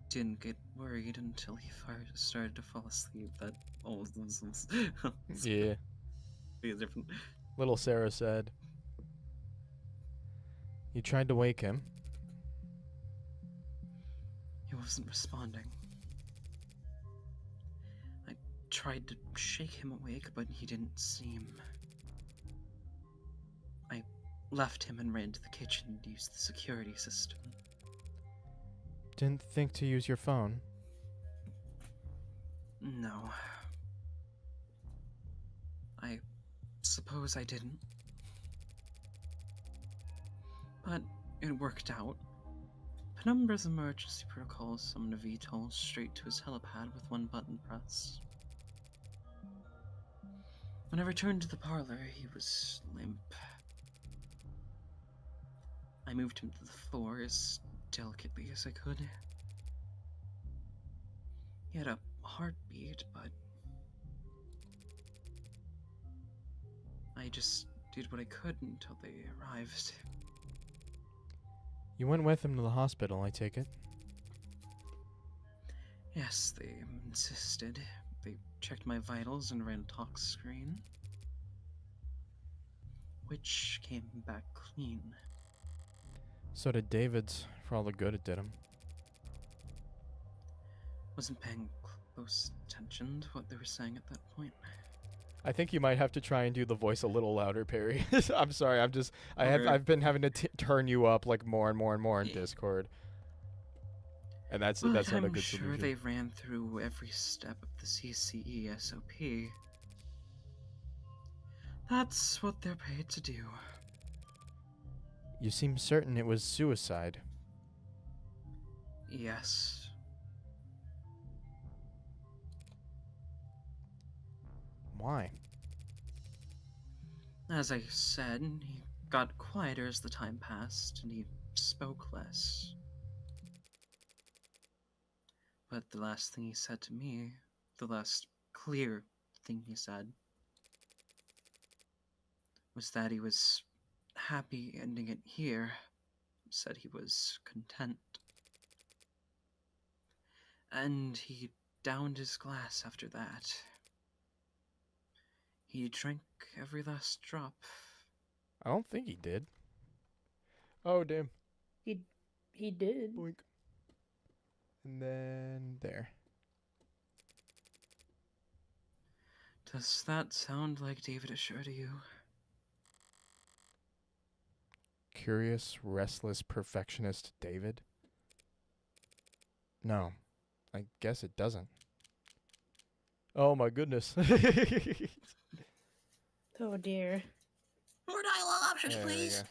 didn't get worried until he started to fall asleep. That all of those Yeah. be different. Little Sarah said. You tried to wake him. He wasn't responding. I tried to shake him awake, but he didn't seem. I left him and ran to the kitchen to use the security system. Didn't think to use your phone. No. I suppose I didn't. But it worked out. Penumbra's emergency protocol summoned a VTOL straight to his helipad with 1 button press. When I returned to the parlor, he was limp. I moved him to the floor as delicately as I could. He had a heartbeat, but I just did what I could until they arrived. You went with him to the hospital, I take it? Yes, they insisted. They checked my vitals and ran a tox screen, which came back clean. So did David's, for all the good it did him. Wasn't paying close attention to what they were saying at that point. I think you might have to try and do the voice a little louder, Perry. I'm sorry, Okay. I've been having to turn you up like more and more and more in Discord. and that's But not a I'm good sure solution. they ran through every step of the CCE SOP. That's what they're paid to do. You seem certain it was suicide. Yes. Why? As I said, he got quieter as the time passed, and he spoke less. But the last thing he said to me, the last clear thing he said, was that he was happy ending it here. Said he was content. And he downed his glass after that. He drank every last drop. I don't think he did. Oh, damn. He did. Boink. And then there. Does that sound like David Assure to you? Curious, restless, perfectionist David? No. I guess it doesn't. Oh my goodness. Oh dear. More dialogue options, There we please. go.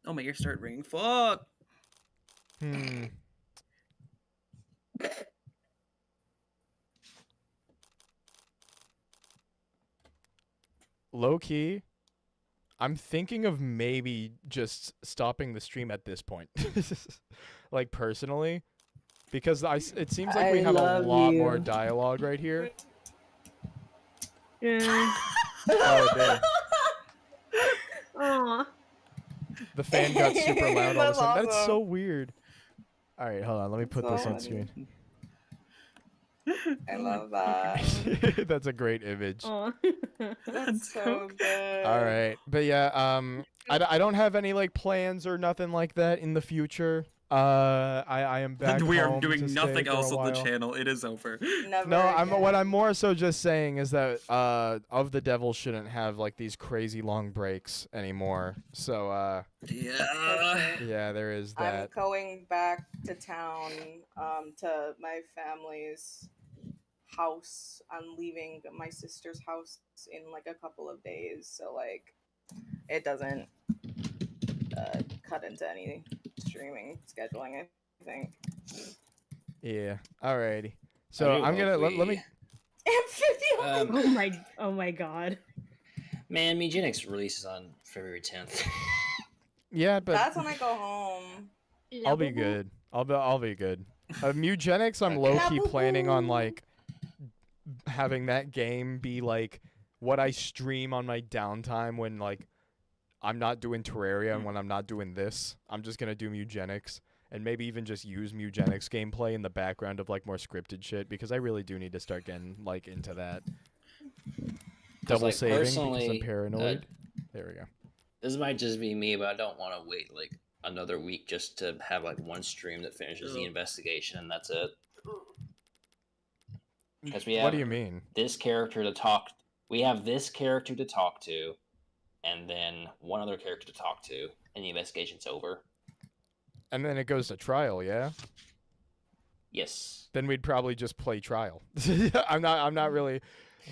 Oh, my ears start ringing. Fuck! Hmm. Low key, I'm thinking of maybe just stopping the stream at this point. Like personally, because it seems like we I have a love lot more you. dialogue right here. Yeah. Oh damn. Aw. The fan got super loud all of a That's sudden. That's so awesome. weird. All right, hold on. Let me put this So on screen. I love that. That's a great image. Aw. That's so good. All right, but yeah, I don't have any like plans or nothing like that in the future. I am back We are home doing to stay nothing for a else on the while. channel. It is over. Never No, what again. I'm more so just saying is that Of the Devil shouldn't have like these crazy long breaks anymore. So Yeah. yeah, there is I'm that. going back to town, to my family's house. I'm leaving my sister's house in like a couple of days, so like it doesn't cut into any streaming scheduling, I think. Yeah. Alrighty. So I'm gonna let me. Amphibian! Oh my god. Man, Megenix releases on February 10th. Yeah, but That's when I go home. I'll be good. I'll be good. Mugenics, I'm low key planning on like having that game be like what I stream on my downtime when like I'm not doing Terraria and when I'm not doing this. I'm just gonna do Mugenics and maybe even just use Mugenics gameplay in the background of like more scripted shit because I really do need to start getting like into that. Double like, saving because I'm personally, paranoid. There we go. This might just be me, but I don't want to wait like another week just to have like one stream that finishes the investigation and that's it. Because we have What do you mean? this character to talk. We have this character to talk to, and then one other character to talk to, and the investigation's over. And then it goes to trial, yeah? Yes. Then we'd probably just play trial. I'm not really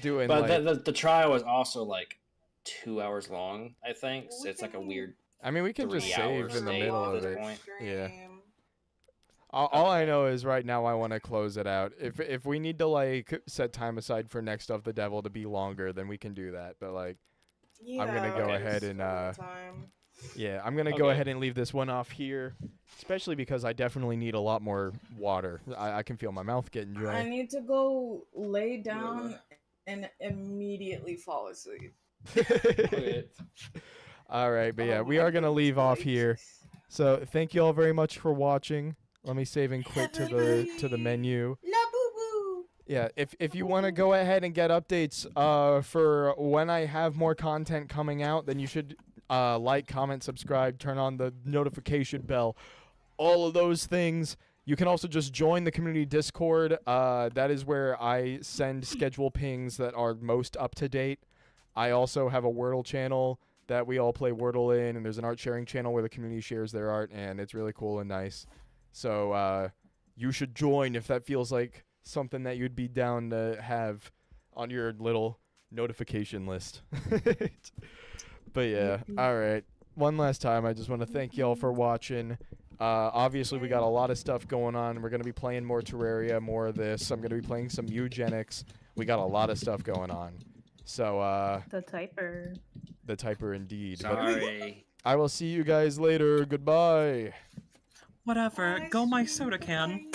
doing But like the trial is also like 2 hours long, I think. So it's like a weird. I mean, we can 3 just hours save in the save middle at of this it. point. Yeah. All I know is right now I want to close it out. If we need to like set time aside for Next of the Devil to be longer, then we can do that. But like, I'm gonna go ahead and yeah, I'm gonna go Okay. ahead and leave this one off here, especially because I definitely need a lot more water. I can feel my mouth getting I dry. need to go lay down and immediately fall asleep. Okay. All right, but yeah, Oh we my are gonna leave off goodness. here. So thank you all very much for watching. Let me save and quit to the menu. La boo boo. Yeah, if you want to go ahead and get updates for when I have more content coming out, then you should like, comment, subscribe, turn on the notification bell, all of those things. You can also just join the community Discord. That is where I send schedule pings that are most up to date. I also have a Wordle channel that we all play Wordle in, and there's an art sharing channel where the community shares their art, and it's really cool and nice. So you should join if that feels like something that you'd be down to have on your little notification list. But yeah, all right. One last time, I just want to thank y'all for watching. Obviously, we got a lot of stuff going on. We're going to be playing more Terraria, more of this. I'm going to be playing some eugenics. We got a lot of stuff going on. So, The typer. the typer indeed. But Sorry. I will see you guys later. Goodbye. Whatever. Go my soda can.